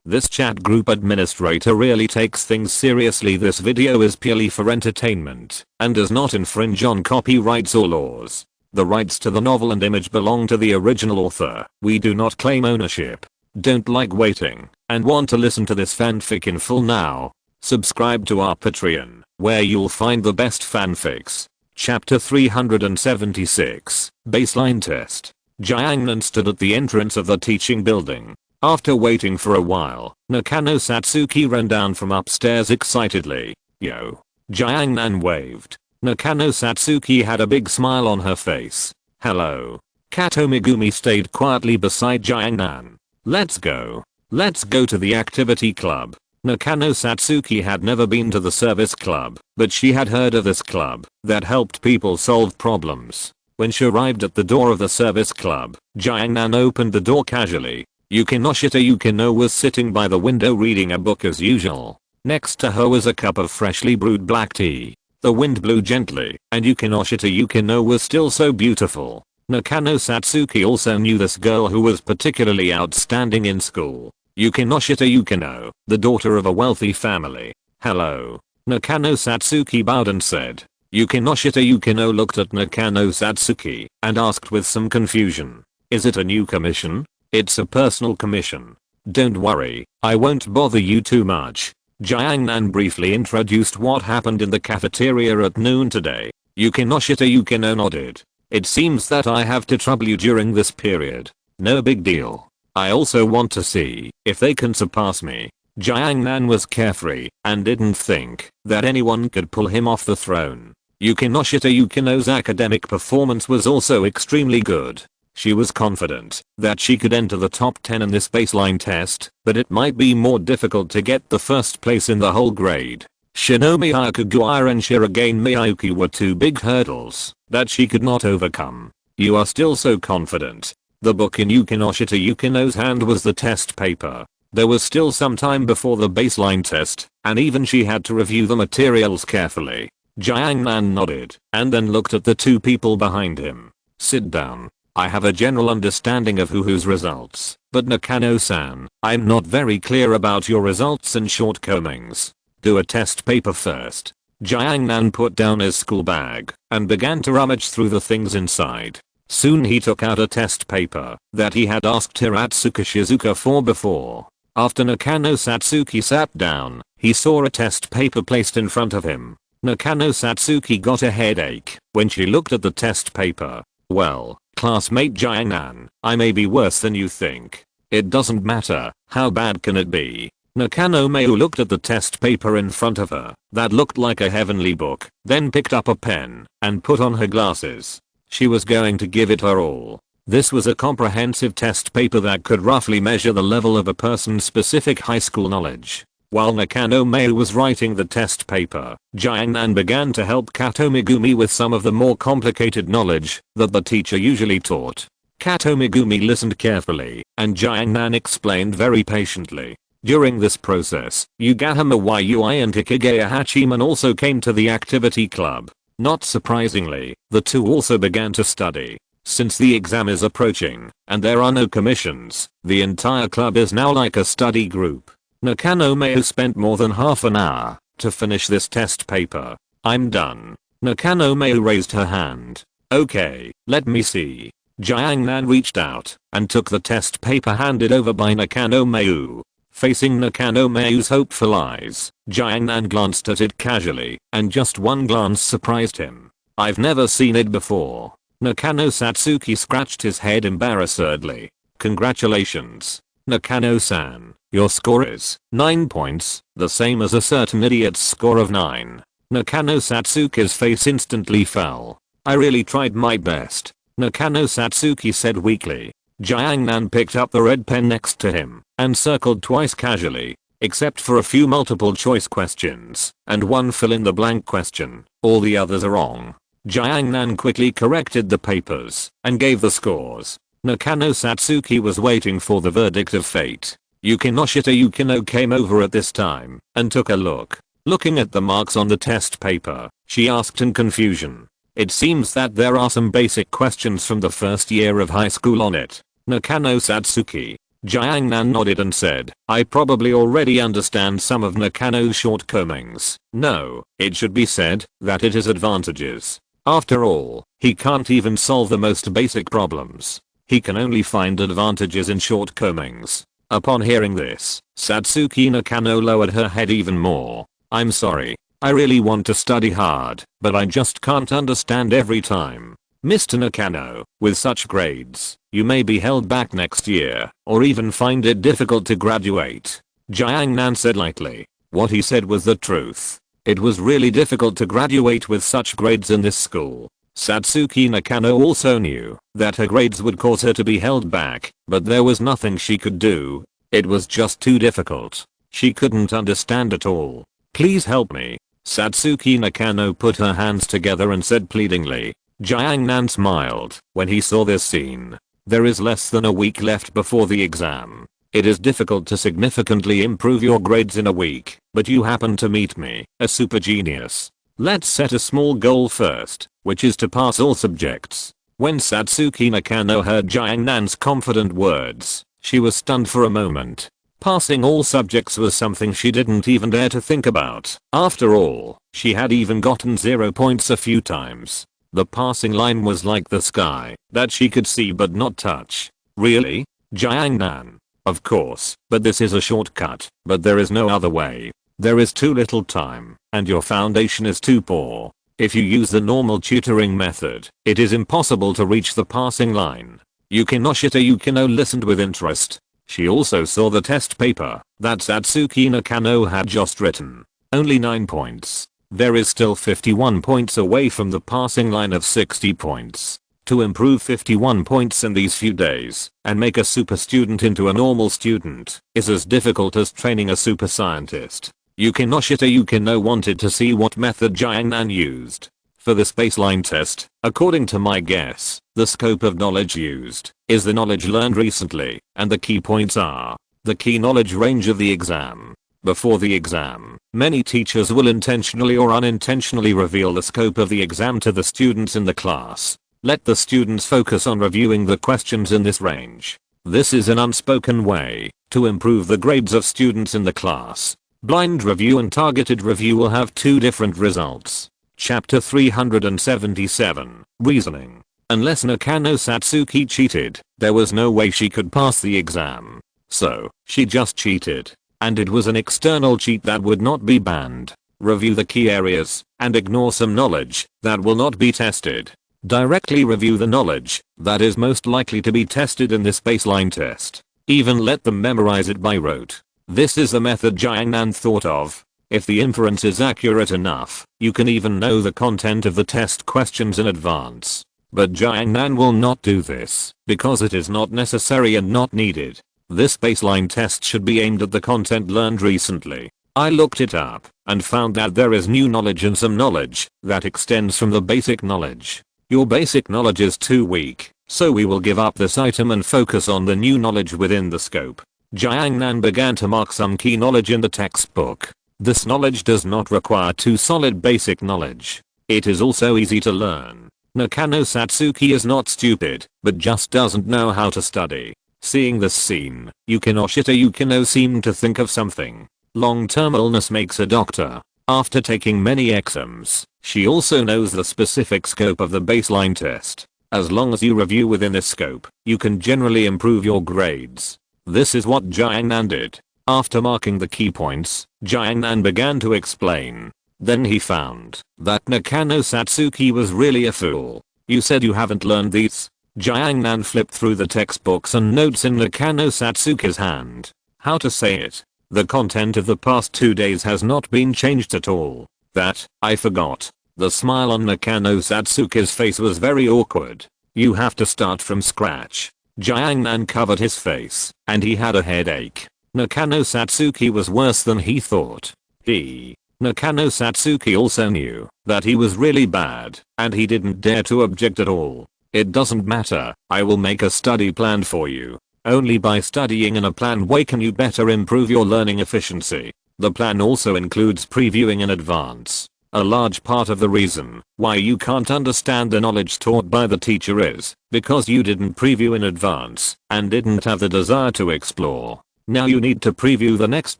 This chat group administrator really takes things seriously. This video is purely for entertainment and does not infringe on copyrights or laws. The rights to the novel and image belong to the original author. We do not claim ownership. Don't like waiting and want to listen to this fanfic in full now? Subscribe to our Patreon, where you'll find the best fanfics. Chapter 376, Baseline Test. Xiao Yan stood at the entrance of the teaching building. After waiting for a while, Nakano Satsuki ran down from upstairs excitedly. Yo. Xiao Yan waved. Nakano Satsuki had a big smile on her face. Hello. Kato Megumi stayed quietly beside Xiao Yan. Let's go. Let's go to the activity club. Nakano Satsuki had never been to the service club, but she had heard of this club that helped people solve problems. When she arrived at the door of the service club, Xiao Yan opened the door casually. Yukinoshita Yukino was sitting by the window reading a book as usual. Next to her was a cup of freshly brewed black tea. The wind blew gently, and Yukinoshita Yukino was still so beautiful. Nakano Satsuki also knew this girl who was particularly outstanding in school. Yukinoshita Yukino, the daughter of a wealthy family. Hello. Nakano Satsuki bowed and said. Yukinoshita Yukino looked at Nakano Satsuki and asked with some confusion. Is it a new commission? It's a personal commission. Don't worry, I won't bother you too much. Xiao Yan briefly introduced what happened in the cafeteria at noon today. Yukinoshita Yukino nodded. It seems that I have to trouble you during this period. No big deal. I also want to see if they can surpass me. Xiao Yan was carefree and didn't think that anyone could pull him off the throne. Yukinoshita Yukino's academic performance was also extremely good. She was confident that she could enter the top 10 in this baseline test, but it might be more difficult to get the first place in the whole grade. Shinomi Hakuguara and Shirogane Miyuki were two big hurdles that she could not overcome. You are still so confident. The book in Yukinoshita Yukino's hand was the test paper. There was still some time before the baseline test, and even she had to review the materials carefully. Xiao Yan nodded, and then looked at the two people behind him. Sit down. I have a general understanding of whose results, but Nakano-san, I'm not very clear about your results and shortcomings. Do a test paper first. Xiao Yan put down his school bag and began to rummage through the things inside. Soon he took out a test paper that he had asked Hiratsuka Shizuka for before. After Nakano Satsuki sat down, he saw a test paper placed in front of him. Nakano Satsuki got a headache when she looked at the test paper. Well, classmate Xiao Yan, I may be worse than you think. It doesn't matter, how bad can it be? Nakano Mayu looked at the test paper in front of her that looked like a heavenly book, then picked up a pen and put on her glasses. She was going to give it her all. This was a comprehensive test paper that could roughly measure the level of a person's specific high school knowledge. While Nakano Mayu was writing the test paper, Xiao Yan began to help Kato Megumi with some of the more complicated knowledge that the teacher usually taught. Kato Megumi listened carefully, and Xiao Yan explained very patiently. During this process, Yugahama Yui and Hikigaya Hachiman also came to the activity club. Not surprisingly, the two also began to study. Since the exam is approaching, and there are no commissions, the entire club is now like a study group. Nakano Mayu spent more than half an hour to finish this test paper. I'm done. Nakano Mayu raised her hand. Okay, let me see. Xiao Yan reached out and took the test paper handed over by Nakano Mayu. Facing Nakano Mayu's hopeful eyes, Xiao Yan glanced at it casually, and just one glance surprised him. I've never seen it before. Nakano Satsuki scratched his head embarrassedly. Congratulations. Nakano-san, your score is 9 points, the same as a certain idiot's score of 9. Nakano Satsuki's face instantly fell. I really tried my best. Nakano Satsuki said weakly. Xiao Yan picked up the red pen next to him and circled twice casually. Except for a few multiple choice questions and one fill-in-the-blank question, all the others are wrong. Xiao Yan quickly corrected the papers and gave the scores. Nakano Satsuki was waiting for the verdict of fate. Yukinoshita Yukino came over at this time and took a look. Looking at the marks on the test paper, she asked in confusion. It seems that there are some basic questions from the first year of high school on it. Nakano Satsuki. Jiangnan nodded and said, I probably already understand some of Nakano's shortcomings. No, it should be said that it is advantages. After all, he can't even solve the most basic problems. He can only find advantages in shortcomings. Upon hearing this, Satsuki Nakano lowered her head even more. I'm sorry. I really want to study hard, but I just can't understand every time. Mr. Nakano, with such grades, you may be held back next year, or even find it difficult to graduate. Jiangnan said lightly. What he said was the truth. It was really difficult to graduate with such grades in this school. Satsuki Nakano also knew that her grades would cause her to be held back, but there was nothing she could do. It was just too difficult. She couldn't understand at all. Please help me. Satsuki Nakano put her hands together and said pleadingly. Jiangnan smiled when he saw this scene. There is less than a week left before the exam. It is difficult to significantly improve your grades in a week, but you happen to meet me, a super genius. Let's set a small goal first, which is to pass all subjects. When Satsuki Nakano heard Jiangnan's confident words, she was stunned for a moment. Passing all subjects was something she didn't even dare to think about. After all, she had even gotten 0 points a few times. The passing line was like the sky, that she could see but not touch. Really? Jiangnan? Of course, but this is a shortcut, but there is no other way. There is too little time, and your foundation is too poor. If you use the normal tutoring method, it is impossible to reach the passing line. Yukinoshita Yukino listened with interest. She also saw the test paper that Satsuki Nakano had just written. Only 9 points. There is still 51 points away from the passing line of 60 points. To improve 51 points in these few days and make a super student into a normal student is as difficult as training a super scientist. Yukinoshita Yukino wanted to see what method Jiangnan used. For this baseline test, according to my guess, the scope of knowledge used is the knowledge learned recently, and the key points are the key knowledge range of the exam. Before the exam, many teachers will intentionally or unintentionally reveal the scope of the exam to the students in the class. Let the students focus on reviewing the questions in this range. This is an unspoken way to improve the grades of students in the class. Blind review and targeted review will have two different results. Chapter 377, Reasoning. Unless Nakano Satsuki cheated, there was no way she could pass the exam. So, she just cheated. And it was an external cheat that would not be banned. Review the key areas, and ignore some knowledge that will not be tested. Directly review the knowledge that is most likely to be tested in this baseline test. Even let them memorize it by rote. This is the method Jiangnan thought of. If the inference is accurate enough, you can even know the content of the test questions in advance. But Jiangnan will not do this, because it is not necessary and not needed. This baseline test should be aimed at the content learned recently. I looked it up, and found that there is new knowledge and some knowledge that extends from the basic knowledge. Your basic knowledge is too weak, so we will give up this item and focus on the new knowledge within the scope. Jiangnan began to mark some key knowledge in the textbook. This knowledge does not require too solid basic knowledge. It is also easy to learn. Nakano Satsuki is not stupid, but just doesn't know how to study. Seeing this scene, Yukinoshita Yukino seemed to think of something. Long-term illness makes a doctor. After taking many exams, she also knows the specific scope of the baseline test. As long as you review within this scope, you can generally improve your grades. This is what Jiangnan did. After marking the key points, Jiangnan began to explain. Then he found that Nakano Satsuki was really a fool. You said you haven't learned these? Jiangnan flipped through the textbooks and notes in Nakano Satsuki's hand. How to say it? The content of the past 2 days has not been changed at all. That, I forgot. The smile on Nakano Satsuki's face was very awkward. You have to start from scratch. Jiangnan covered his face, and he had a headache. Nakano Satsuki was worse than he thought. Nakano Satsuki also knew that he was really bad, and he didn't dare to object at all. It doesn't matter, I will make a study plan for you. Only by studying in a planned way can you better improve your learning efficiency. The plan also includes previewing in advance. A large part of the reason why you can't understand the knowledge taught by the teacher is because you didn't preview in advance and didn't have the desire to explore. Now you need to preview the next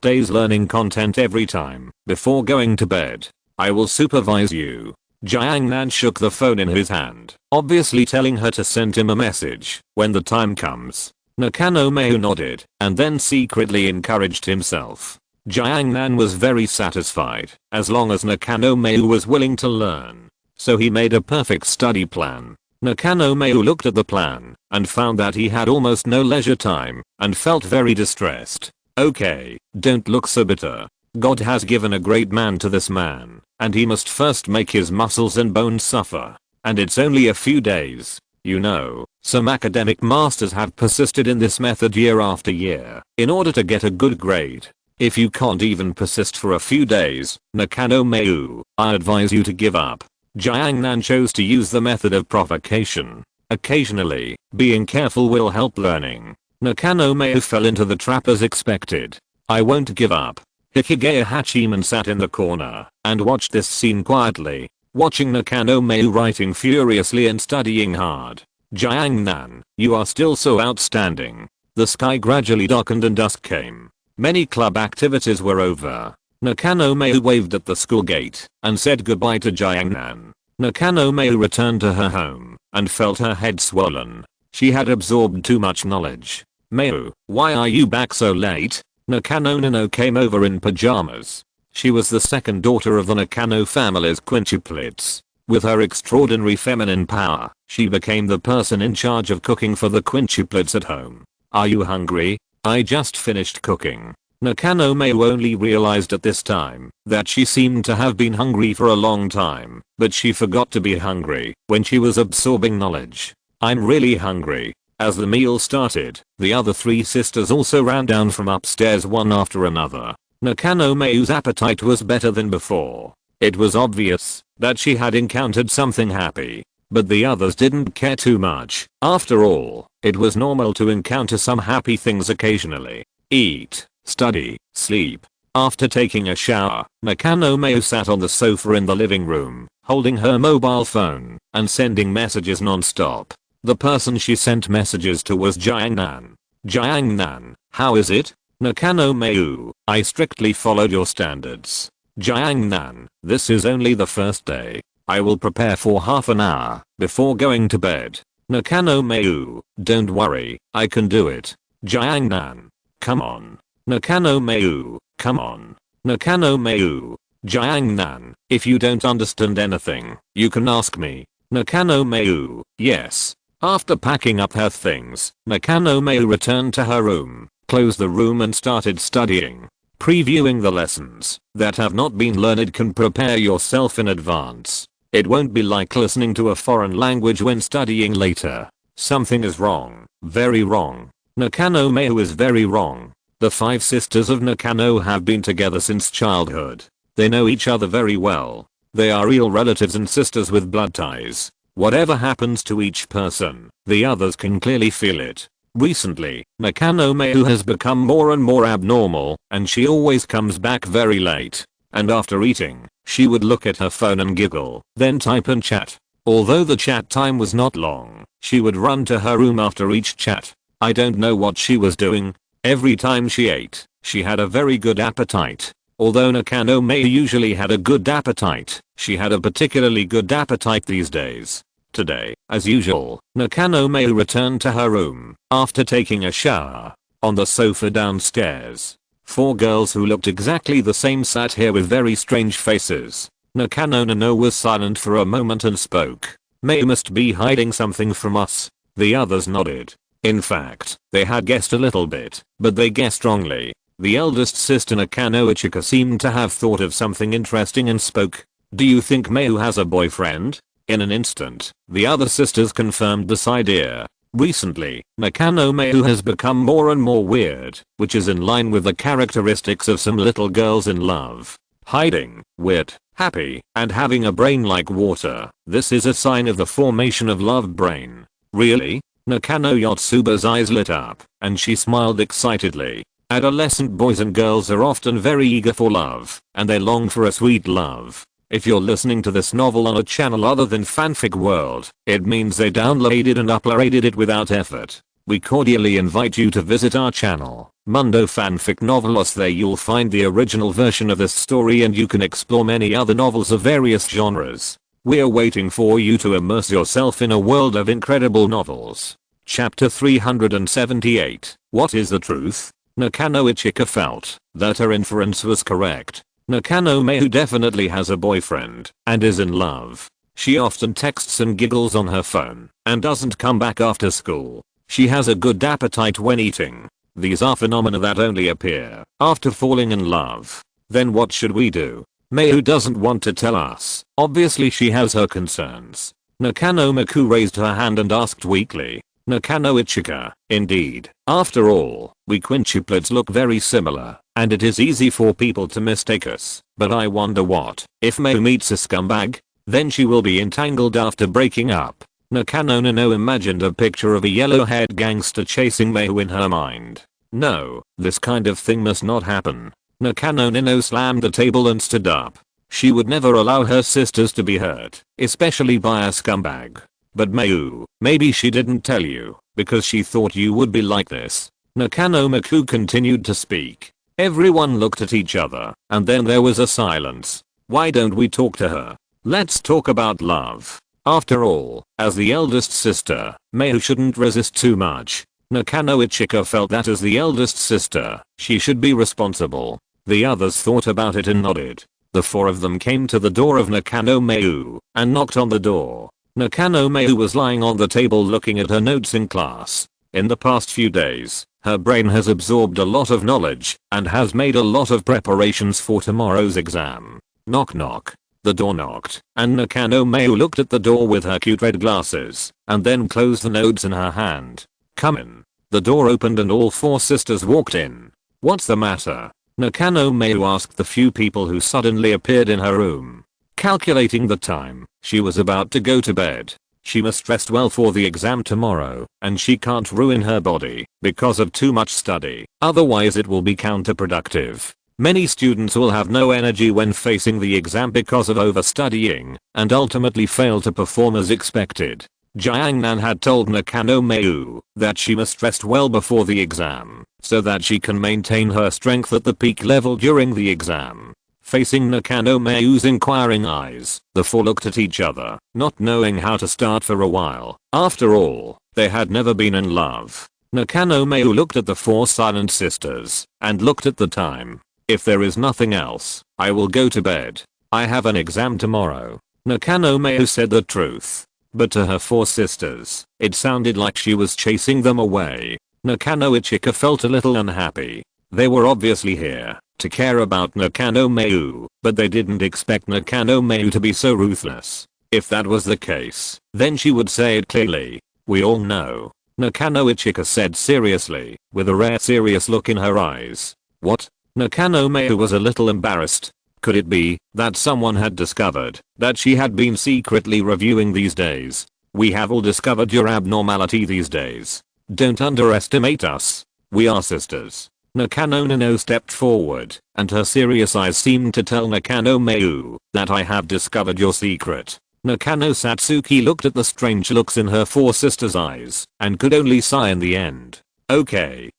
day's learning content every time before going to bed. I will supervise you. Jiangnan shook the phone in his hand, obviously telling her to send him a message when the time comes. Nakano Mayu nodded and then secretly encouraged himself. Jiangnan was very satisfied as long as Nakano Mayu was willing to learn. So he made a perfect study plan. Nakano Mayu looked at the plan and found that he had almost no leisure time and felt very distressed. Okay, don't look so bitter. God has given a great man to this man, and he must first make his muscles and bones suffer. And it's only a few days. You know, some academic masters have persisted in this method year after year in order to get a good grade. If you can't even persist for a few days, Nakano Mayu, I advise you to give up. Jiangnan chose to use the method of provocation. Occasionally, being careful will help learning. Nakano Mayu fell into the trap as expected. I won't give up. Hikigaya Hachiman sat in the corner and watched this scene quietly, watching Nakano Mayu writing furiously and studying hard. Jiangnan, you are still so outstanding. The sky gradually darkened and dusk came. Many club activities were over. Nakano Mayu waved at the school gate and said goodbye to Jiangnan. Nakano Mayu returned to her home and felt her head swollen. She had absorbed too much knowledge. Mayu, why are you back so late? Nakano Nano came over in pajamas. She was the second daughter of the Nakano family's quintuplets. With her extraordinary feminine power, she became the person in charge of cooking for the quintuplets at home. Are you hungry? I just finished cooking. Nakano Mayu only realized at this time that she seemed to have been hungry for a long time, but she forgot to be hungry when she was absorbing knowledge. I'm really hungry. As the meal started, the other three sisters also ran down from upstairs one after another. Nakano Mayu's appetite was better than before. It was obvious that she had encountered something happy, but the others didn't care too much. After all, it was normal to encounter some happy things occasionally. Eat, study, sleep. After taking a shower, Nakano Mayu sat on the sofa in the living room, holding her mobile phone and sending messages non-stop. The person she sent messages to was Jiangnan. Jiangnan, how is it? Nakano Mayu, I strictly followed your standards. Jiangnan, this is only the first day. I will prepare for half an hour before going to bed. Nakano Mayu, don't worry, I can do it. Jiangnan, come on. Nakano Mayu, come on. Nakano Mayu. Jiangnan, if you don't understand anything, you can ask me. Nakano Mayu, yes. After packing up her things, Nakano Mayu returned to her room, closed the room and started studying. Previewing the lessons that have not been learned can prepare yourself in advance. It won't be like listening to a foreign language when studying later. Something is wrong, very wrong. Nakano Mayu is very wrong. The 5 sisters of Nakano have been together since childhood. They know each other very well. They are real relatives and sisters with blood ties. Whatever happens to each person, the others can clearly feel it. Recently, Nakano Mayu has become more and more abnormal, and she always comes back very late. And after eating, she would look at her phone and giggle, then type and chat. Although the chat time was not long, she would run to her room after each chat. I don't know what she was doing. Every time she ate, she had a very good appetite. Although Nakano Mayu usually had a good appetite, she had a particularly good appetite these days. Today, as usual, Nakano Mayu returned to her room after taking a shower. On the sofa downstairs, 4 girls who looked exactly the same sat here with very strange faces. Nakano Nano was silent for a moment and spoke. Mayu must be hiding something from us. The others nodded. In fact, they had guessed a little bit, but they guessed wrongly. The eldest sister Nakano Ichika seemed to have thought of something interesting and spoke. Do you think Mayu has a boyfriend? In an instant, the other sisters confirmed this idea. Recently, Nakano Mayu has become more and more weird, which is in line with the characteristics of some little girls in love. Hiding, weird, happy, and having a brain like water. This is a sign of the formation of love brain. Really? Nakano Yotsuba's eyes lit up, and she smiled excitedly. Adolescent boys and girls are often very eager for love, and they long for a sweet love. If you're listening to this novel on a channel other than Fanfic World, it means they downloaded and uploaded it without effort. We cordially invite you to visit our channel, Mundo Fanfic Novelos. There you'll find the original version of this story and you can explore many other novels of various genres. We're waiting for you to immerse yourself in a world of incredible novels. Chapter 378. What is the truth? Nakano Ichika felt that her inference was correct. Nakano Mayu definitely has a boyfriend and is in love. She often texts and giggles on her phone and doesn't come back after school. She has a good appetite when eating. These are phenomena that only appear after falling in love. Then what should we do? Mayu doesn't want to tell us. Obviously she has her concerns. Nakano Maku raised her hand and asked weakly. Nakano Ichika, indeed. After all, we quintuplets look very similar, and it is easy for people to mistake us. But I wonder what if Mayu meets a scumbag? Then she will be entangled after breaking up. Nakano Nano imagined a picture of a yellow-haired gangster chasing Mayu in her mind. No, this kind of thing must not happen. Nakano Nano slammed the table and stood up. She would never allow her sisters to be hurt, especially by a scumbag. But Mayu, maybe she didn't tell you, because she thought you would be like this. Nakano Maku continued to speak. Everyone looked at each other, and then there was a silence. Why don't we talk to her? Let's talk about love. After all, as the eldest sister, Mayu shouldn't resist too much. Nakano Ichika felt that as the eldest sister, she should be responsible. The others thought about it and nodded. The four of them came to the door of Nakano Mayu and knocked on the door. Nakano Mayu was lying on the table looking at her notes in class. In the past few days, her brain has absorbed a lot of knowledge and has made a lot of preparations for tomorrow's exam. Knock knock. The door knocked, and Nakano Mayu looked at the door with her cute red glasses, and then closed the notes in her hand. Come in. The door opened and all four sisters walked in. What's the matter? Nakano Mayu asked the few people who suddenly appeared in her room. Calculating the time, she was about to go to bed. She must rest well for the exam tomorrow, and she can't ruin her body because of too much study, otherwise it will be counterproductive. Many students will have no energy when facing the exam because of overstudying, and ultimately fail to perform as expected. Jiangnan had told Nakano Mayu that she must rest well before the exam, so that she can maintain her strength at the peak level during the exam. Facing Nakano Mayu's inquiring eyes, the four looked at each other, not knowing how to start for a while. After all, they had never been in love. Nakano Mayu looked at the four silent sisters, and looked at the time. If there is nothing else, I will go to bed. I have an exam tomorrow. Nakano Mayu said the truth. But to her four sisters, it sounded like she was chasing them away. Nakano Ichika felt a little unhappy. They were obviously here to care about Nakano Mayu, but they didn't expect Nakano Mayu to be so ruthless. If that was the case, then she would say it clearly. We all know. Nakano Ichika said seriously, with a rare serious look in her eyes. What? Nakano Mayu was a little embarrassed. Could it be that someone had discovered that she had been secretly reviewing these days? We have all discovered your abnormality these days. Don't underestimate us. We are sisters. Nakano Nano stepped forward, and her serious eyes seemed to tell Nakano Mayu that I have discovered your secret. Nakano Satsuki looked at the strange looks in her four sisters' eyes, and could only sigh in the end. Okay,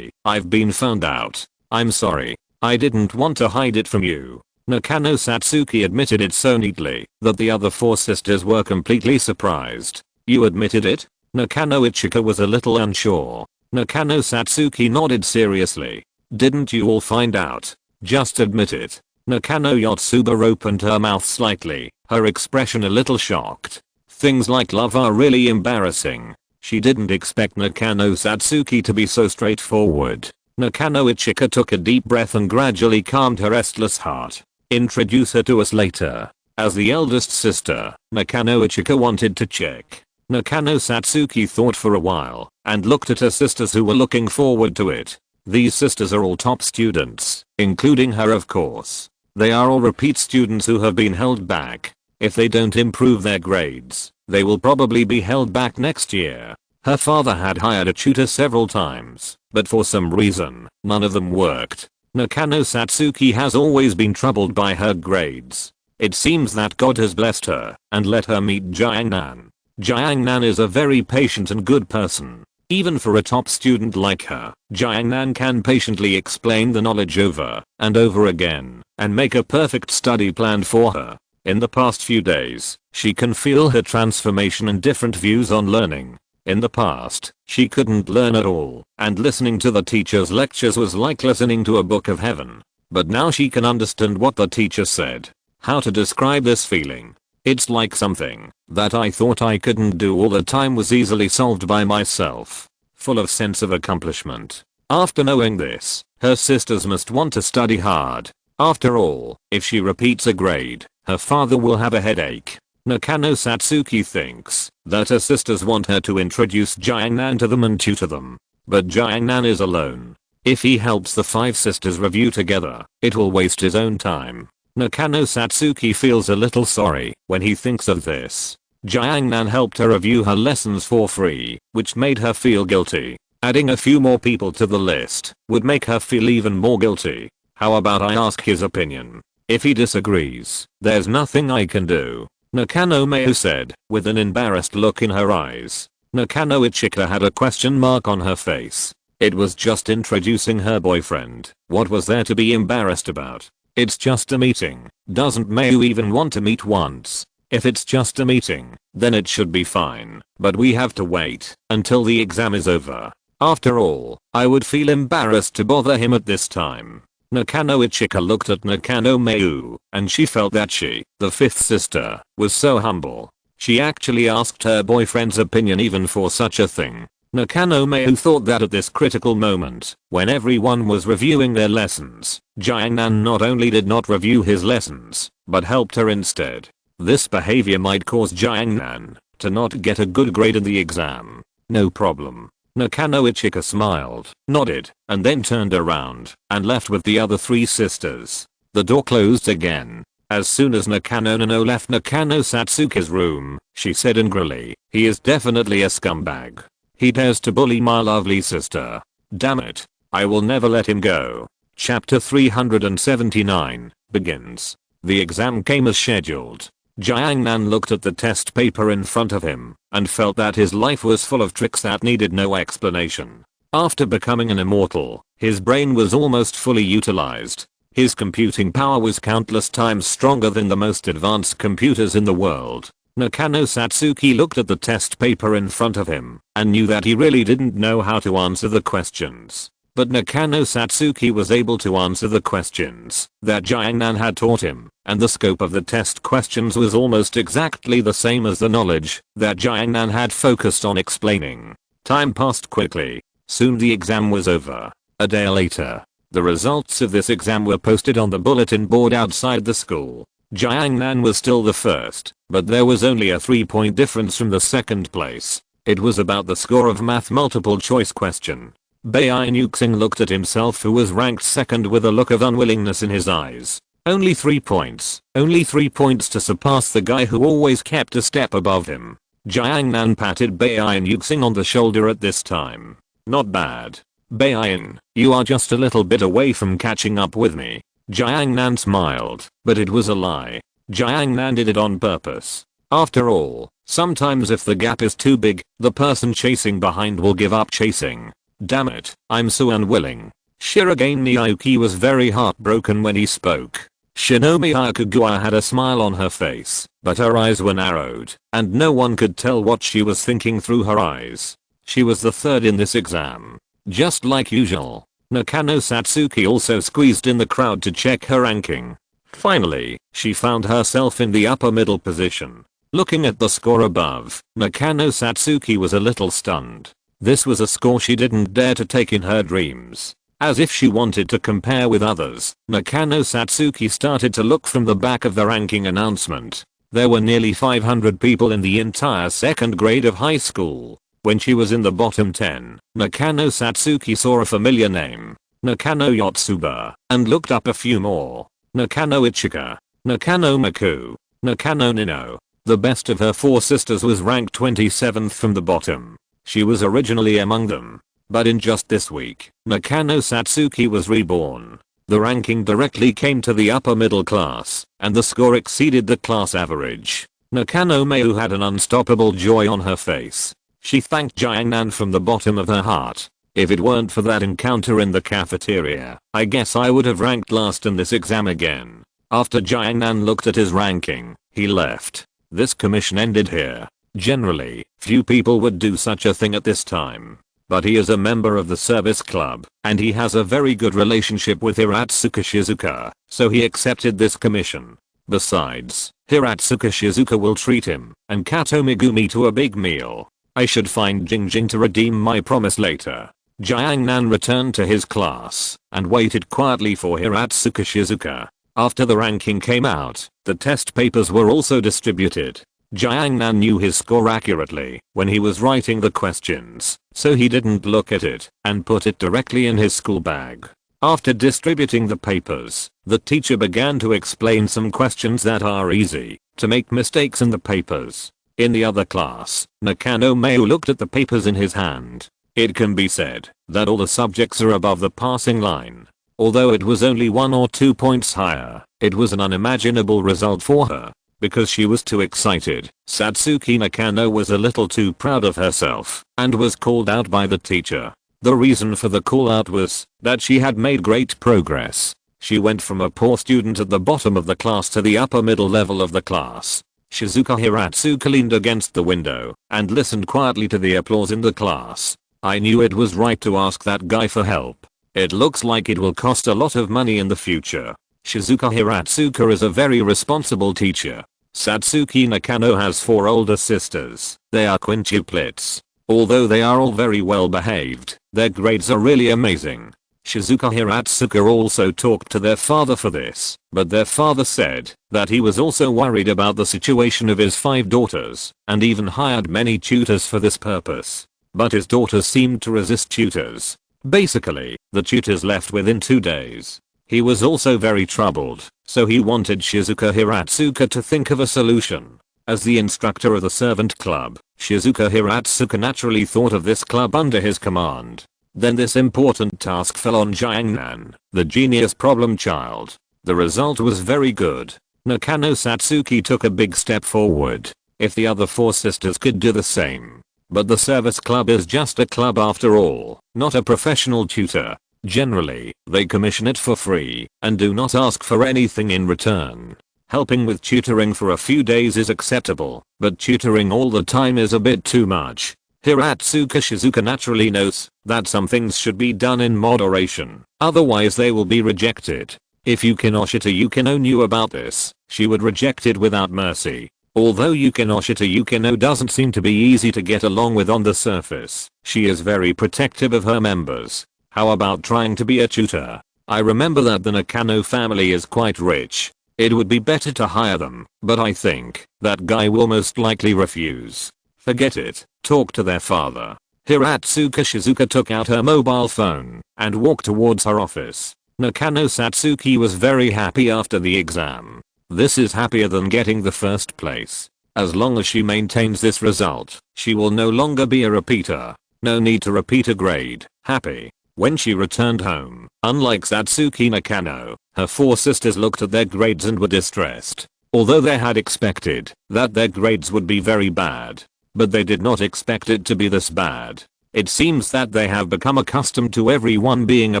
I've been found out. I'm sorry. I didn't want to hide it from you. Nakano Satsuki admitted it so neatly that the other four sisters were completely surprised. You admitted it? Nakano Ichika was a little unsure. Nakano Satsuki nodded seriously. Didn't you all find out? Just admit it. Nakano Yotsuba opened her mouth slightly, her expression a little shocked. Things like love are really embarrassing. She didn't expect Nakano Satsuki to be so straightforward. Nakano Ichika took a deep breath and gradually calmed her restless heart. Introduce her to us later. As the eldest sister, Nakano Ichika wanted to check. Nakano Satsuki thought for a while, and looked at her sisters who were looking forward to it. These sisters are all top students, including her of course. They are all repeat students who have been held back. If they don't improve their grades, they will probably be held back next year. Her father had hired a tutor several times, but for some reason, none of them worked. Nakano Satsuki has always been troubled by her grades. It seems that God has blessed her and let her meet Jiangnan. Jiangnan is a very patient and good person. Even for a top student like her, Jiangnan can patiently explain the knowledge over and over again and make a perfect study plan for her. In the past few days, she can feel her transformation and different views on learning. In the past, she couldn't learn at all, and listening to the teacher's lectures was like listening to a book of heaven. But now she can understand what the teacher said. How to describe this feeling? It's like something that I thought I couldn't do all the time was easily solved by myself. Full of sense of accomplishment. After knowing this, her sisters must want to study hard. After all, if she repeats a grade, her father will have a headache. Nakano Satsuki thinks that her sisters want her to introduce Jiangnan to them and tutor them. But Jiangnan is alone. If he helps the 5 sisters review together, it will waste his own time. Nakano Satsuki feels a little sorry when he thinks of this. Jiangnan helped her review her lessons for free, which made her feel guilty. Adding a few more people to the list would make her feel even more guilty. How about I ask his opinion? If he disagrees, there's nothing I can do. Nakano Mayu said, with an embarrassed look in her eyes. Nakano Ichika had a question mark on her face. It was just introducing her boyfriend. What was there to be embarrassed about? It's just a meeting. Doesn't Mayu even want to meet once? If it's just a meeting, then it should be fine. But we have to wait until the exam is over. After all, I would feel embarrassed to bother him at this time. Nakano Ichika looked at Nakano Mayu, and she felt that she, the 5th sister, was so humble. She actually asked her boyfriend's opinion even for such a thing. Nakano Mayu thought that at this critical moment, when everyone was reviewing their lessons, Jiangnan not only did not review his lessons, but helped her instead. This behavior might cause Jiangnan to not get a good grade in the exam. No problem. Nakano Ichika smiled, nodded, and then turned around and left with the other 3 sisters. The door closed again. As soon as Nakano Nano left Nakano Satsuki's room, she said angrily, "He is definitely a scumbag. He dares to bully my lovely sister. Damn it. I will never let him go." Chapter 379 begins. The exam came as scheduled. Jiangnan looked at the test paper in front of him and felt that his life was full of tricks that needed no explanation. After becoming an immortal, his brain was almost fully utilized. His computing power was countless times stronger than the most advanced computers in the world. Nakano Satsuki looked at the test paper in front of him and knew that he really didn't know how to answer the questions. But Nakano Satsuki was able to answer the questions that Jiangnan had taught him, and the scope of the test questions was almost exactly the same as the knowledge that Jiangnan had focused on explaining. Time passed quickly. Soon the exam was over. A day later, the results of this exam were posted on the bulletin board outside the school. Jiangnan was still the first, but there was only a 3-point difference from the second place. It was about the score of math multiple choice question. Bayan Yuxing looked at himself, who was ranked second, with a look of unwillingness in his eyes. Only 3 points. Only 3 points to surpass the guy who always kept a step above him. Jiangnan patted Bayan Yuxing on the shoulder at this time. Not bad. Bayan, you are just a little bit away from catching up with me. Jiangnan smiled, but it was a lie. Jiangnan did it on purpose. After all, sometimes if the gap is too big, the person chasing behind will give up chasing. Damn it, I'm so unwilling. Shirogane Niyuki was very heartbroken when he spoke. Shinomi Hyakugua had a smile on her face, but her eyes were narrowed, and no one could tell what she was thinking through her eyes. She was the 3rd in this exam. Just like usual. Nakano Satsuki also squeezed in the crowd to check her ranking. Finally, she found herself in the upper middle position. Looking at the score above, Nakano Satsuki was a little stunned. This was a score she didn't dare to take in her dreams. As if she wanted to compare with others, Nakano Satsuki started to look from the back of the ranking announcement. There were nearly 500 people in the entire 2nd grade of high school. When she was in the bottom 10, Nakano Satsuki saw a familiar name. Nakano Yotsuba, and looked up a few more. Nakano Ichika. Nakano Maku. Nakano Nino. The best of her 4 sisters was ranked 27th from the bottom. She was originally among them. But in just this week, Nakano Satsuki was reborn. The ranking directly came to the upper middle class, and the score exceeded the class average. Nakano Mayu had an unstoppable joy on her face. She thanked Jiangnan from the bottom of her heart. If it weren't for that encounter in the cafeteria, I guess I would have ranked last in this exam again. After Jiangnan looked at his ranking, he left. This commission ended here. Generally, few people would do such a thing at this time. But he is a member of the service club, and he has a very good relationship with Hiratsuka Shizuka, so he accepted this commission. Besides, Hiratsuka Shizuka will treat him and Kato Megumi to a big meal. I should find Jingjing to redeem my promise later. Jiangnan returned to his class and waited quietly for Hiratsuka Shizuka. After the ranking came out, the test papers were also distributed. Jiangnan knew his score accurately when he was writing the questions, so he didn't look at it and put it directly in his school bag. After distributing the papers, the teacher began to explain some questions that are easy to make mistakes in the papers. In the other class, Nakano Mayu looked at the papers in his hand. It can be said that all the subjects are above the passing line. Although it was only 1 or 2 points higher, it was an unimaginable result for her. Because she was too excited, Satsuki Nakano was a little too proud of herself and was called out by the teacher. The reason for the call out was that she had made great progress. She went from a poor student at the bottom of the class to the upper middle level of the class. Shizuka Hiratsuka leaned against the window and listened quietly to the applause in the class. I knew it was right to ask that guy for help. It looks like it will cost a lot of money in the future. Shizuka Hiratsuka is a very responsible teacher. Satsuki Nakano has 4 older sisters. They are quintuplets. Although they are all very well behaved, their grades are really amazing. Shizuka Hiratsuka also talked to their father for this, but their father said that he was also worried about the situation of his 5 daughters and even hired many tutors for this purpose. But his daughters seemed to resist tutors. Basically, the tutors left within 2 days. He was also very troubled, so he wanted Shizuka Hiratsuka to think of a solution. As the instructor of the servant club, Shizuka Hiratsuka naturally thought of this club under his command. Then this important task fell on Jiangnan, the genius problem child. The result was very good. Nakano Satsuki took a big step forward. If the other 4 sisters could do the same. But the service club is just a club after all, not a professional tutor. Generally, they commission it for free and do not ask for anything in return. Helping with tutoring for a few days is acceptable, but tutoring all the time is a bit too much. Hiratsuka Shizuka naturally knows that some things should be done in moderation, otherwise they will be rejected. If Yukinoshita Yukino knew about this, she would reject it without mercy. Although Yukinoshita Yukino doesn't seem to be easy to get along with on the surface, she is very protective of her members. How about trying to be a tutor? I remember that the Nakano family is quite rich. It would be better to hire them, but I think that guy will most likely refuse. Forget it, talk to their father. Hiratsuka Shizuka took out her mobile phone and walked towards her office. Nakano Satsuki was very happy after the exam. This is happier than getting the first place. As long as she maintains this result, she will no longer be a repeater. No need to repeat a grade. Happy. When she returned home, unlike Satsuki Nakano, her 4 sisters looked at their grades and were distressed. Although they had expected that their grades would be very bad. But they did not expect it to be this bad. It seems that they have become accustomed to everyone being a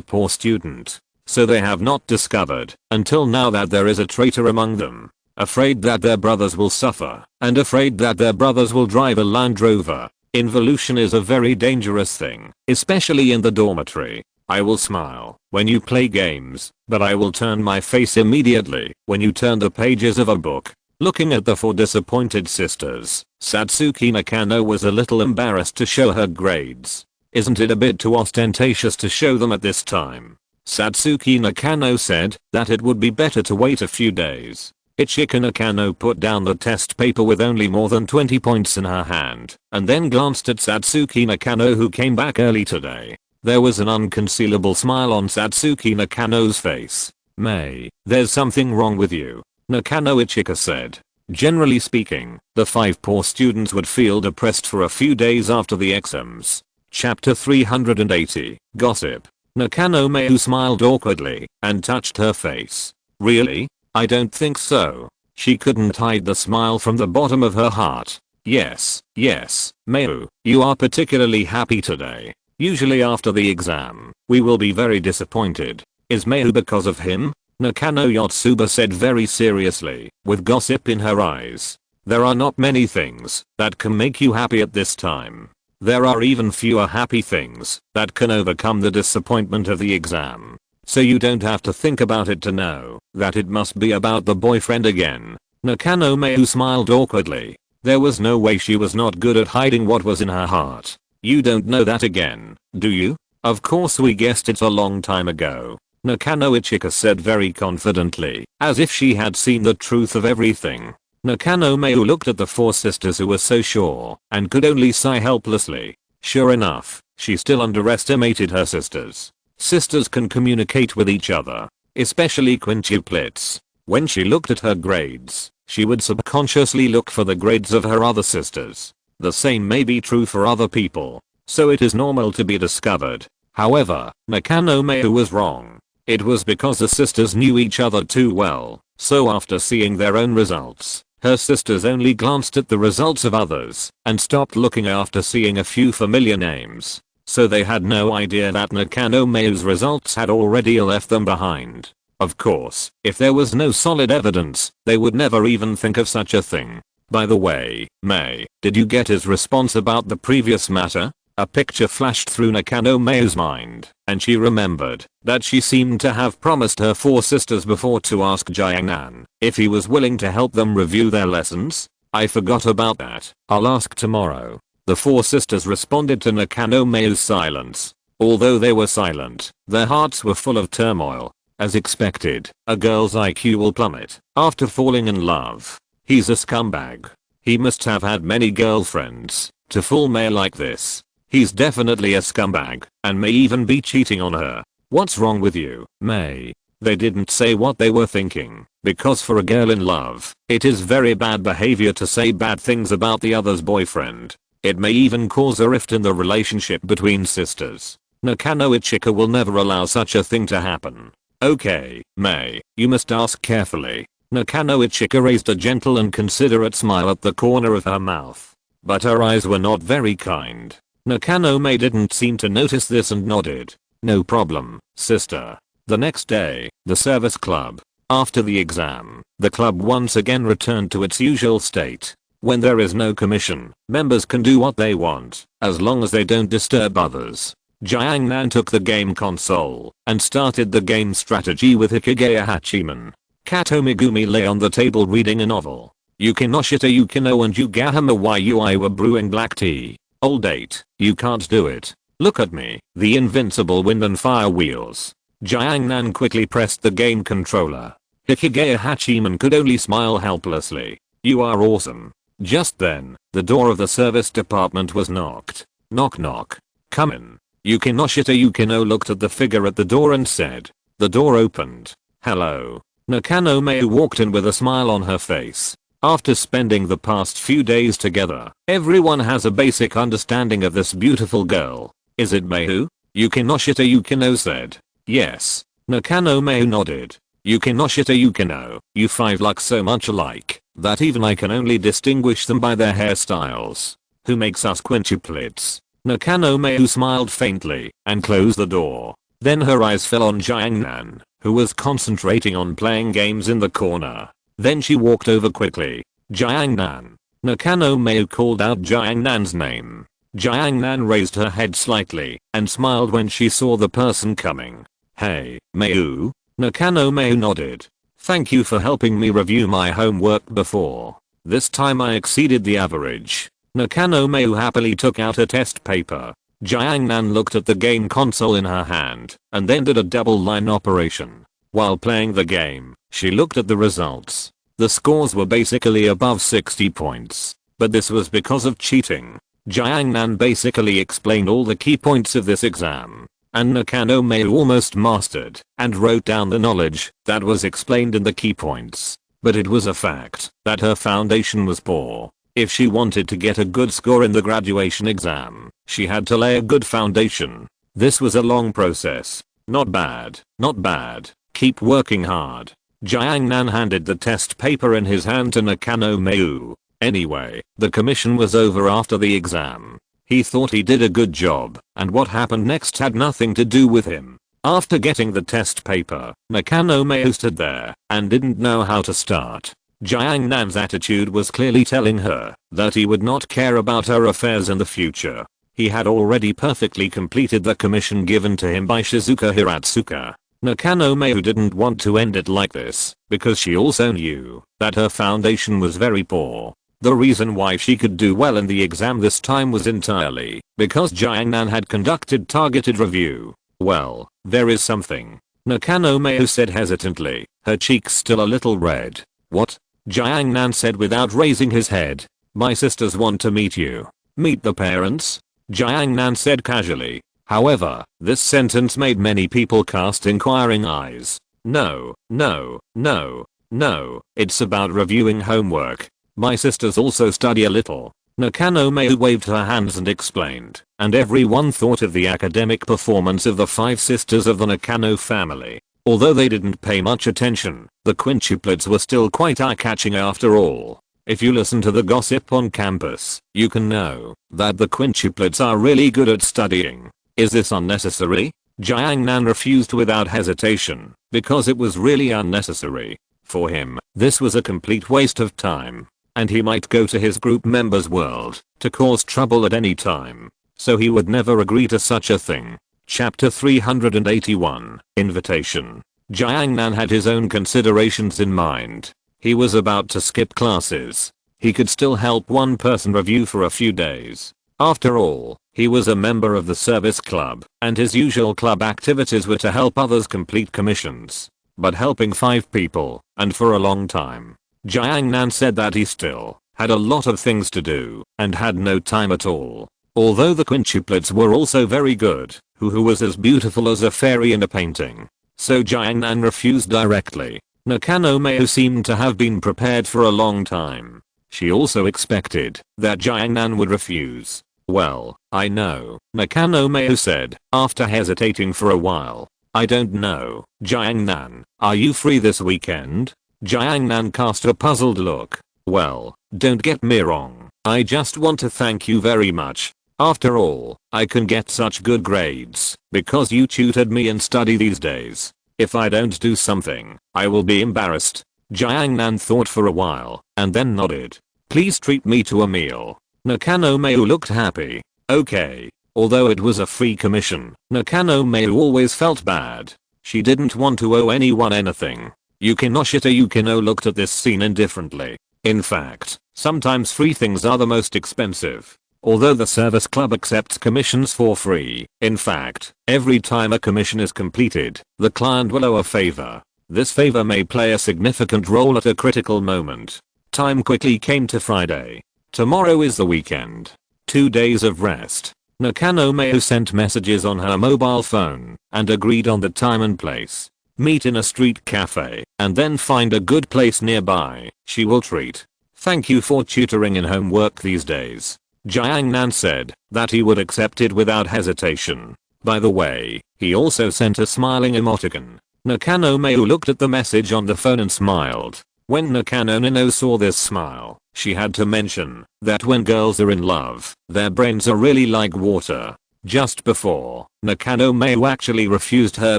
poor student. So they have not discovered until now that there is a traitor among them. Afraid that their brothers will suffer and afraid that their brothers will drive a Land Rover. Involution is a very dangerous thing, especially in the dormitory. I will smile when you play games, but I will turn my face immediately when you turn the pages of a book. Looking at the 4 disappointed sisters, Satsuki Nakano was a little embarrassed to show her grades. Isn't it a bit too ostentatious to show them at this time? Satsuki Nakano said that it would be better to wait a few days. Ichika Nakano put down the test paper with only more than 20 points in her hand, and then glanced at Satsuki Nakano, who came back early today. There was an unconcealable smile on Satsuki Nakano's face. May, there's something wrong with you, Nakano Ichika said. Generally speaking, the 5 poor students would feel depressed for a few days after the exams. Chapter 380, Gossip. Nakano Mayu smiled awkwardly and touched her face. Really? I don't think so. She couldn't hide the smile from the bottom of her heart. Yes, Mayu, you are particularly happy today. Usually after the exam, we will be very disappointed. Is Mayu because of him? Nakano Yotsuba said very seriously, with gossip in her eyes. There are not many things that can make you happy at this time. There are even fewer happy things that can overcome the disappointment of the exam. So you don't have to think about it to know that it must be about the boyfriend again. Nakano Mayu smiled awkwardly. There was no way she was not good at hiding what was in her heart. You don't know that again, do you? Of course we guessed it a long time ago. Nakano Ichika said very confidently, as if she had seen the truth of everything. Nakano Mayu looked at the four sisters who were so sure and could only sigh helplessly. Sure enough, she still underestimated her sisters. Sisters can communicate with each other, especially quintuplets. When she looked at her grades, she would subconsciously look for the grades of her other sisters. The same may be true for other people, so it is normal to be discovered. However, Nakano Mayu was wrong. It was because the sisters knew each other too well, so after seeing their own results, her sisters only glanced at the results of others and stopped looking after seeing a few familiar names. So they had no idea that Nakano Mayu's results had already left them behind. Of course, if there was no solid evidence, they would never even think of such a thing. By the way, May, did you get his response about the previous matter? A picture flashed through Nakano Mayu's mind, and she remembered that she seemed to have promised her four sisters before to ask Jiangnan if he was willing to help them review their lessons. I forgot about that. I'll ask tomorrow. The four sisters responded to Nakano Mayu's silence. Although they were silent, their hearts were full of turmoil. As expected, a girl's IQ will plummet after falling in love. He's a scumbag. He must have had many girlfriends to fool May like this. He's definitely a scumbag and may even be cheating on her. What's wrong with you, May? They didn't say what they were thinking, because for a girl in love, it is very bad behavior to say bad things about the other's boyfriend. It may even cause a rift in the relationship between sisters. Nakano Ichika will never allow such a thing to happen. Okay, May, you must ask carefully. Nakano Ichika raised a gentle and considerate smile at the corner of her mouth. But her eyes were not very kind. Nakano May didn't seem to notice this and nodded. No problem, sister. The next day, the service club. After the exam, the club once again returned to its usual state. When there is no commission, members can do what they want, as long as they don't disturb others. Jiangnan took the game console and started the game strategy with Hikigaya Hachiman. Kato Megumi lay on the table reading a novel. Yukinoshita Yukino and Yugahama Yui were brewing black tea. Old date, you can't do it. Look at me, the invincible wind and fire wheels. Jiangnan quickly pressed the game controller. Hikigaya Hachiman could only smile helplessly. You are awesome. Just then, the door of the service department was knocked. Knock knock. Come in. Yukinoshita Yukino looked at the figure at the door and said. The door opened. Hello. Nakano Mayu walked in with a smile on her face. After spending the past few days together, everyone has a basic understanding of this beautiful girl. Is it Mayu? Yukinoshita Yukino said. Yes. Nakano Mayu nodded. Yukinoshita Yukino, you five look so much alike that even I can only distinguish them by their hairstyles. Who makes us quintuplets? Nakano Mayu smiled faintly and closed the door. Then her eyes fell on Jiangnan, who was concentrating on playing games in the corner. Then she walked over quickly. Jiangnan. Nakano Mayu called out Jiangnan's name. Jiangnan raised her head slightly and smiled when she saw the person coming. Hey, Mayu? Nakano Mayu nodded. Thank you for helping me review my homework before. This time I exceeded the average. Nakano Mayu happily took out a test paper. Jiangnan looked at the game console in her hand and then did a double line operation. While playing the game, she looked at the results. The scores were basically above 60 points, but this was because of cheating. Jiangnan basically explained all the key points of this exam, and Nakano Mayu almost mastered and wrote down the knowledge that was explained in the key points. But it was a fact that her foundation was poor. If she wanted to get a good score in the graduation exam, she had to lay a good foundation. This was a long process. Not bad, not bad. Keep working hard. Jiang Nan handed the test paper in his hand to Nakano Mayu. Anyway, the commission was over after the exam. He thought he did a good job, and what happened next had nothing to do with him. After getting the test paper, Nakano Mayu stood there and didn't know how to start. Jiang Nan's attitude was clearly telling her that he would not care about her affairs in the future. He had already perfectly completed the commission given to him by Shizuka Hiratsuka. Nakano Mayu didn't want to end it like this, because she also knew that her foundation was very poor. The reason why she could do well in the exam this time was entirely because Jiang Nan had conducted targeted review. Well, there is something. Nakano Mayu said hesitantly, her cheeks still a little red. What? Jiang Nan said without raising his head. My sisters want to meet you. Meet the parents? Jiang Nan said casually. However, this sentence made many people cast inquiring eyes. No, no, no, no, it's about reviewing homework. My sisters also study a little. Nakano Mayu waved her hands and explained, and everyone thought of the academic performance of the 5 sisters of the Nakano family. Although they didn't pay much attention, the quintuplets were still quite eye-catching after all. If you listen to the gossip on campus, you can know that the quintuplets are really good at studying. Is this unnecessary? Jiang Nan refused without hesitation, because it was really unnecessary. For him, this was a complete waste of time. And he might go to his group members' world to cause trouble at any time. So he would never agree to such a thing. Chapter 381, Invitation. Jiang Nan had his own considerations in mind. He was about to skip classes. He could still help one person review for a few days. After all, he was a member of the service club, and his usual club activities were to help others complete commissions. But helping 5 people, and for a long time. Jiang Nan said that he still had a lot of things to do and had no time at all. Although the quintuplets were also very good, who was as beautiful as a fairy in a painting. So Jiang Nan refused directly. Nakano Mayu seemed to have been prepared for a long time. She also expected that Jiang Nan would refuse. Well, I know, Nakano Mayu said, after hesitating for a while. I don't know, Jiang Nan, are you free this weekend? Jiang Nan cast a puzzled look. Well, don't get me wrong, I just want to thank you very much. After all, I can get such good grades because you tutored me and study these days. If I don't do something, I will be embarrassed. Jiang Nan thought for a while and then nodded. Please treat me to a meal. Nakano Mayu looked happy. Okay. Although it was a free commission, Nakano Mayu always felt bad. She didn't want to owe anyone anything. Yukinoshita Yukino looked at this scene indifferently. In fact, sometimes free things are the most expensive. Although the service club accepts commissions for free, in fact, every time a commission is completed, the client will owe a favor. This favor may play a significant role at a critical moment. Time quickly came to Friday. Tomorrow is the weekend. 2 days of rest. Nakano Mayu sent messages on her mobile phone and agreed on the time and place. Meet in a street cafe and then find a good place nearby. She will treat. Thank you for tutoring in homework these days. Jiang Nan said that he would accept it without hesitation. By the way, he also sent a smiling emoticon. Nakano Mayu looked at the message on the phone and smiled. When Nakano Nino saw this smile, she had to mention that when girls are in love, their brains are really like water. Just before, Nakano Mayu actually refused her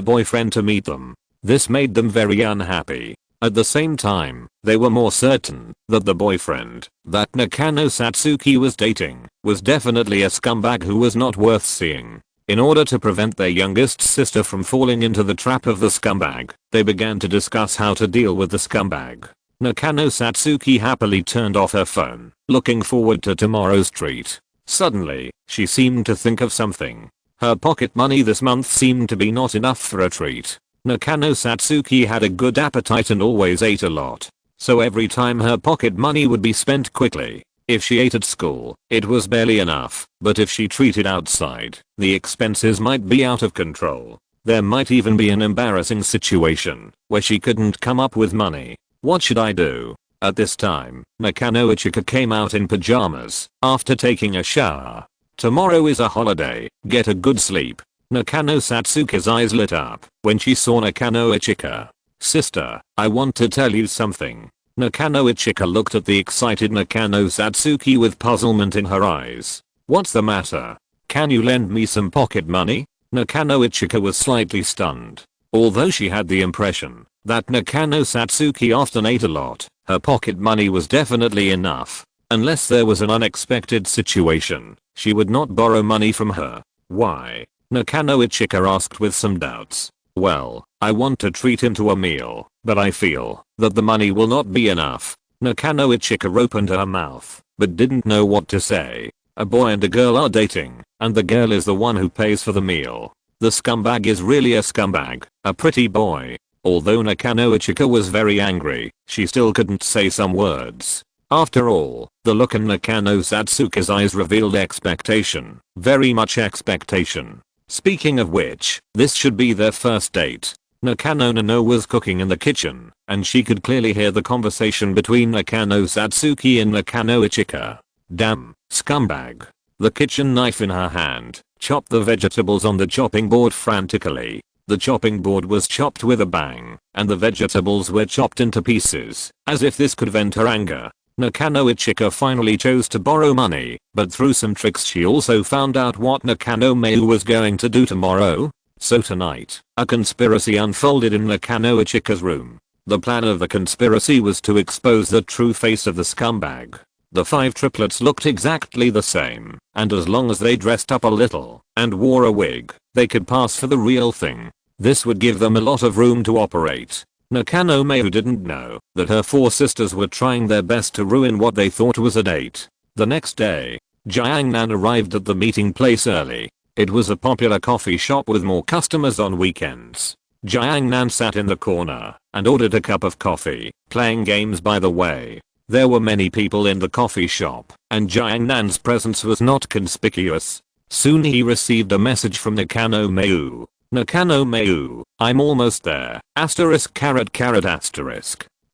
boyfriend to meet them. This made them very unhappy. At the same time, they were more certain that the boyfriend that Nakano Satsuki was dating was definitely a scumbag who was not worth seeing. In order to prevent their youngest sister from falling into the trap of the scumbag, they began to discuss how to deal with the scumbag. Nakano Satsuki happily turned off her phone, looking forward to tomorrow's treat. Suddenly, she seemed to think of something. Her pocket money this month seemed to be not enough for a treat. Nakano Satsuki had a good appetite and always ate a lot. So every time her pocket money would be spent quickly. If she ate at school, it was barely enough, but if she treated outside, the expenses might be out of control. There might even be an embarrassing situation where she couldn't come up with money. What should I do? At this time, Nakano Ichika came out in pajamas after taking a shower. Tomorrow is a holiday, get a good sleep. Nakano Satsuki's eyes lit up when she saw Nakano Ichika. Sister, I want to tell you something. Nakano Ichika looked at the excited Nakano Satsuki with puzzlement in her eyes. What's the matter? Can you lend me some pocket money? Nakano Ichika was slightly stunned. Although she had the impression that Nakano Satsuki often ate a lot, her pocket money was definitely enough. Unless there was an unexpected situation, she would not borrow money from her. Why? Nakano Ichika asked with some doubts. Well, I want to treat him to a meal, but I feel that the money will not be enough. Nakano Ichika opened her mouth, but didn't know what to say. A boy and a girl are dating, and the girl is the one who pays for the meal. The scumbag is really a scumbag, a pretty boy. Although Nakano Ichika was very angry, she still couldn't say some words. After all, the look in Nakano Satsuki's eyes revealed expectation, very much expectation. Speaking of which, this should be their first date. Nakano Nano was cooking in the kitchen, and she could clearly hear the conversation between Nakano Satsuki and Nakano Ichika. Damn, scumbag. The kitchen knife in her hand, chopped the vegetables on the chopping board frantically. The chopping board was chopped with a bang, and the vegetables were chopped into pieces, as if this could vent her anger. Nakano Ichika finally chose to borrow money, but through some tricks she also found out what Nakano Mayu was going to do tomorrow. So tonight, a conspiracy unfolded in Nakano Ichika's room. The plan of the conspiracy was to expose the true face of the scumbag. The 5 triplets looked exactly the same, and as long as they dressed up a little and wore a wig, they could pass for the real thing. This would give them a lot of room to operate. Nakano Mayu didn't know that her 4 sisters were trying their best to ruin what they thought was a date. The next day, Jiangnan arrived at the meeting place early. It was a popular coffee shop with more customers on weekends. Jiangnan sat in the corner and ordered a cup of coffee, playing games by the way. There were many people in the coffee shop, and Jiangnan's presence was not conspicuous. Soon he received a message from Nakano Mayu. Nakano Mayu, I'm almost there. Asterisk.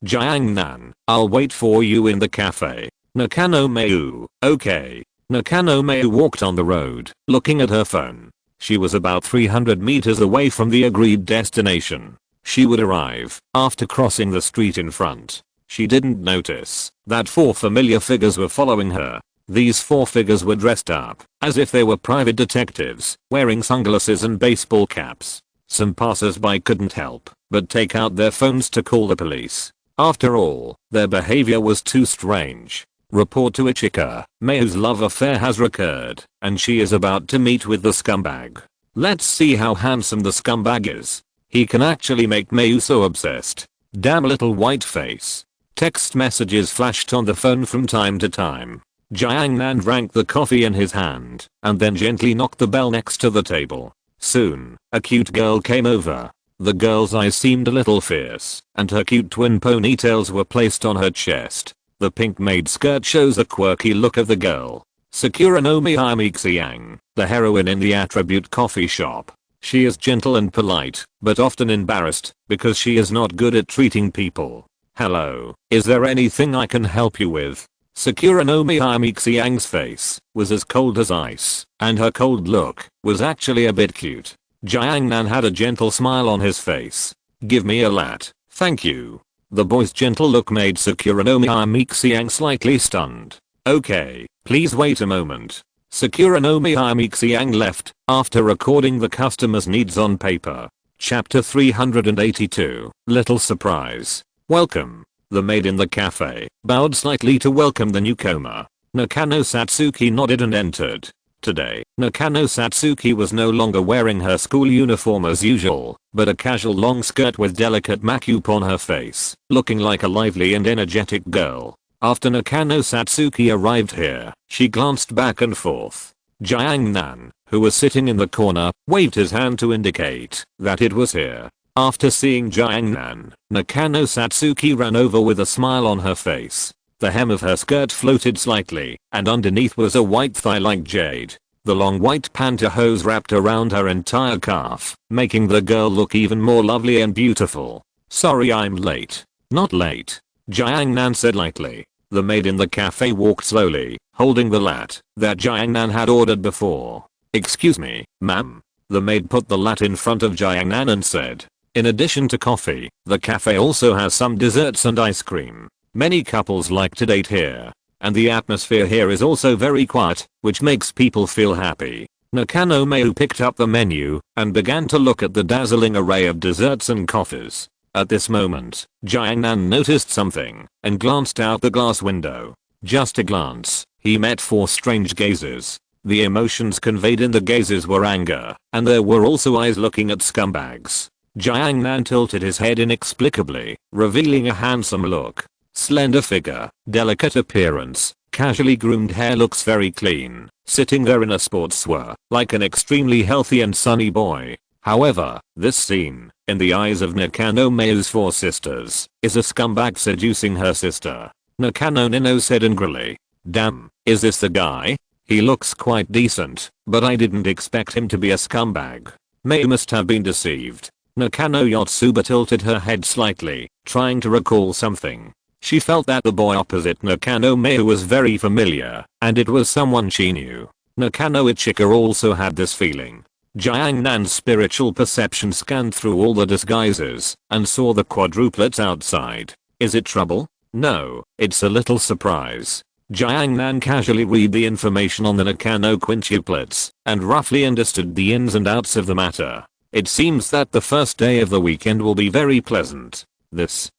Jiangnan, I'll wait for you in the cafe. Nakano Mayu, okay. Nakano Mayu walked on the road, looking at her phone. She was about 300 meters away from the agreed destination. She would arrive after crossing the street in front. She didn't notice that 4 familiar figures were following her. These 4 figures were dressed up as if they were private detectives, wearing sunglasses and baseball caps. Some passers-by couldn't help but take out their phones to call the police. After all, their behavior was too strange. Report to Ichika, Mayu's love affair has recurred, and she is about to meet with the scumbag. Let's see how handsome the scumbag is. He can actually make Mayu so obsessed. Damn little white face. Text messages flashed on the phone from time to time. Jiangnan drank the coffee in his hand, and then gently knocked the bell next to the table. Soon, a cute girl came over. The girl's eyes seemed a little fierce, and her cute twin ponytails were placed on her chest. The pink maid skirt shows the quirky look of the girl. Sakura no Miyamixiang, the heroine in the Attribute coffee shop. She is gentle and polite, but often embarrassed, because she is not good at treating people. Hello, is there anything I can help you with? Sakura no Miyamixiang's face was as cold as ice, and her cold look was actually a bit cute. Jiangnan had a gentle smile on his face. Give me a lat, thank you. The boy's gentle look made Sakura no Miyamixiang slightly stunned. Okay, please wait a moment. Sakura no Miyamixiang left after recording the customer's needs on paper. Chapter 382, Little Surprise. Welcome. The maid in the cafe bowed slightly to welcome the newcomer. Nakano Satsuki nodded and entered. Today, Nakano Satsuki was no longer wearing her school uniform as usual, but a casual long skirt with delicate makeup on her face, looking like a lively and energetic girl. After Nakano Satsuki arrived here, she glanced back and forth. Jiangnan, who was sitting in the corner, waved his hand to indicate that it was here. After seeing Jiangnan, Nakano Satsuki ran over with a smile on her face. The hem of her skirt floated slightly, and underneath was a white thigh like jade. The long white pantyhose wrapped around her entire calf, making the girl look even more lovely and beautiful. Sorry I'm late. Not late. Jiangnan said lightly. The maid in the cafe walked slowly, holding the lat that Jiangnan had ordered before. Excuse me, ma'am. The maid put the latte in front of Jiangnan and said, in addition to coffee, the cafe also has some desserts and ice cream. Many couples like to date here. And the atmosphere here is also very quiet, which makes people feel happy. Nakano Mayu picked up the menu and began to look at the dazzling array of desserts and coffees. At this moment, Jiangnan noticed something and glanced out the glass window. Just a glance, he met 4 strange gazes. The emotions conveyed in the gazes were anger, and there were also eyes looking at scumbags. Jiangnan tilted his head inexplicably, revealing a handsome look. Slender figure, delicate appearance, casually groomed hair, looks very clean, sitting there in a sportswear, like an extremely healthy and sunny boy. However, this scene, in the eyes of Nakano Mayu's 4 sisters, is a scumbag seducing her sister. Nakano Nino said angrily. Damn, is this the guy? He looks quite decent, but I didn't expect him to be a scumbag. Mayu must have been deceived. Nakano Yotsuba tilted her head slightly, trying to recall something. She felt that the boy opposite Nakano Mayu was very familiar, and it was someone she knew. Nakano Ichika also had this feeling. Jiangnan's spiritual perception scanned through all the disguises and saw the quadruplets outside. Is it trouble? No, it's a little surprise. Jiangnan casually read the information on the Nakano quintuplets and roughly understood the ins and outs of the matter. It seems that the first day of the weekend will be very pleasant. This.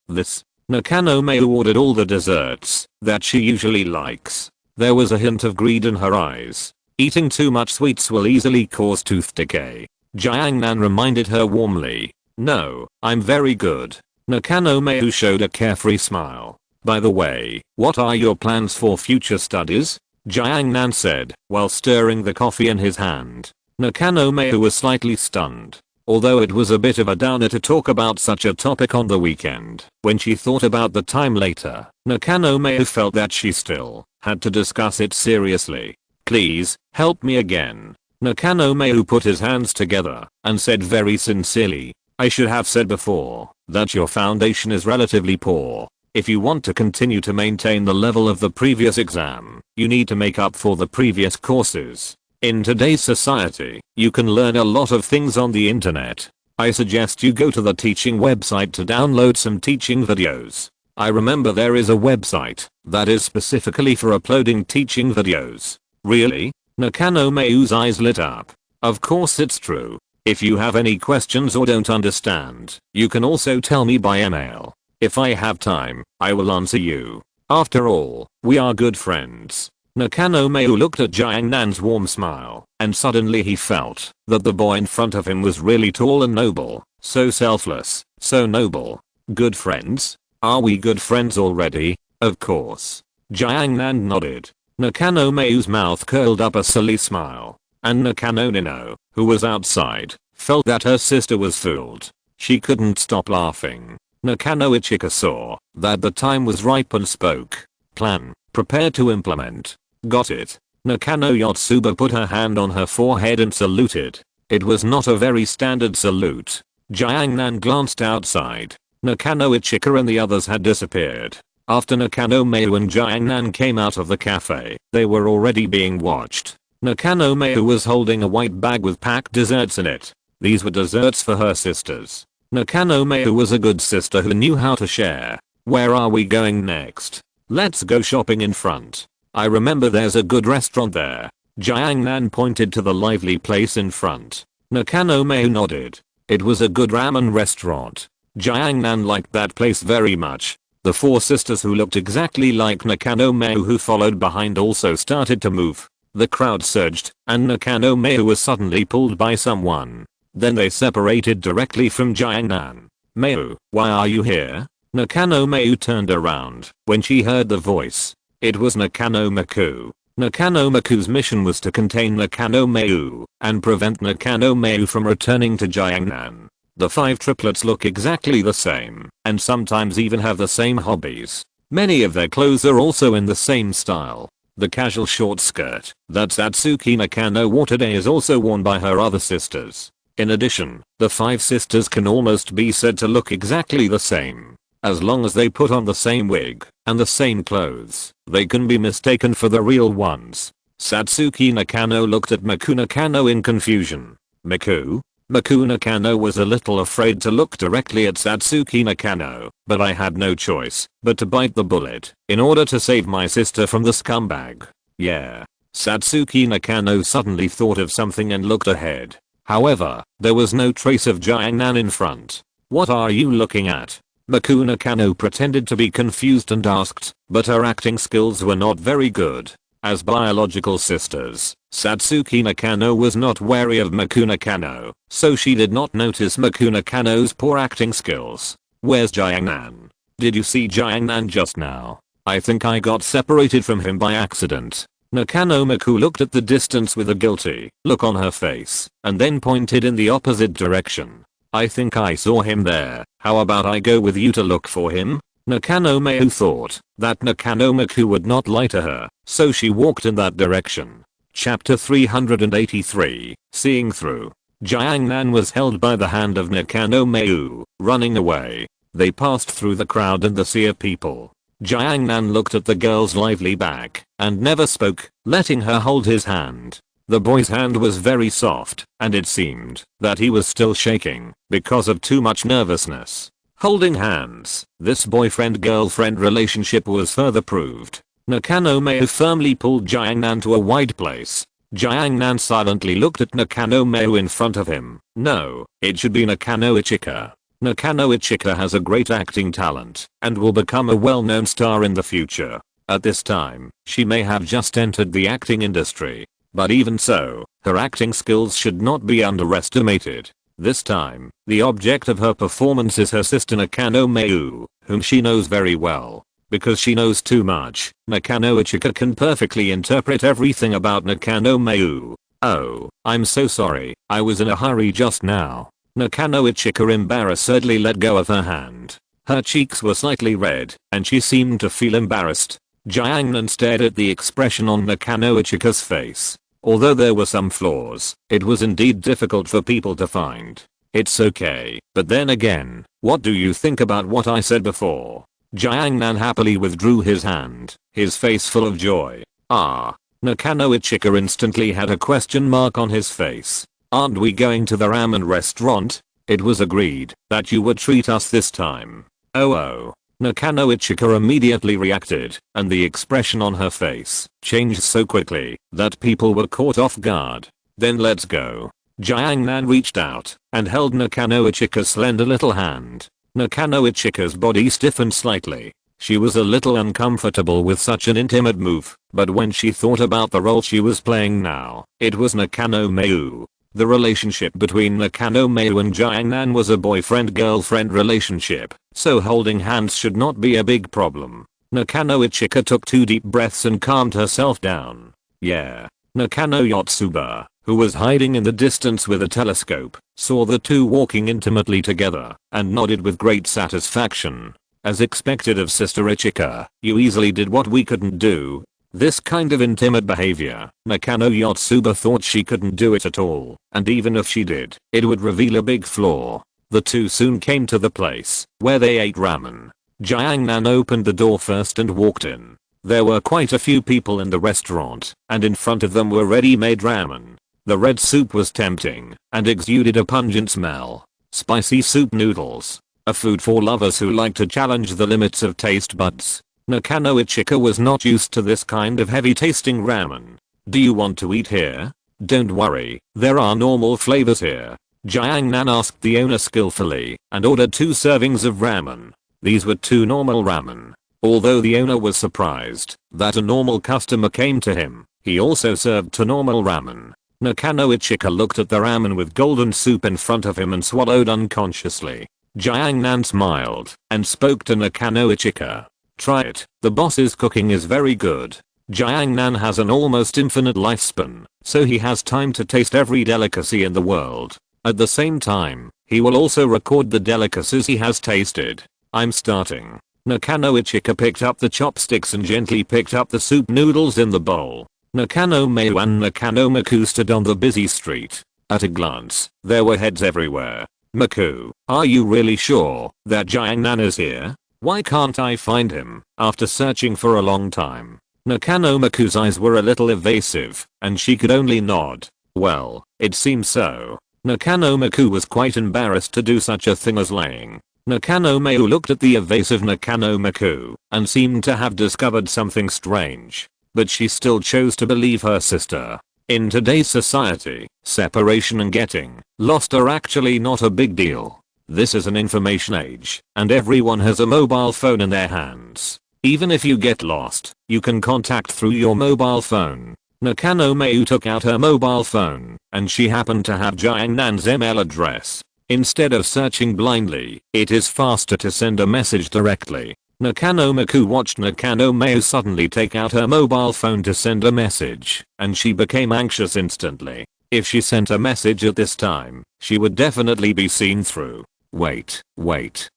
Nakano Mayu ordered all the desserts that she usually likes. There was a hint of greed in her eyes. Eating too much sweets will easily cause tooth decay. Jiangnan reminded her warmly. No, I'm very good. Nakano Mayu showed a carefree smile. By the way, what are your plans for future studies? Jiangnan said, while stirring the coffee in his hand. Nakano Mayu was slightly stunned. Although it was a bit of a downer to talk about such a topic on the weekend, when she thought about the time later, Nakano Mayu felt that she still had to discuss it seriously. Please, help me again. Nakano Mayu put his hands together and said very sincerely, I should have said before that your foundation is relatively poor. If you want to continue to maintain the level of the previous exam, you need to make up for the previous courses. In today's society, you can learn a lot of things on the internet. I suggest you go to the teaching website to download some teaching videos. I remember there is a website that is specifically for uploading teaching videos. Really? Nakano Mayu's eyes lit up. Of course it's true. If you have any questions or don't understand, you can also tell me by email. If I have time, I will answer you. After all, we are good friends. Nakano Mayu looked at Jiangnan's warm smile, and suddenly he felt that the boy in front of him was really tall and noble, so selfless, so noble. Good friends? Are we good friends already? Of course. Jiangnan nodded. Nakano Mayu's mouth curled up a silly smile, and Nakano Nino, who was outside, felt that her sister was fooled. She couldn't stop laughing. Nakano Ichika saw that the time was ripe and spoke. Plan, prepare to implement. Got it. Nakano Yotsuba put her hand on her forehead and saluted. It was not a very standard salute. Jiangnan glanced outside. Nakano Ichika and the others had disappeared. After Nakano Mayu and Jiangnan came out of the cafe, they were already being watched. Nakano Mayu was holding a white bag with packed desserts in it. These were desserts for her sisters. Nakano Mayu was a good sister who knew how to share. Where are we going next? Let's go shopping in front. I remember there's a good restaurant there. Jiangnan pointed to the lively place in front. Nakano Mayu nodded. It was a good ramen restaurant. Jiangnan liked that place very much. The 4 sisters who looked exactly like Nakano Mayu who followed behind also started to move. The crowd surged, and Nakano Mayu was suddenly pulled by someone. Then they separated directly from Jiangnan. Mayu, why are you here? Nakano Mayu turned around when she heard the voice. It was Nakano Maku. Nakano Maku's mission was to contain Nakano Mayu and prevent Nakano Mayu from returning to Jiangnan. The 5 triplets look exactly the same and sometimes even have the same hobbies. Many of their clothes are also in the same style. The casual short skirt that Satsuki Nakano wore today is also worn by her other sisters. In addition, the 5 sisters can almost be said to look exactly the same. As long as they put on the same wig and the same clothes, they can be mistaken for the real ones. Satsuki Nakano looked at Maku Nakano in confusion. Miku? Miku Nakano was a little afraid to look directly at Satsuki Nakano, but I had no choice but to bite the bullet in order to save my sister from the scumbag. Yeah. Satsuki Nakano suddenly thought of something and looked ahead. However, there was no trace of Jiangnan in front. What are you looking at? Miku Nakano pretended to be confused and asked, but her acting skills were not very good. As biological sisters, Satsuki Nakano was not wary of Miku Nakano, so she did not notice Miku Nakano's poor acting skills. Where's Jiangnan? Did you see Jiangnan just now? I think I got separated from him by accident. Nakano Miku looked at the distance with a guilty look on her face, and then pointed in the opposite direction. I think I saw him there. How about I go with you to look for him? Nakano Miku thought that Nakano Miku would not lie to her, so she walked in that direction. Chapter 383, Seeing Through. Jiangnan was held by the hand of Nakano Miku, running away. They passed through the crowd and the sea of people. Jiangnan looked at the girl's lively back and never spoke, letting her hold his hand. The boy's hand was very soft, and it seemed that he was still shaking because of too much nervousness. Holding hands, this boyfriend-girlfriend relationship was further proved. Nakano Miku firmly pulled Jiangnan to a wide place. Jiangnan silently looked at Nakano Miku in front of him. No, it should be Nakano Ichika. Nakano Ichika has a great acting talent and will become a well-known star in the future. At this time, she may have just entered the acting industry. But even so, her acting skills should not be underestimated. This time, the object of her performance is her sister Nakano Miku, whom she knows very well. Because she knows too much, Nakano Ichika can perfectly interpret everything about Nakano Miku. Oh, I'm so sorry, I was in a hurry just now. Nakano Ichika embarrassedly let go of her hand. Her cheeks were slightly red, and she seemed to feel embarrassed. Jiangnan stared at the expression on Nakano Ichika's face. Although there were some flaws, it was indeed difficult for people to find. It's okay, but then again, what do you think about what I said before? Jiangnan happily withdrew his hand, his face full of joy. Ah. Nakano Ichika instantly had a question mark on his face. Aren't we going to the ramen restaurant? It was agreed that you would treat us this time. Oh. Nakano Ichika immediately reacted, and the expression on her face changed so quickly that people were caught off guard. Then let's go. Jiangnan reached out and held Nakano Ichika's slender little hand. Nakano Ichika's body stiffened slightly. She was a little uncomfortable with such an intimate move, but when she thought about the role she was playing now, it was Nakano Miku. The relationship between Nakano Miku and Jiangnan was a boyfriend-girlfriend relationship, so holding hands should not be a big problem. Nakano Ichika took 2 deep breaths and calmed herself down. Yeah. Nakano Yotsuba, who was hiding in the distance with a telescope, saw the two walking intimately together and nodded with great satisfaction. As expected of Sister Ichika, you easily did what we couldn't do. This kind of intimate behavior, Nakano Yotsuba thought she couldn't do it at all, and even if she did, it would reveal a big flaw. The two soon came to the place where they ate ramen. Jiangnan opened the door first and walked in. There were quite a few people in the restaurant, and in front of them were ready-made ramen. The red soup was tempting and exuded a pungent smell. Spicy soup noodles, a food for lovers who like to challenge the limits of taste buds. Nakano Ichika was not used to this kind of heavy-tasting ramen. Do you want to eat here? Don't worry, there are normal flavors here. Jiangnan asked the owner skillfully and ordered 2 servings of ramen. These were 2 normal ramen. Although the owner was surprised that a normal customer came to him, he also served 2 normal ramen. Nakano Ichika looked at the ramen with golden soup in front of him and swallowed unconsciously. Jiangnan smiled and spoke to Nakano Ichika. Try it, the boss's cooking is very good. Jiangnan has an almost infinite lifespan, so he has time to taste every delicacy in the world. At the same time, he will also record the delicacies he has tasted. I'm starting. Nakano Ichika picked up the chopsticks and gently picked up the soup noodles in the bowl. Nakano Miku and Nakano Miku stood on the busy street. At a glance, there were heads everywhere. Miku, are you really sure that Jiangnan is here? Why can't I find him after searching for a long time? Nakano Miku's eyes were a little evasive, and she could only nod. Well, it seems so. Nakano Miku was quite embarrassed to do such a thing as lying. Nakano Mayu looked at the evasive Nakano Miku and seemed to have discovered something strange. But she still chose to believe her sister. In today's society, separation and getting lost are actually not a big deal. This is an information age, and everyone has a mobile phone in their hands. Even if you get lost, you can contact through your mobile phone. Nakano Mayu took out her mobile phone, and she happened to have Jiangnan's email address. Instead of searching blindly, it is faster to send a message directly. Nakano Miku watched Nakano Mayu suddenly take out her mobile phone to send a message, and she became anxious instantly. If she sent a message at this time, she would definitely be seen through. Wait,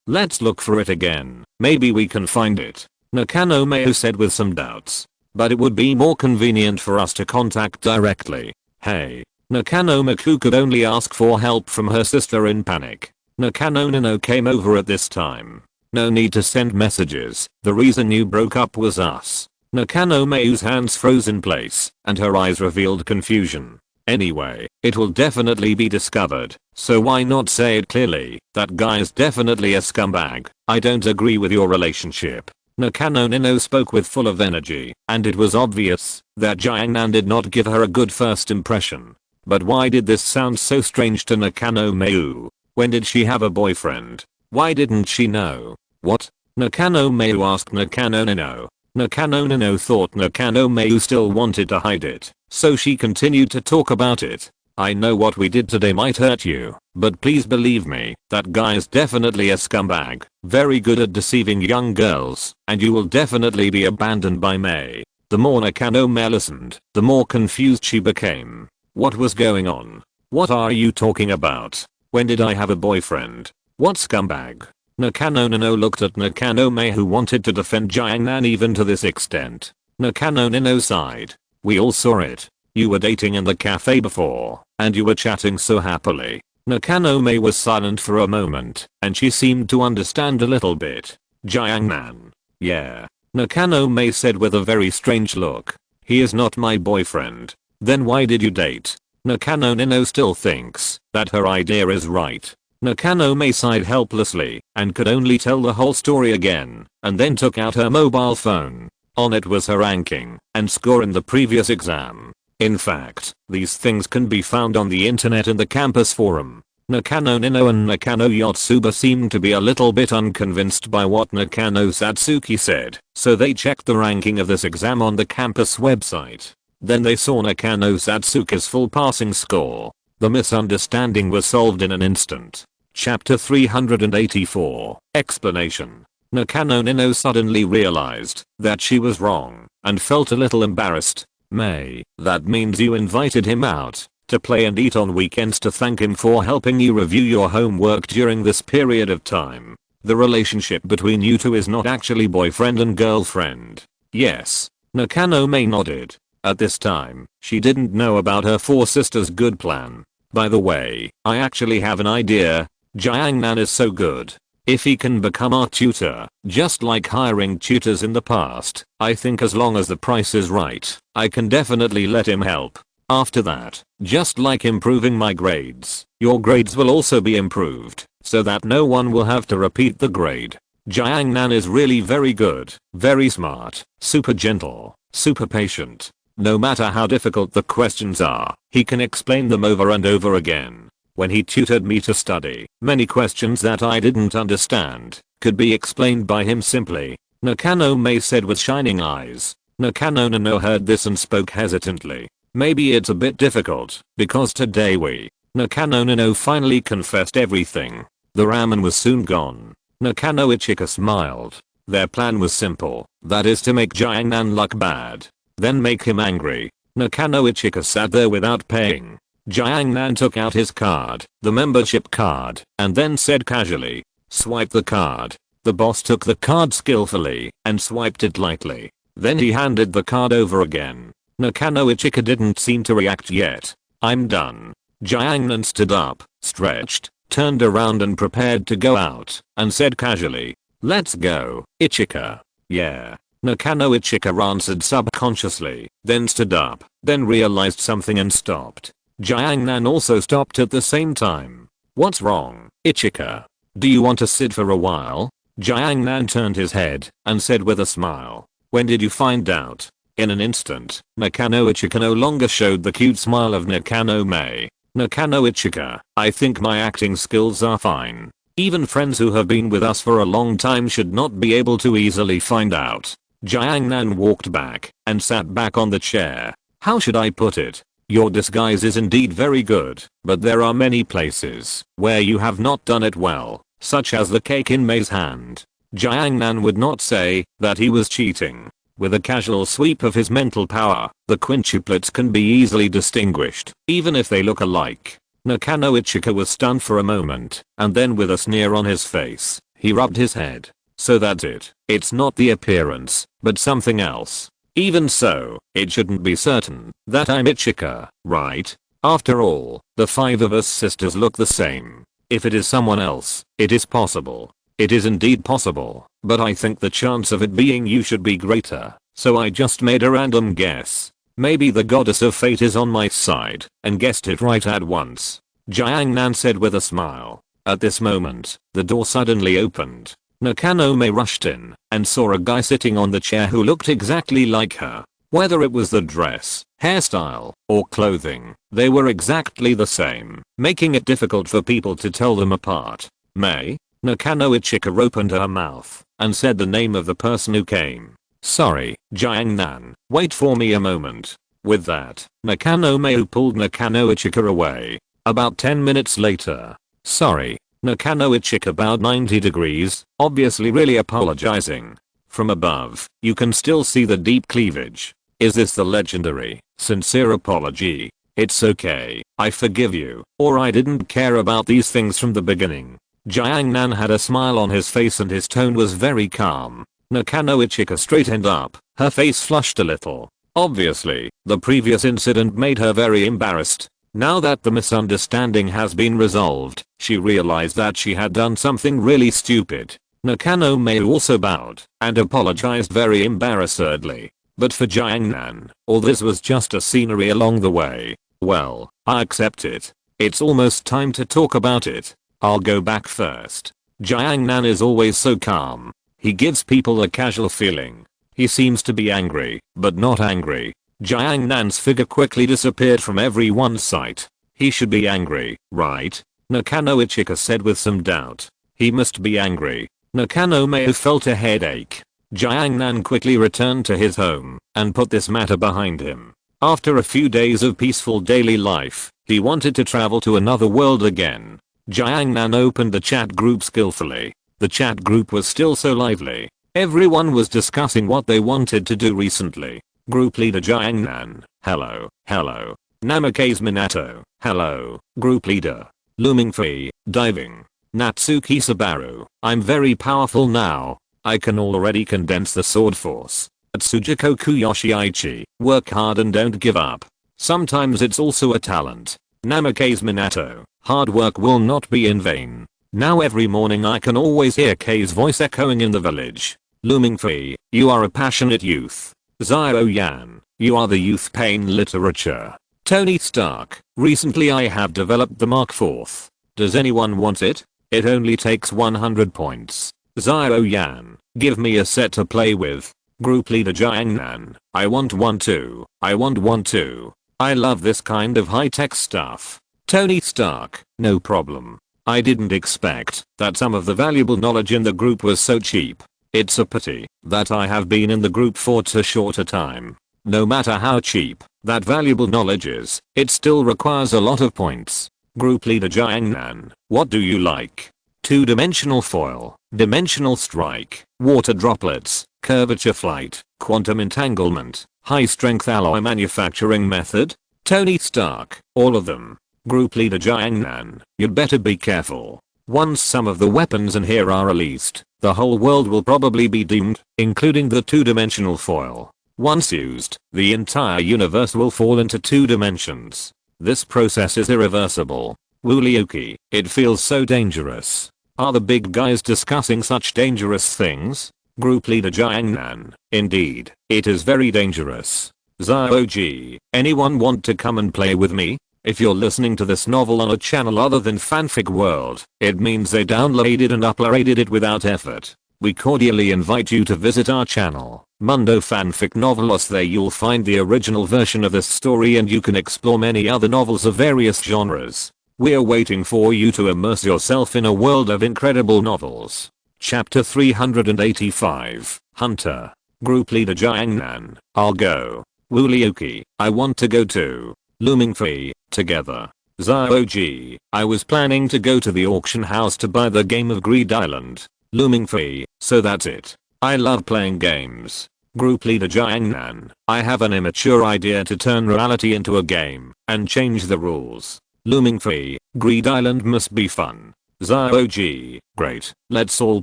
let's look for it again. Maybe we can find it. Nakano Mayu said with some doubts. But it would be more convenient for us to contact directly. Hey. Nakano Miku could only ask for help from her sister in panic. Nakano Nino came over at this time. No need to send messages. The reason you broke up was us. Nakano Mayu's hands froze in place and her eyes revealed confusion. Anyway, it will definitely be discovered, so why not say it clearly? That guy is definitely a scumbag. I don't agree with your relationship. Nakano Nino spoke with full of energy, and it was obvious that Jiangnan did not give her a good first impression. But why did this sound so strange to Nakano Mayu? When did she have a boyfriend? Why didn't she know? What? Nakano Mayu asked Nakano Nino. Nakano Nino thought Nakano Mayu still wanted to hide it, so she continued to talk about it. I know what we did today might hurt you, but please believe me, that guy is definitely a scumbag, very good at deceiving young girls, and you will definitely be abandoned by May. The more Nakano Mayu listened, the more confused she became. What was going on? What are you talking about? When did I have a boyfriend? What scumbag? Nakano Nino looked at Nakano Mayu who wanted to defend Jiangnan even to this extent. Nakano Nino sighed. We all saw it. You were dating in the cafe before, and you were chatting so happily. Nakano Mayu was silent for a moment, and she seemed to understand a little bit. Jiangnan. Yeah. Nakano Mayu said with a very strange look. He is not my boyfriend. Then why did you date? Nakano Nino still thinks that her idea is right. Nakano Mayu sighed helplessly and could only tell the whole story again, and then took out her mobile phone. On it was her ranking and score in the previous exam. In fact, these things can be found on the internet in the campus forum. Nakano Nino and Nakano Yotsuba seemed to be a little bit unconvinced by what Nakano Satsuki said, so they checked the ranking of this exam on the campus website. Then they saw Nakano Satsuki's full passing score. The misunderstanding was solved in an instant. Chapter 384. Explanation. Nakano Nino suddenly realized that she was wrong and felt a little embarrassed. May, that means you invited him out to play and eat on weekends to thank him for helping you review your homework during this period of time. The relationship between you two is not actually boyfriend and girlfriend. Yes. Nakano Mayu nodded. At this time, she didn't know about her four sisters' good plan. By the way, I actually have an idea. Jiangnan is so good. If he can become our tutor, just like hiring tutors in the past, I think as long as the price is right, I can definitely let him help. After that, just like improving my grades, your grades will also be improved, so that no one will have to repeat the grade. Jiangnan is really very good, very smart, super gentle, super patient. No matter how difficult the questions are, he can explain them over and over again. When he tutored me to study, many questions that I didn't understand could be explained by him simply. Nakano Mayu said with shining eyes. Nakano Nino heard this and spoke hesitantly. Maybe it's a bit difficult, because today we. Nakano Nino finally confessed everything. The ramen was soon gone. Nakano Ichika smiled. Their plan was simple, that is to make Jiangnan look bad, then make him angry. Nakano Ichika sat there without paying. Jiangnan took out his card, the membership card, and then said casually, "Swipe the card." The boss took the card skillfully and swiped it lightly. Then he handed the card over again. Nakano Ichika didn't seem to react yet. "I'm done." Jiangnan stood up, stretched, turned around and prepared to go out, and said casually, "Let's go, Ichika." "Yeah." Nakano Ichika answered subconsciously, then stood up, then realized something and stopped. Jiangnan also stopped at the same time. What's wrong, Ichika? Do you want to sit for a while? Jiangnan turned his head and said with a smile. When did you find out? In an instant, Nakano Ichika no longer showed the cute smile of Nakano May. Nakano Ichika, I think my acting skills are fine. Even friends who have been with us for a long time should not be able to easily find out. Jiangnan walked back and sat back on the chair. How should I put it? Your disguise is indeed very good, but there are many places where you have not done it well, such as the cake in May's hand. Jiangnan would not say that he was cheating. With a casual sweep of his mental power, the quintuplets can be easily distinguished, even if they look alike. Nakano Ichika was stunned for a moment, and then with a sneer on his face, he rubbed his head. So that's it. It's not the appearance, but something else. Even so, it shouldn't be certain that I'm Ichika, right? After all, the 5 of us sisters look the same. If it is someone else, it is possible. It is indeed possible, but I think the chance of it being you should be greater, so I just made a random guess. Maybe the goddess of fate is on my side, and guessed it right at once. Jiangnan said with a smile. At this moment, the door suddenly opened. Nakano May rushed in, and saw a guy sitting on the chair who looked exactly like her. Whether it was the dress, hairstyle, or clothing, they were exactly the same, making it difficult for people to tell them apart. May? Nakano Ichika opened her mouth and said the name of the person who came. Sorry, Jiangnan, wait for me a moment. With that, Nakano May pulled Nakano Ichika away. About 10 minutes later. Sorry. Nakano Ichika bowed 90 degrees, obviously really apologizing. From above, you can still see the deep cleavage. Is this the legendary, sincere apology? It's okay, I forgive you, or I didn't care about these things from the beginning. Jiangnan had a smile on his face and his tone was very calm. Nakano Ichika straightened up, her face flushed a little. Obviously, the previous incident made her very embarrassed. Now that the misunderstanding has been resolved, she realized that she had done something really stupid. Nakano May also bowed and apologized very embarrassedly. But for Jiangnan, all this was just a scenery along the way. Well, I accept it. It's almost time to talk about it. I'll go back first. Jiangnan is always so calm. He gives people a casual feeling. He seems to be angry, but not angry. Jiangnan's figure quickly disappeared from everyone's sight. He should be angry, right? Nakano Ichika said with some doubt. He must be angry. Nakano may have felt a headache. Jiangnan quickly returned to his home and put this matter behind him. After a few days of peaceful daily life, he wanted to travel to another world again. Jiangnan opened the chat group skillfully. The chat group was still so lively. Everyone was discussing what they wanted to do recently. Group leader Jiangnan, hello, hello. Namikaze Minato, hello. Group leader. Mingfei, diving. Natsuki Sabaru, I'm very powerful now. I can already condense the sword force. Tsujiko Yoshiichi, work hard and don't give up. Sometimes it's also a talent. Namikaze Minato, hard work will not be in vain. Now every morning I can always hear Kei's voice echoing in the village. Mingfei, you are a passionate youth. Xiao Yan, you are the youth pain literature. Tony Stark, recently I have developed the Mark IV. Does anyone want it? It only takes 100 points. Xiao Yan, give me a set to play with. Group leader Jiangnan, I want one too. I want one too. I love this kind of high-tech stuff. Tony Stark, no problem. I didn't expect that some of the valuable knowledge in the group was so cheap. It's a pity that I have been in the group for too short a time. No matter how cheap that valuable knowledge is, it still requires a lot of points. Group leader Jiangnan, what do you like? Two-dimensional foil, dimensional strike, water droplets, curvature flight, quantum entanglement, high-strength alloy manufacturing method? Tony Stark, all of them. Group leader Jiangnan, you'd better be careful. Once some of the weapons in here are released, the whole world will probably be doomed, including the two-dimensional foil. Once used, the entire universe will fall into 2 dimensions. This process is irreversible. Woolioki, it feels so dangerous. Are the big guys discussing such dangerous things? Group leader Jiangnan, indeed, it is very dangerous. Zio G, anyone want to come and play with me? If you're listening to this novel on a channel other than Fanfic World, it means they downloaded and uploaded it without effort. We cordially invite you to visit our channel, Mundo Fanfic Novelos. There you'll find the original version of this story and you can explore many other novels of various genres. We're waiting for you to immerse yourself in a world of incredible novels. Chapter 385, Hunter. Group Leader Xiao Yan, I'll go. Woolyuki, I want to go too. Mingfei, together. Xiao, I was planning to go to the auction house to buy the game of Greed Island. Mingfei, so that's it. I love playing games. Group Leader Xiao Yan, I have an immature idea to turn reality into a game and change the rules. Mingfei, Greed Island must be fun. Xiao, great, let's all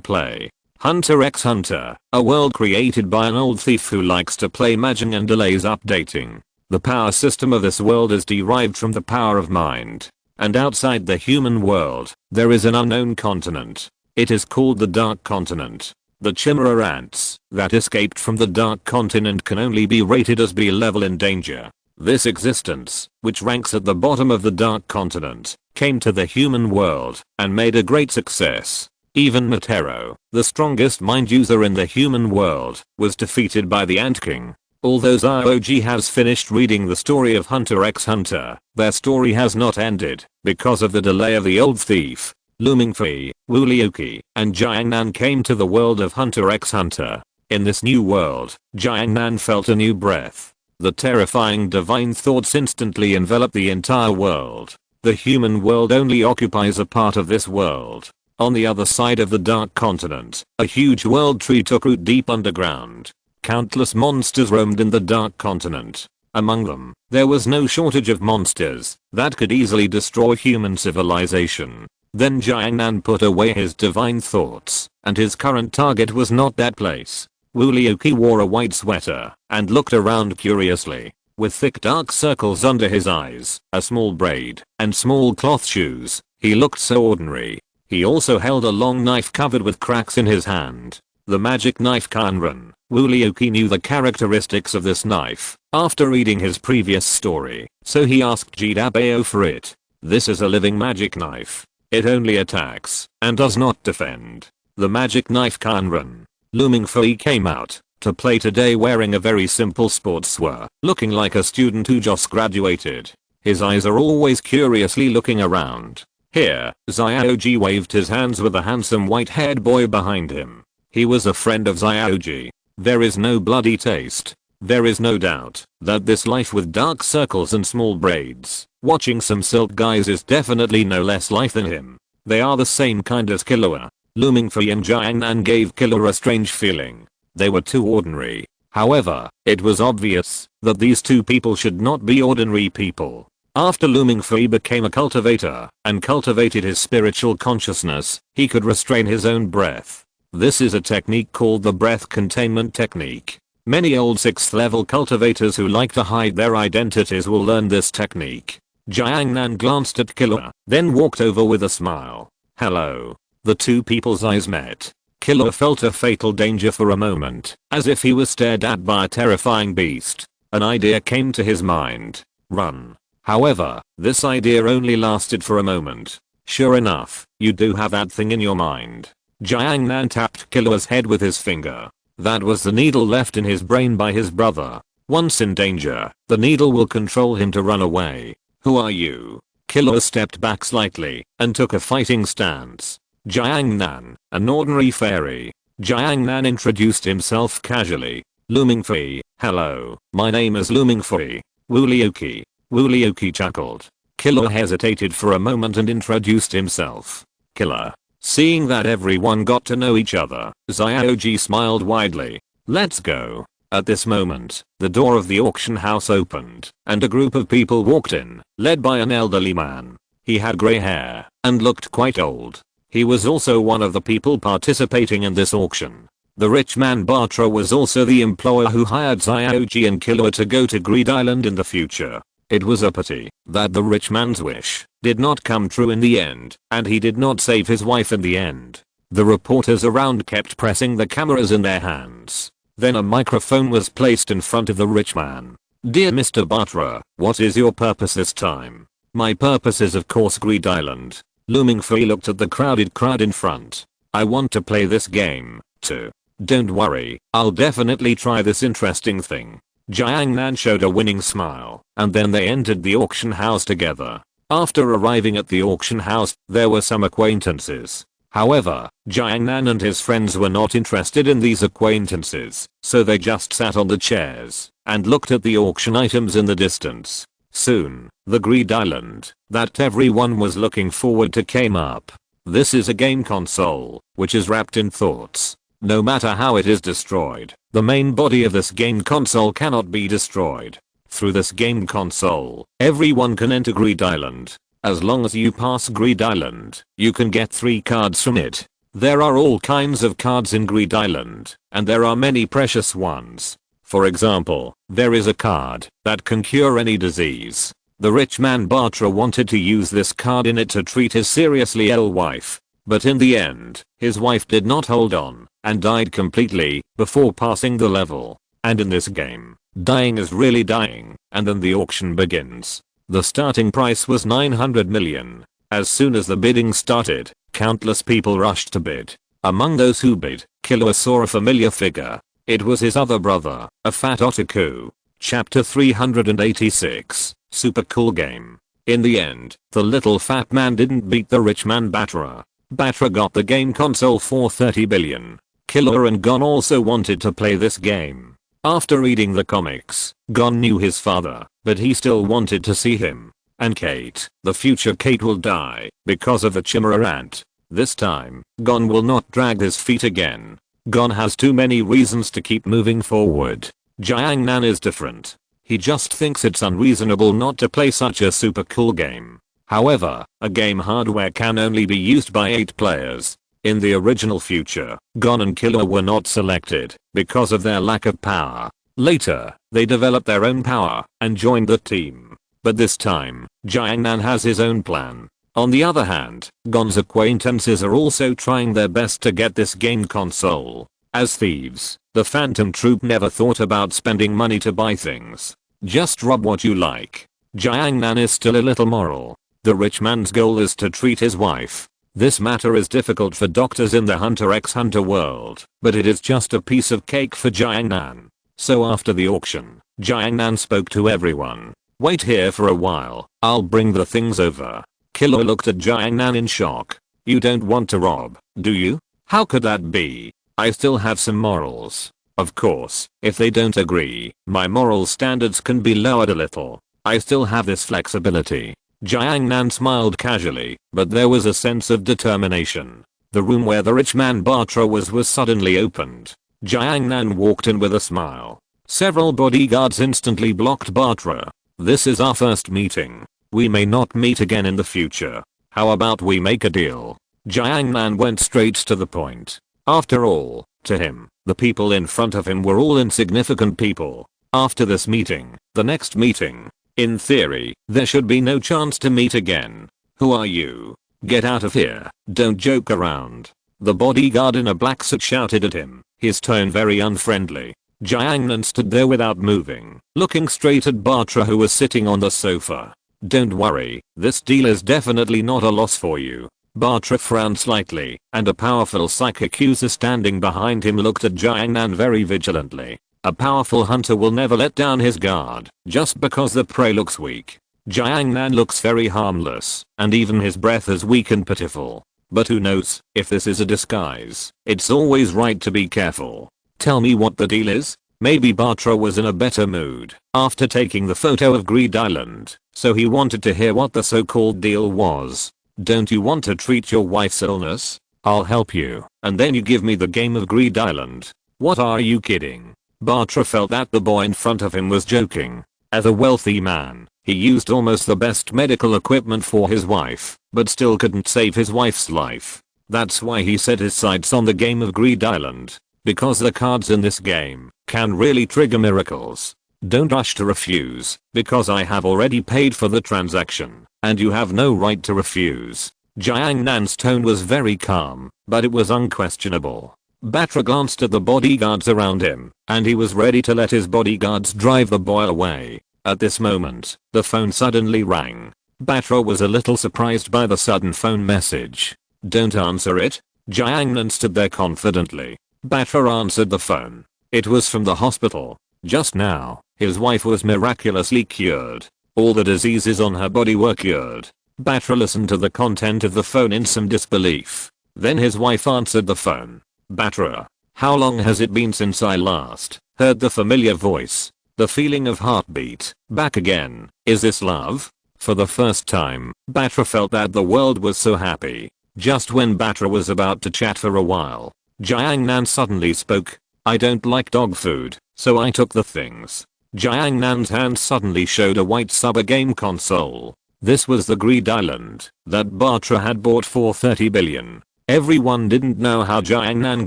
play. Hunter x Hunter, a world created by an old thief who likes to play magic and delays updating. The power system of this world is derived from the power of mind. And outside the human world, there is an unknown continent. It is called the Dark Continent. The Chimera ants that escaped from the Dark Continent can only be rated as B level in danger. This existence, which ranks at the bottom of the Dark Continent, came to the human world and made a great success. Even Matero, the strongest mind user in the human world, was defeated by the Ant King. Although Xiao has finished reading the story of Hunter x Hunter, their story has not ended because of the delay of the old thief. Mingfei, Woolyuki, and Xiao Yan came to the world of Hunter x Hunter. In this new world, Xiao Yan felt a new breath. The terrifying divine thoughts instantly enveloped the entire world. The human world only occupies a part of this world. On the other side of the Dark Continent, a huge world tree took root deep underground. Countless monsters roamed in the Dark Continent. Among them, there was no shortage of monsters that could easily destroy human civilization. Then Xiao Yan put away his divine thoughts, and his current target was not that place. Woolyuki wore a white sweater and looked around curiously. With thick dark circles under his eyes, a small braid, and small cloth shoes, he looked so ordinary. He also held a long knife covered with cracks in his hand. The magic knife Kanran. Woolyuki knew the characteristics of this knife after reading his previous story, so he asked Jidabeo for it. This is a living magic knife. It only attacks and does not defend. The magic knife Kanran. Mingfei came out to play today wearing a very simple sportswear, looking like a student who just graduated. His eyes are always curiously looking around. Here, Xiao waved his hands with a handsome white-haired boy behind him. He was a friend of Xiao. There is no bloody taste. There is no doubt that this life with dark circles and small braids, watching some silk guys is definitely no less life than him. They are the same kind as Killua. Mingfei and Xiao Yan gave Killua a strange feeling. They were too ordinary. However, it was obvious that these two people should not be ordinary people. After Mingfei became a cultivator and cultivated his spiritual consciousness, he could restrain his own breath. This is a technique called the breath containment technique. Many old 6th level cultivators who like to hide their identities will learn this technique. Xiao Yan glanced at Killua, then walked over with a smile. Hello. The two people's eyes met. Killua felt a fatal danger for a moment, as if he was stared at by a terrifying beast. An idea came to his mind. Run. However, this idea only lasted for a moment. Sure enough, you do have that thing in your mind. Xiao Yan tapped Killua's head with his finger. That was the needle left in his brain by his brother. Once in danger, the needle will control him to run away. Who are you? Killua stepped back slightly and took a fighting stance. Xiao Yan, an ordinary fairy. Xiao Yan introduced himself casually. Mingfei, hello, my name is Mingfei. Woolyuki. Woolyuki chuckled. Killua hesitated for a moment and introduced himself. Killua. Seeing that everyone got to know each other, Xiao smiled widely. Let's go. At this moment, the door of the auction house opened, and a group of people walked in, led by an elderly man. He had grey hair, and looked quite old. He was also one of the people participating in this auction. The rich man Bartra was also the employer who hired Xiao and Killua to go to Greed Island in the future. It was a pity that the rich man's wish did not come true in the end, and he did not save his wife in the end. The reporters around kept pressing the cameras in their hands. Then a microphone was placed in front of the rich man. Dear Mr. Bartra, what is your purpose this time? My purpose is of course Greed Island. Mingfei looked at the crowded crowd in front. I want to play this game, too. Don't worry, I'll definitely try this interesting thing. Jiangnan showed a winning smile, and then they entered the auction house together. After arriving at the auction house, there were some acquaintances. However, Jiangnan and his friends were not interested in these acquaintances, so they just sat on the chairs and looked at the auction items in the distance. Soon, the Greed Island that everyone was looking forward to came up. This is a game console, which is wrapped in thoughts. No matter how it is destroyed, the main body of this game console cannot be destroyed. Through this game console, everyone can enter Greed Island. As long as you pass Greed Island, you can get 3 cards from it. There are all kinds of cards in Greed Island, and there are many precious ones. For example, there is a card that can cure any disease. The rich man Bartra wanted to use this card in it to treat his seriously ill wife. But in the end, his wife did not hold on and died completely before passing the level. And in this game, dying is really dying, and then the auction begins. The starting price was 900 million. As soon as the bidding started, countless people rushed to bid. Among those who bid, Killua saw a familiar figure. It was his other brother, a fat otaku. Chapter 386, Super Cool Game. In the end, the little fat man didn't beat the rich man Batra. Batra got the game console for 30 billion. Killua and Gon also wanted to play this game. After reading the comics, Gon knew his father, but he still wanted to see him. And Kate, the future Kate will die because of a chimera ant. This time, Gon will not drag his feet again. Gon has too many reasons to keep moving forward. Jiangnan is different. He just thinks it's unreasonable not to play such a super cool game. However, a game hardware can only be used by 8 players. In the original future, Gon and Killua were not selected because of their lack of power. Later, they developed their own power and joined the team. But this time, Jiangnan has his own plan. On the other hand, Gon's acquaintances are also trying their best to get this game console. As thieves, the Phantom Troop never thought about spending money to buy things. Just rob what you like. Jiangnan is still a little moral. The rich man's goal is to treat his wife. This matter is difficult for doctors in the Hunter x Hunter world, but it is just a piece of cake for Jiangnan. So after the auction, Jiangnan spoke to everyone. Wait here for a while, I'll bring the things over. Killua looked at Jiangnan in shock. You don't want to rob, do you? How could that be? I still have some morals. Of course, if they don't agree, my moral standards can be lowered a little. I still have this flexibility. Jiangnan smiled casually, but there was a sense of determination. The room where the rich man Batra was suddenly opened. Jiangnan walked in with a smile. Several bodyguards instantly blocked Batra. This is our first meeting. We may not meet again in the future. How about we make a deal? Jiangnan went straight to the point. After all, to him, the people in front of him were all insignificant people. After this meeting, the next meeting, in theory, there should be no chance to meet again. Who are you? Get out of here, don't joke around. The bodyguard in a black suit shouted at him, his tone very unfriendly. Jiangnan stood there without moving, looking straight at Batra who was sitting on the sofa. Don't worry, this deal is definitely not a loss for you. Batra frowned slightly, and a powerful psychic user standing behind him looked at Jiangnan very vigilantly. A powerful hunter will never let down his guard, just because the prey looks weak. Jiangnan looks very harmless, and even his breath is weak and pitiful. But who knows, if this is a disguise, it's always right to be careful. Tell me what the deal is? Maybe Batra was in a better mood after taking the photo of Greed Island, so he wanted to hear what the so-called deal was. Don't you want to treat your wife's illness? I'll help you, and then you give me the game of Greed Island. What, are you kidding? Batra felt that the boy in front of him was joking. As a wealthy man, he used almost the best medical equipment for his wife, but still couldn't save his wife's life. That's why he set his sights on the game of Greed Island. Because the cards in this game can really trigger miracles. Don't rush to refuse, because I have already paid for the transaction, and you have no right to refuse. Jiangnan's tone was very calm, but it was unquestionable. Batra glanced at the bodyguards around him, and he was ready to let his bodyguards drive the boy away. At this moment, the phone suddenly rang. Batra was a little surprised by the sudden phone message. "Don't answer it." Jiangnan stood there confidently. Batra answered the phone. It was from the hospital. Just now, his wife was miraculously cured. All the diseases on her body were cured. Batra listened to the content of the phone in some disbelief. Then his wife answered the phone. "Batra, how long has it been since I last heard the familiar voice? The feeling of heartbeat, back again. Is this love?" For the first time, Batra felt that the world was so happy. Just when Batra was about to chat for a while, Jiangnan suddenly spoke. "I don't like dog food, so I took the things." Jiangnan's hand suddenly showed a white Super game console. This was the Greed Island that Batra had bought for 30 billion. Everyone didn't know how Jiangnan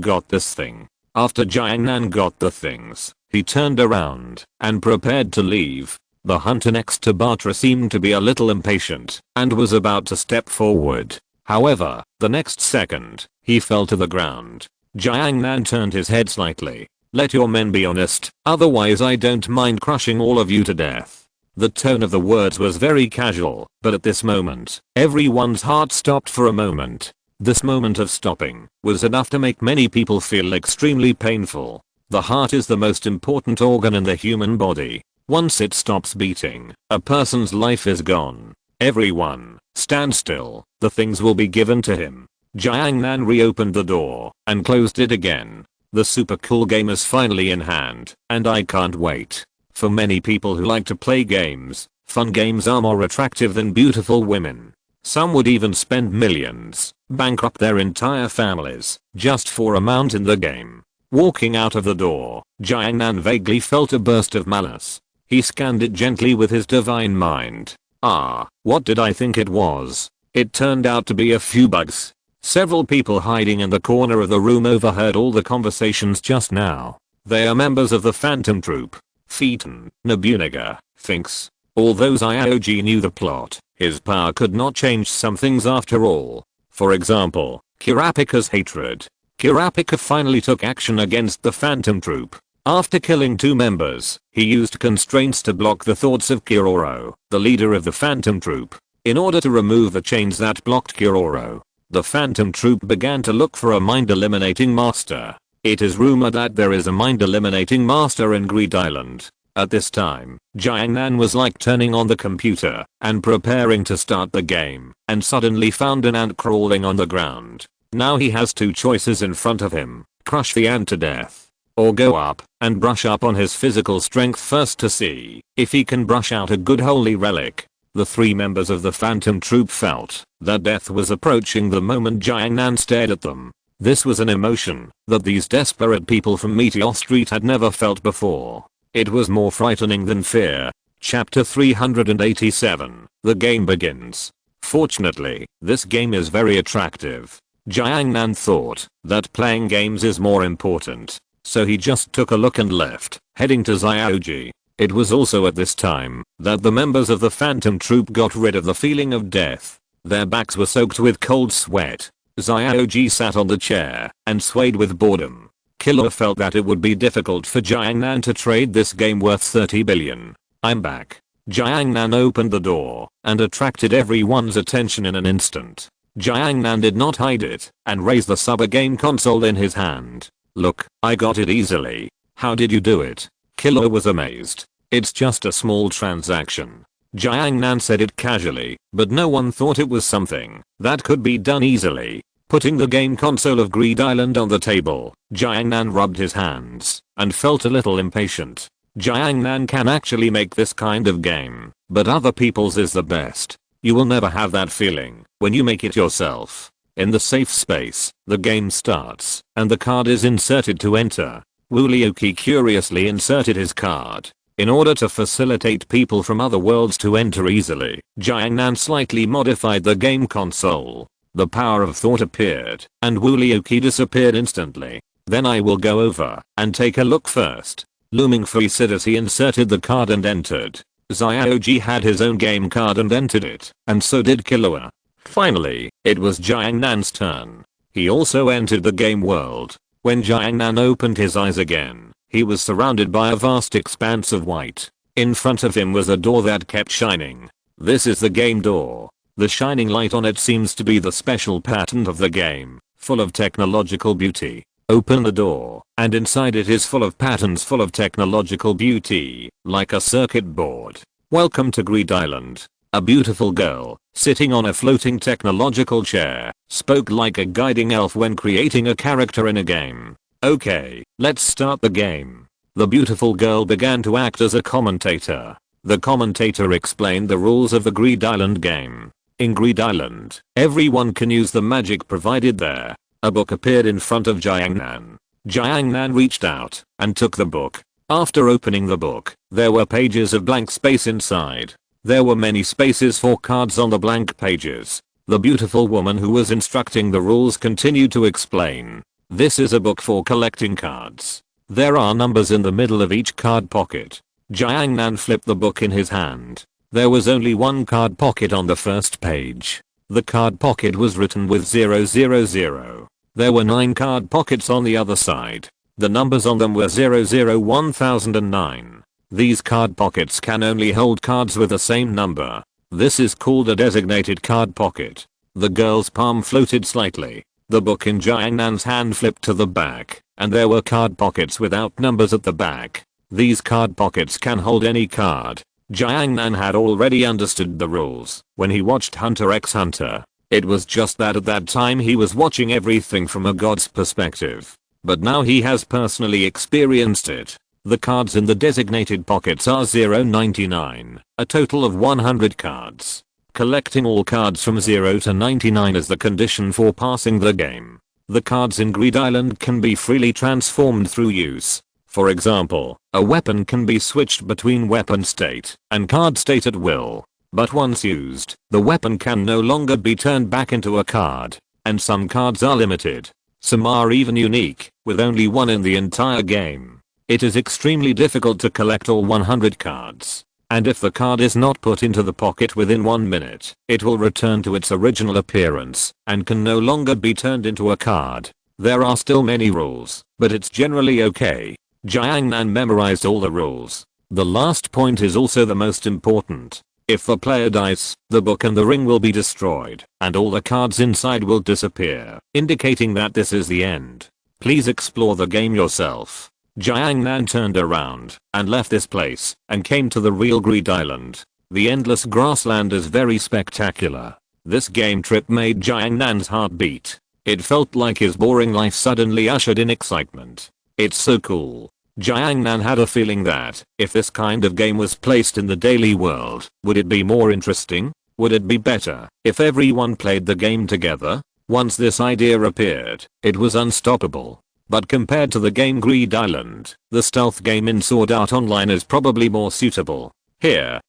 got this thing. After Jiangnan got the things, he turned around and prepared to leave. The hunter next to Batra seemed to be a little impatient and was about to step forward. However, the next second, he fell to the ground. Jiangnan turned his head slightly. "Let your men be honest, otherwise I don't mind crushing all of you to death." The tone of the words was very casual, but at this moment, everyone's heart stopped for a moment. This moment of stopping was enough to make many people feel extremely painful. The heart is the most important organ in the human body. Once it stops beating, a person's life is gone. "Everyone, stand still. The things will be given to him." Jiangnan reopened the door and closed it again. The super cool game is finally in hand, and I can't wait. For many people who like to play games, fun games are more attractive than beautiful women. Some would even spend millions, bankrupt their entire families, just for a mount in the game. Walking out of the door, Jiangnan vaguely felt a burst of malice. He scanned it gently with his divine mind. What did I think it was? It turned out to be a few bugs. Several people hiding in the corner of the room overheard all the conversations just now. They are members of the Phantom Troop. Phaeton, Nobunaga, thinks. Although Xiaoji knew the plot, his power could not change some things after all. For example, Kurapika's hatred. Kurapika finally took action against the Phantom Troop. After killing 2 members, he used constraints to block the thoughts of Kiroro, the leader of the Phantom Troop. In order to remove the chains that blocked Kiroro, the Phantom Troop began to look for a mind-eliminating master. It is rumored that there is a mind-eliminating master in Greed Island. At this time, Jiangnan was like turning on the computer and preparing to start the game, and suddenly found an ant crawling on the ground. Now he has 2 choices in front of him: crush the ant to death, or go up and brush up on his physical strength first to see if he can brush out a good holy relic. The 3 members of the Phantom Troop felt that death was approaching the moment Jiangnan stared at them. This was an emotion that these desperate people from Meteor Street had never felt before. It was more frightening than fear. Chapter 387. The game begins. Fortunately, this game is very attractive. Jiangnan thought that playing games is more important, so he just took a look and left, heading to Xiaoji. It was also at this time that the members of the Phantom Troop got rid of the feeling of death. Their backs were soaked with cold sweat. Xiaoji sat on the chair and swayed with boredom. Killer felt that it would be difficult for Jiangnan to trade this game worth 30 billion. "I'm back." Jiangnan opened the door and attracted everyone's attention in an instant. Jiangnan did not hide it and raised the Super game console in his hand. "Look, I got it easily. How did you do it?" Killer was amazed. "It's just a small transaction." Jiangnan said it casually, but no one thought it was something that could be done easily. Putting the game console of Greed Island on the table, Jiangnan rubbed his hands and felt a little impatient. Jiangnan can actually make this kind of game, but other people's is the best. You will never have that feeling when you make it yourself. In the safe space, the game starts, and the card is inserted to enter. Wulioki curiously inserted his card. In order to facilitate people from other worlds to enter easily, Jiangnan slightly modified the game console. The power of thought appeared, and Wulioki disappeared instantly. "Then I will go over and take a look first." Mingfei said as he inserted the card and entered. Xiaoji had his own game card and entered it, and so did Killua. Finally, it was Jiangnan's turn. He also entered the game world. When Jiangnan opened his eyes again, he was surrounded by a vast expanse of white. In front of him was a door that kept shining. This is the game door. The shining light on it seems to be the special patent of the game, full of technological beauty. Open the door, and inside it is full of patterns full of technological beauty, like a circuit board. Welcome to Greed Island. A beautiful girl, sitting on a floating technological chair, spoke like a guiding elf when creating a character in a game. Okay, let's start the game. The beautiful girl began to act as a commentator. The commentator explained the rules of the Greed Island game. In Greed Island, everyone can use the magic provided there. A book appeared in front of Jiangnan. Jiangnan reached out and took the book. After opening the book, there were pages of blank space inside. There were many spaces for cards on the blank pages. The beautiful woman who was instructing the rules continued to explain. This is a book for collecting cards. There are numbers in the middle of each card pocket. Jiangnan flipped the book in his hand. There was only one card pocket on the first page. The card pocket was written with 000. There were 9 card pockets on the other side. The numbers on them were 001009. These card pockets can only hold cards with the same number. This is called a designated card pocket. The girl's palm floated slightly. The book in Jiangnan's hand flipped to the back, and there were card pockets without numbers at the back. These card pockets can hold any card. Jiangnan had already understood the rules when he watched Hunter x Hunter. It was just that at that time he was watching everything from a god's perspective. But now he has personally experienced it. The cards in the designated pockets are 099, a total of 100 cards. Collecting all cards from 0 to 99 is the condition for passing the game. The cards in Greed Island can be freely transformed through use. For example, a weapon can be switched between weapon state and card state at will. But once used, the weapon can no longer be turned back into a card, and some cards are limited. Some are even unique, with only one in the entire game. It is extremely difficult to collect all 100 cards. And if the card is not put into the pocket within 1 minute, it will return to its original appearance and can no longer be turned into a card. There are still many rules, but it's generally okay. Jiangnan memorized all the rules. The last point is also the most important. If the player dies, the book and the ring will be destroyed, and all the cards inside will disappear, indicating that this is the end. Please explore the game yourself. Jiangnan turned around and left this place and came to the real Greed Island. The endless grassland is very spectacular. This game trip made Jiangnan's heart beat. It felt like his boring life suddenly ushered in excitement. It's so cool. Jiangnan had a feeling that if this kind of game was placed in the daily world, would it be more interesting? Would it be better if everyone played the game together? Once this idea appeared, it was unstoppable. But compared to the game Greed Island, the stealth game in Sword Art Online is probably more suitable. Here,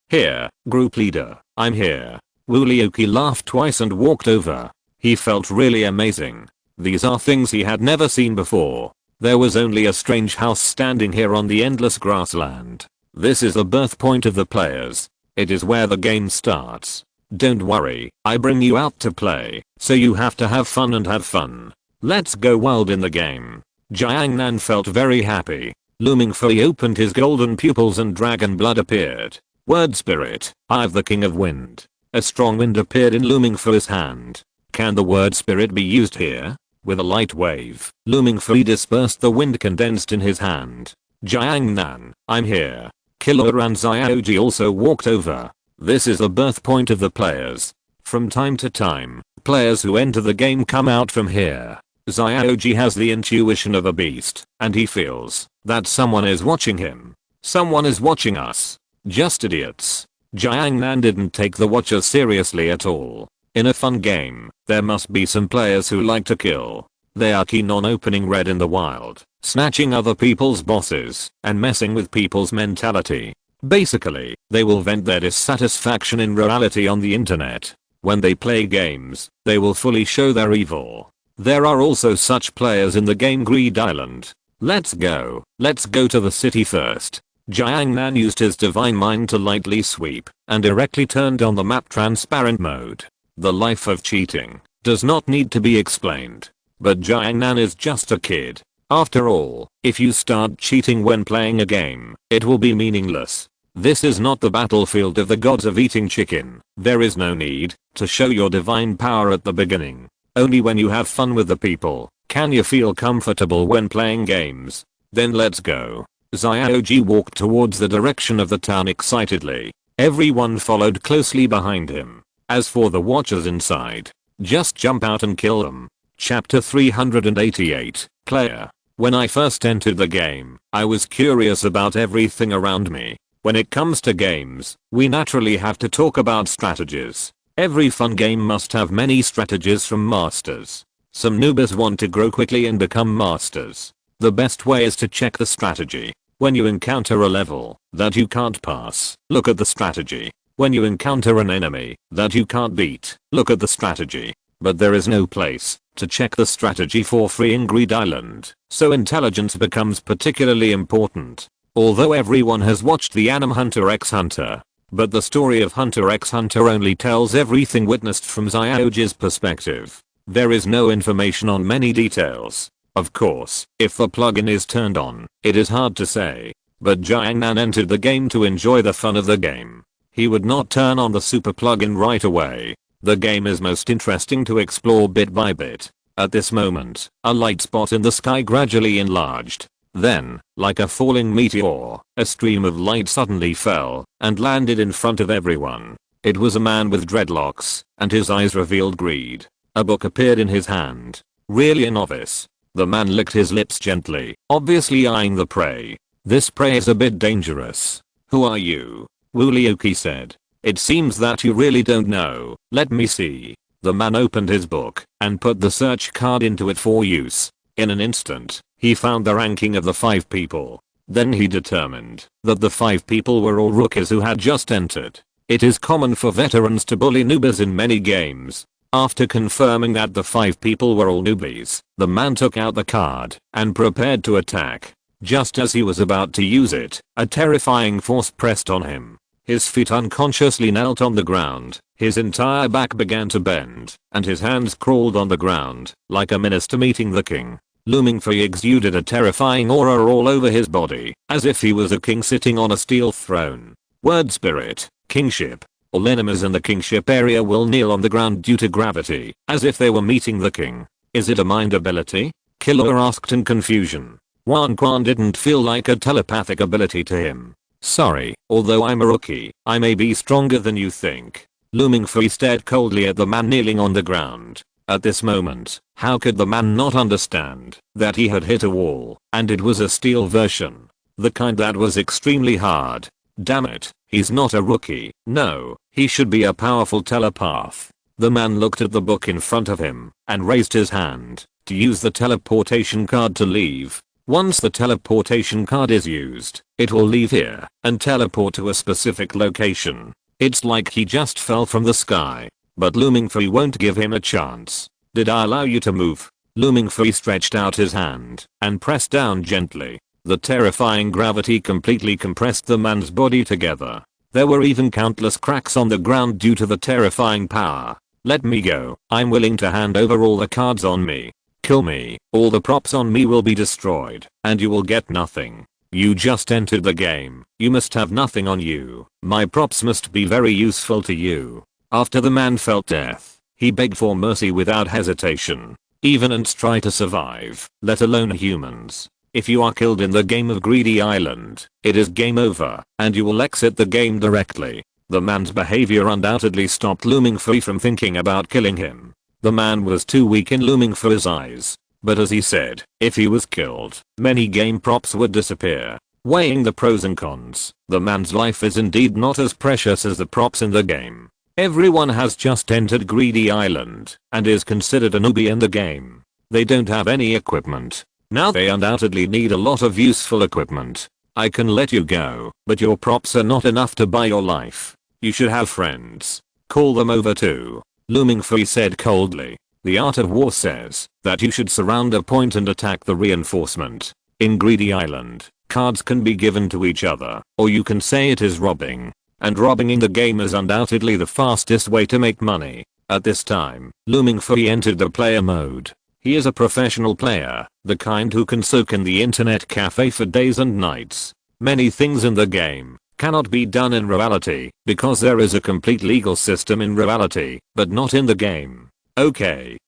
group leader, I'm here. Wulioki laughed twice and walked over. He felt really amazing. These are things he had never seen before. There was only a strange house standing here on the endless grassland. This is the birth point of the players. It is where the game starts. Don't worry, I bring you out to play, so you have to have fun and have fun. Let's go wild in the game. Jiangnan felt very happy. Mingfei opened his golden pupils and dragon blood appeared. Word spirit, I've the king of wind. A strong wind appeared in Mingfei's hand. Can the word spirit be used here? With a light wave, Mingfei dispersed the wind condensed in his hand. Jiangnan, I'm here. Killer and Xiaoji also walked over. This is the birth point of the players. From time to time, players who enter the game come out from here. Xiaoji has the intuition of a beast, and he feels that someone is watching him. Someone is watching us. Just idiots. Jiangnan didn't take the watchers seriously at all. In a fun game, there must be some players who like to kill. They are keen on opening red in the wild, snatching other people's bosses, and messing with people's mentality. Basically, they will vent their dissatisfaction in reality on the internet. When they play games, they will fully show their evil. There are also such players in the game Greed Island. Let's go to the city first. Jiangnan used his divine mind to lightly sweep and directly turned on the map transparent mode. The life of cheating does not need to be explained. But Jiangnan is just a kid. After all, if you start cheating when playing a game, it will be meaningless. This is not the battlefield of the gods of eating chicken. There is no need to show your divine power at the beginning. Only when you have fun with the people can you feel comfortable when playing games. Then let's go. Xiaoji walked towards the direction of the town excitedly. Everyone followed closely behind him. As for the watchers inside, just jump out and kill them. Chapter 388, Player. When I first entered the game, I was curious about everything around me. When it comes to games, we naturally have to talk about strategies. Every fun game must have many strategies from masters. Some noobs want to grow quickly and become masters. The best way is to check the strategy. When you encounter a level that you can't pass, look at the strategy. When you encounter an enemy that you can't beat, look at the strategy. But there is no place to check the strategy for free in Greed Island, so intelligence becomes particularly important. Although everyone has watched the anime Hunter x Hunter, but the story of Hunter x Hunter only tells everything witnessed from Xiaoji's perspective. There is no information on many details. Of course, if the plugin is turned on, it is hard to say. But Xiao Yan entered the game to enjoy the fun of the game. He would not turn on the super plugin right away. The game is most interesting to explore bit by bit. At this moment, a light spot in the sky gradually enlarged. Then, like a falling meteor, a stream of light suddenly fell and landed in front of everyone. It was a man with dreadlocks, and his eyes revealed greed. A book appeared in his hand. Really a novice. The man licked his lips gently, obviously eyeing the prey. This prey is a bit dangerous. Who are you? Wu Liuqi said. It seems that you really don't know. Let me see. The man opened his book and put the search card into it for use. In an instant, he found the ranking of the 5 people. Then he determined that the 5 people were all rookies who had just entered. It is common for veterans to bully newbies in many games. After confirming that the 5 people were all newbies, the man took out the card and prepared to attack. Just as he was about to use it, a terrifying force pressed on him. His feet unconsciously knelt on the ground, his entire back began to bend, and his hands crawled on the ground, like a minister meeting the king. Mingfei exuded a terrifying aura all over his body, as if he was a king sitting on a steel throne. Word spirit, kingship. All enemies in the kingship area will kneel on the ground due to gravity, as if they were meeting the king. Is it a mind ability? Killer asked in confusion. Quan didn't feel like a telepathic ability to him. Sorry, although I'm a rookie, I may be stronger than you think. Mingfei stared coldly at the man kneeling on the ground. At this moment, how could the man not understand that he had hit a wall, and it was a steel version? The kind that was extremely hard. Damn it, he's not a rookie. No, he should be a powerful telepath. The man looked at the book in front of him and raised his hand to use the teleportation card to leave. Once the teleportation card is used, it will leave here and teleport to a specific location. It's like he just fell from the sky. But Mingfei won't give him a chance. Did I allow you to move? Mingfei stretched out his hand and pressed down gently. The terrifying gravity completely compressed the man's body together. There were even countless cracks on the ground due to the terrifying power. Let me go. I'm willing to hand over all the cards on me. Kill me. All the props on me will be destroyed, and you will get nothing. You just entered the game. You must have nothing on you. My props must be very useful to you. After the man felt death, he begged for mercy without hesitation. Even ants try to survive, let alone humans. If you are killed in the game of Greedy Island, it is game over, and you will exit the game directly. The man's behavior undoubtedly stopped Mingfei from thinking about killing him. The man was too weak in Mingfei's eyes. But as he said, if he was killed, many game props would disappear. Weighing the pros and cons, the man's life is indeed not as precious as the props in the game. Everyone has just entered Greedy Island and is considered a newbie in the game. They don't have any equipment. Now they undoubtedly need a lot of useful equipment. I can let you go, but your props are not enough to buy your life. You should have friends. Call them over too. Mingfei said coldly. The art of war says that you should surround a point and attack the reinforcement. In Greedy Island, cards can be given to each other, or you can say it is robbing. And robbing in the game is undoubtedly the fastest way to make money. At this time, Mingfei entered the player mode. He is a professional player, the kind who can soak in the internet cafe for days and nights. Many things in the game cannot be done in reality because there is a complete legal system in reality, but not in the game. Okay.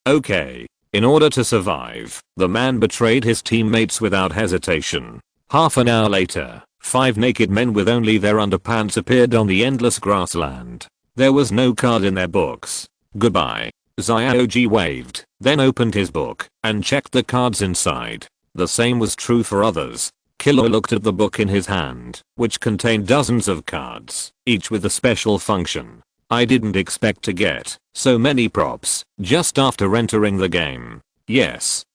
In order to survive, the man betrayed his teammates without hesitation. Half an hour later, 5 naked men with only their underpants appeared on the endless grassland. There was no card in their books. Goodbye. Xiaoji waved, then opened his book and checked the cards inside. The same was true for others. Killer looked at the book in his hand, which contained dozens of cards, each with a special function. I didn't expect to get so many props just after entering the game. Yes,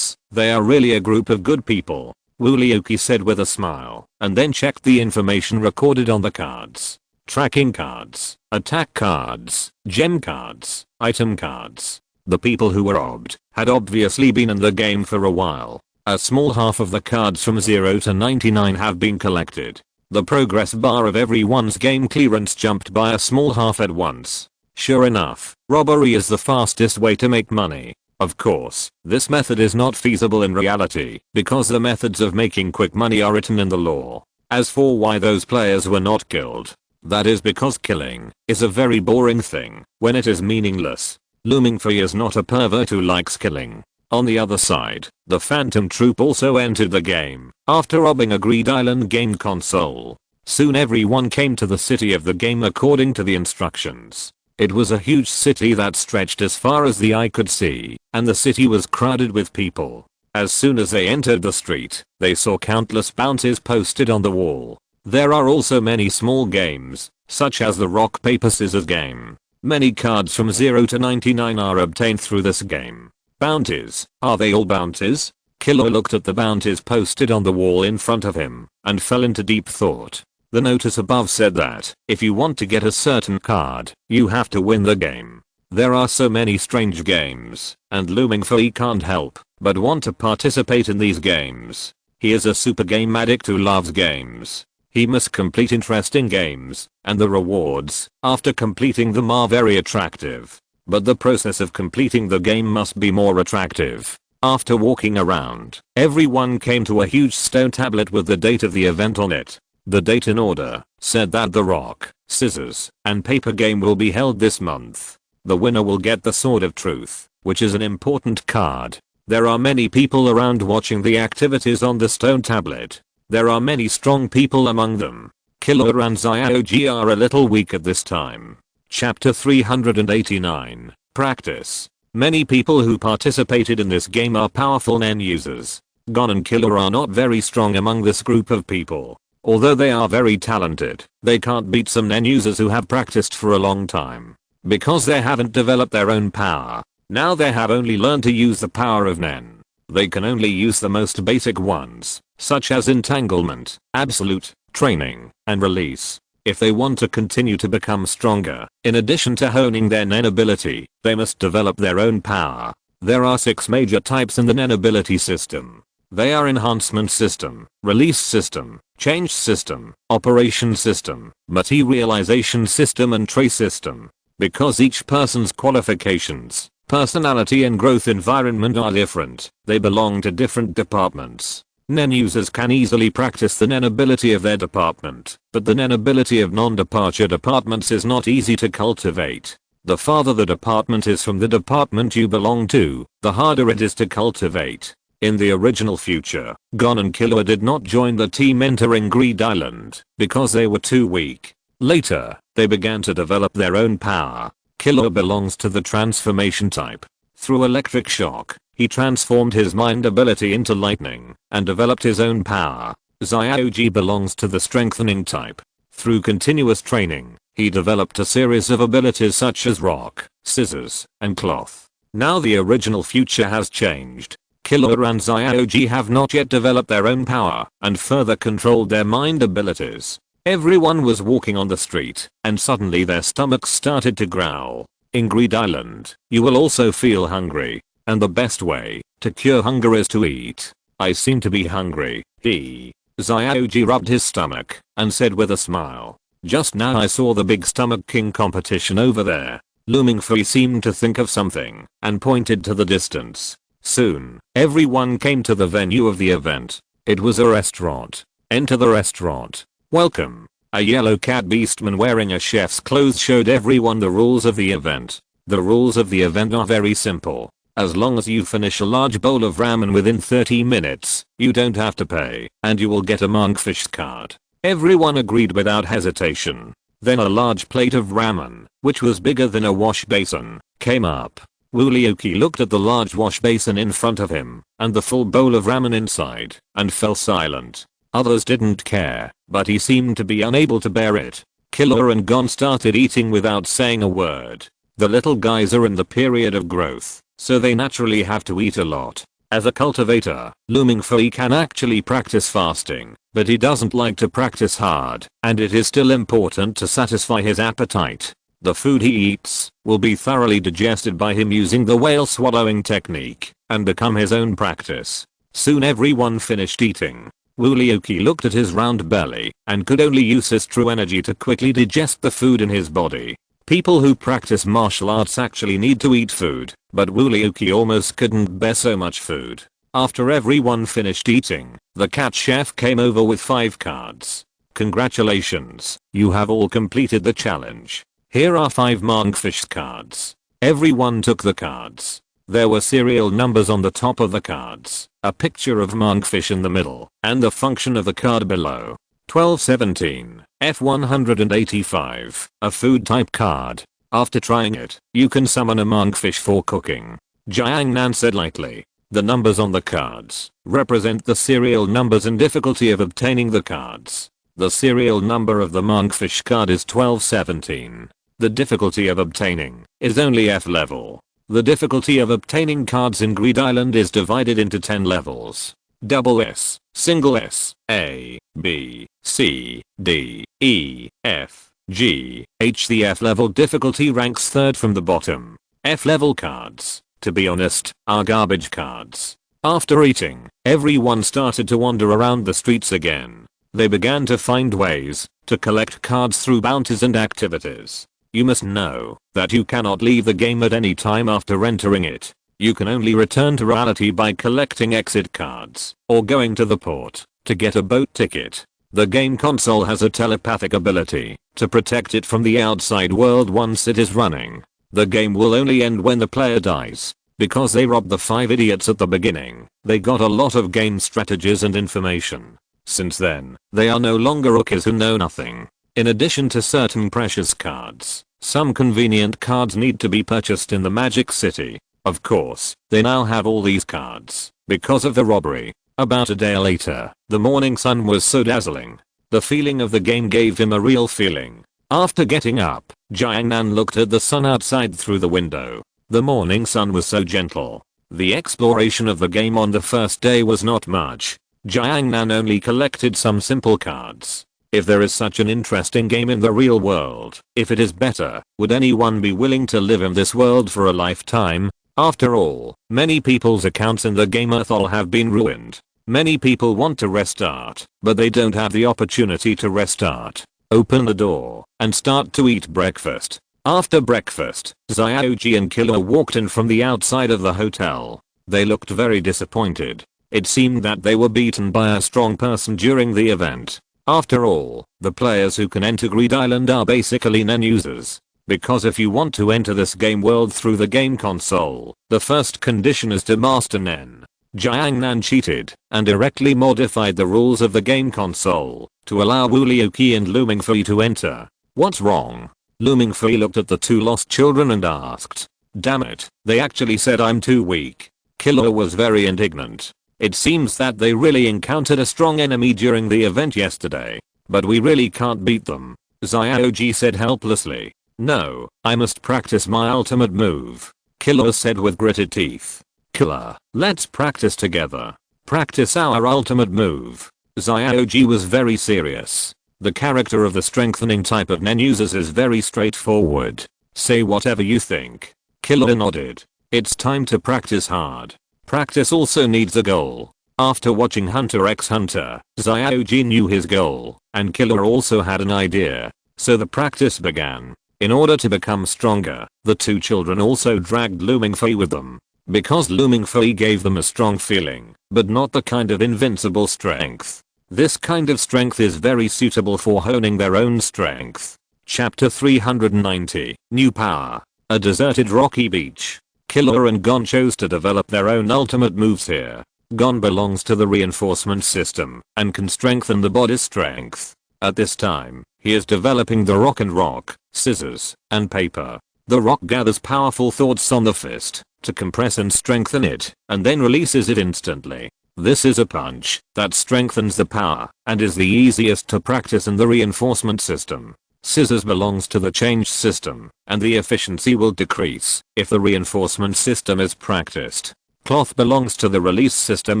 they are really a group of good people, Woolyuki said with a smile, and then checked the information recorded on the cards. Tracking cards, attack cards, gem cards, item cards. The people who were robbed had obviously been in the game for a while. A small half of the cards from 0 to 99 have been collected. The progress bar of everyone's game clearance jumped by a small half at once. Sure enough, robbery is the fastest way to make money. Of course, this method is not feasible in reality because the methods of making quick money are written in the law. As for why those players were not killed, that is because killing is a very boring thing when it is meaningless. Mingfei is not a pervert who likes killing. On the other side, the Phantom Troop also entered the game after robbing a Greed Island game console. Soon everyone came to the city of the game according to the instructions. It was a huge city that stretched as far as the eye could see, and the city was crowded with people. As soon as they entered the street, they saw countless bounties posted on the wall. There are also many small games, such as the rock paper scissors game. Many cards from 0 to 99 are obtained through this game. Bounties, are they all bounties? Killer looked at the bounties posted on the wall in front of him and fell into deep thought. The notice above said that if you want to get a certain card, you have to win the game. There are so many strange games, and Mingfei can't help but want to participate in these games. He is a super game addict who loves games. He must complete interesting games, and the rewards after completing them are very attractive. But the process of completing the game must be more attractive. After walking around, everyone came to a huge stone tablet with the date of the event on it. The date in order said that the rock, scissors, and paper game will be held this month. The winner will get the Sword of Truth, which is an important card. There are many people around watching the activities on the stone tablet. There are many strong people among them. Killer and Xiaoji are a little weak at this time. Chapter 389, Practice. Many people who participated in this game are powerful Nen users. Gon and Killer are not very strong among this group of people. Although they are very talented, they can't beat some Nen users who have practiced for a long time. Because they haven't developed their own power. Now they have only learned to use the power of Nen. They can only use the most basic ones, such as entanglement, absolute, training, and release. If they want to continue to become stronger, in addition to honing their Nen ability, they must develop their own power. There are 6 major types in the Nen ability system. They are enhancement system, release system, change system, operation system, materialization system, and trace system. Because each person's qualifications, personality, and growth environment are different, they belong to different departments. Nen users can easily practice the Nen ability of their department, but the Nen ability of non-departure departments is not easy to cultivate. The farther the department is from the department you belong to, the harder it is to cultivate. In the original future, Gon and Killer did not join the team entering Greed Island because they were too weak. Later, they began to develop their own power. Killer belongs to the transformation type. Through electric shock, he transformed his mind ability into lightning and developed his own power. Xiaoji belongs to the strengthening type. Through continuous training, he developed a series of abilities such as rock, scissors, and cloth. Now the original future has changed. Killer and Xiaoji have not yet developed their own power and further controlled their mind abilities. Everyone was walking on the street, and suddenly their stomachs started to growl. In Greed Island, you will also feel hungry, and the best way to cure hunger is to eat. I seem to be hungry. Xiaoji rubbed his stomach and said with a smile. Just now I saw the big stomach king competition over there. Mingfei seemed to think of something and pointed to the distance. Soon, everyone came to the venue of the event. It was a restaurant. Enter the restaurant. Welcome. A yellow cat beastman wearing a chef's clothes showed everyone the rules of the event. The rules of the event are very simple. As long as you finish a large bowl of ramen within 30 minutes, you don't have to pay, and you will get a monkfish card. Everyone agreed without hesitation. Then a large plate of ramen, which was bigger than a wash basin, came up. Woolyuki looked at the large wash basin in front of him, and the full bowl of ramen inside, and fell silent. Others didn't care, but he seemed to be unable to bear it. Killer and Gon started eating without saying a word. The little guys are in the period of growth, so they naturally have to eat a lot. As a cultivator, Mingfei can actually practice fasting, but he doesn't like to practice hard, and it is still important to satisfy his appetite. The food he eats will be thoroughly digested by him using the whale swallowing technique, and become his own practice. Soon everyone finished eating. Woolyuki looked at his round belly and could only use his true energy to quickly digest the food in his body. People who practice martial arts actually need to eat food, but Woolyuki almost couldn't bear so much food. After everyone finished eating, the cat chef came over with 5 cards. Congratulations, you have all completed the challenge. Here are 5 monkfish cards. Everyone took the cards. There were serial numbers on the top of the cards, a picture of monkfish in the middle, and the function of the card below. 1217, F185, a food type card. After trying it, you can summon a monkfish for cooking. Xiao Yan said lightly. The numbers on the cards represent the serial numbers and difficulty of obtaining the cards. The serial number of the monkfish card is 1217. The difficulty of obtaining is only F level. The difficulty of obtaining cards in Greed Island is divided into 10 levels. Double S, single S, A, B, C, D, E, F, G, H. The F level difficulty ranks 3rd from the bottom. F level cards, to be honest, are garbage cards. After eating, everyone started to wander around the streets again. They began to find ways to collect cards through bounties and activities. You must know that you cannot leave the game at any time after entering it. You can only return to reality by collecting exit cards or going to the port to get a boat ticket. The game console has a telepathic ability to protect it from the outside world once it is running. The game will only end when the player dies. Because they robbed the 5 idiots at the beginning, they got a lot of game strategies and information. Since then, they are no longer rookies who know nothing. In addition to certain precious cards, some convenient cards need to be purchased in the Magic City. Of course, they now have all these cards because of the robbery. About a day later, the morning sun was so dazzling. The feeling of the game gave him a real feeling. After getting up, Xiao Yan looked at the sun outside through the window. The morning sun was so gentle. The exploration of the game on the first day was not much. Xiao Yan only collected some simple cards. If there is such an interesting game in the real world, if it is better, would anyone be willing to live in this world for a lifetime? After all, many people's accounts in the game Earthol have been ruined. Many people want to restart, but they don't have the opportunity to restart. Open the door and start to eat breakfast. After breakfast, Xiaoji and Killer walked in from the outside of the hotel. They looked very disappointed. It seemed that they were beaten by a strong person during the event. After all, the players who can enter Greed Island are basically Nen users. Because if you want to enter this game world through the game console, the first condition is to master Nen. Xiao Yan cheated and directly modified the rules of the game console to allow Woolyuki and Mingfei to enter. What's wrong? Mingfei looked at the 2 lost children and asked. Damn it, they actually said I'm too weak. Killer was very indignant. It seems that they really encountered a strong enemy during the event yesterday. But we really can't beat them. Xiaoji said helplessly. No, I must practice my ultimate move. Killer said with gritted teeth. Killer, let's practice together. Practice our ultimate move. Xiaoji was very serious. The character of the strengthening type of Nen users is very straightforward. Say whatever you think. Killer nodded. It's time to practice hard. Practice also needs a goal. After watching Hunter x Hunter, Xiaoji knew his goal, and Killer also had an idea. So the practice began. In order to become stronger, the 2 children also dragged Mingfei with them. Because Mingfei gave them a strong feeling, but not the kind of invincible strength. This kind of strength is very suitable for honing their own strength. Chapter 390, New Power. A deserted rocky beach. Killua and Gon chose to develop their own ultimate moves here. Gon belongs to the reinforcement system and can strengthen the body's strength. At this time, he is developing the rock, scissors, and paper. The rock gathers powerful thoughts on the fist to compress and strengthen it, and then releases it instantly. This is a punch that strengthens the power and is the easiest to practice in the reinforcement system. Scissors belongs to the change system, and the efficiency will decrease if the reinforcement system is practiced. Cloth belongs to the release system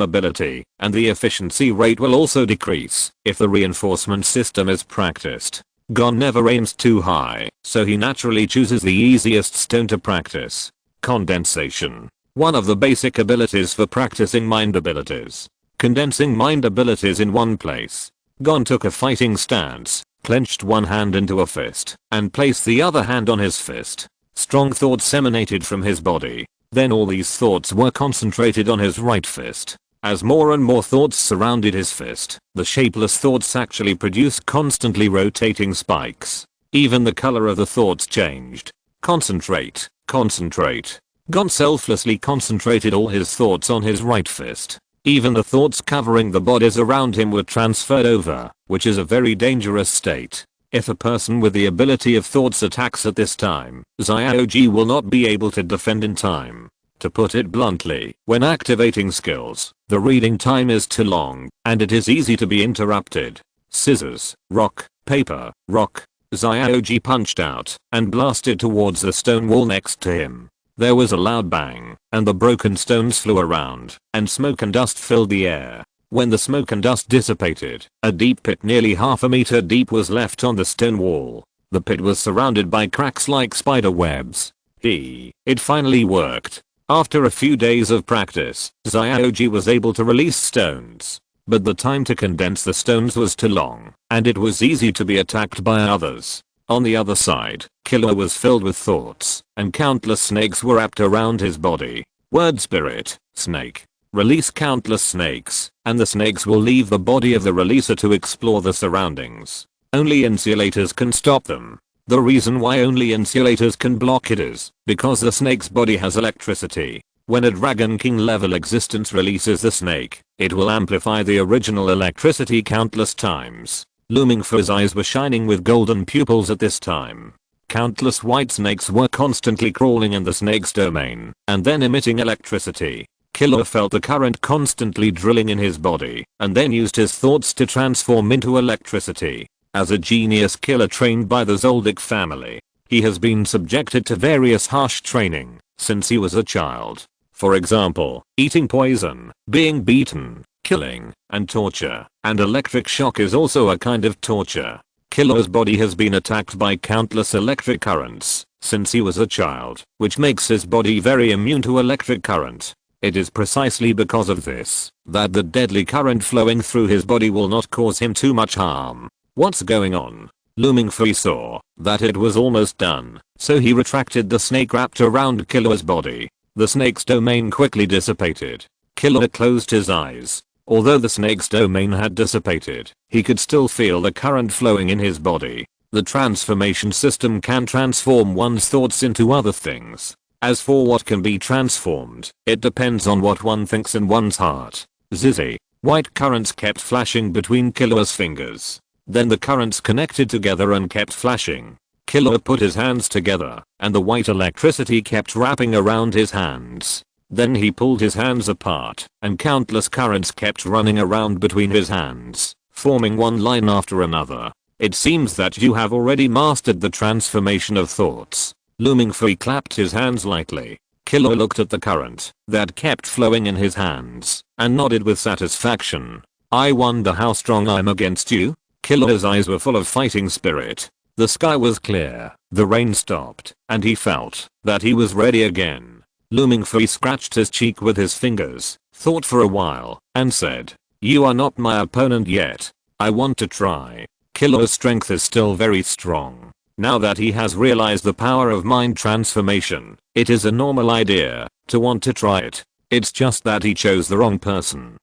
ability, and the efficiency rate will also decrease if the reinforcement system is practiced. Gon never aims too high, so he naturally chooses the easiest stone to practice. Condensation. One of the basic abilities for practicing mind abilities. Condensing mind abilities in one place. Gon took a fighting stance, clenched one hand into a fist, and placed the other hand on his fist. Strong thoughts emanated from his body. Then all these thoughts were concentrated on his right fist. As more and more thoughts surrounded his fist, the shapeless thoughts actually produced constantly rotating spikes. Even the color of the thoughts changed. Concentrate, concentrate. Gon selflessly concentrated all his thoughts on his right fist. Even the thoughts covering the bodies around him were transferred over, which is a very dangerous state. If a person with the ability of thoughts attacks at this time, Xiaoji will not be able to defend in time. To put it bluntly, when activating skills, the reading time is too long, and it is easy to be interrupted. Scissors, rock, paper, rock. Xiaoji punched out and blasted towards the stone wall next to him. There was a loud bang, and the broken stones flew around, and smoke and dust filled the air. When the smoke and dust dissipated, a deep pit nearly half a meter deep was left on the stone wall. The pit was surrounded by cracks like spider webs. It finally worked. After a few days of practice, Xiaoji was able to release stones. But the time to condense the stones was too long, and it was easy to be attacked by others. On the other side, Killua was filled with thoughts, and countless snakes were wrapped around his body. Word spirit, snake. Release countless snakes, and the snakes will leave the body of the releaser to explore the surroundings. Only insulators can stop them. The reason why only insulators can block it is because the snake's body has electricity. When a Dragon King level existence releases the snake, it will amplify the original electricity countless times. Mingfei's eyes were shining with golden pupils at this time. Countless white snakes were constantly crawling in the snake's domain, and then emitting electricity. Killua felt the current constantly drilling in his body, and then used his thoughts to transform into electricity. As a genius killer trained by the Zoldyck family, he has been subjected to various harsh training since he was a child. For example, eating poison, being beaten, killing, and torture. And electric shock is also a kind of torture. Killua's body has been attacked by countless electric currents since he was a child, which makes his body very immune to electric current. It is precisely because of this that the deadly current flowing through his body will not cause him too much harm. What's going on? Mingfei saw that it was almost done, so he retracted the snake wrapped around Killua's body. The snake's domain quickly dissipated. Killua closed his eyes. Although the snake's domain had dissipated, he could still feel the current flowing in his body. The transformation system can transform one's thoughts into other things. As for what can be transformed, it depends on what one thinks in one's heart. Zizzy. White currents kept flashing between Killua's fingers. Then the currents connected together and kept flashing. Killua put his hands together, and the white electricity kept wrapping around his hands. Then he pulled his hands apart, and countless currents kept running around between his hands, forming one line after another. It seems that you have already mastered the transformation of thoughts. Mingfei clapped his hands lightly. Killua looked at the current that kept flowing in his hands, and nodded with satisfaction. I wonder how strong I'm against you? Killua's eyes were full of fighting spirit. The sky was clear, the rain stopped, and he felt that he was ready again. Mingfei scratched his cheek with his fingers, thought for a while, and said, "You are not my opponent yet. I want to try." Killua's strength is still very strong. Now that he has realized the power of mind transformation, it is a normal idea to want to try it. It's just that he chose the wrong person.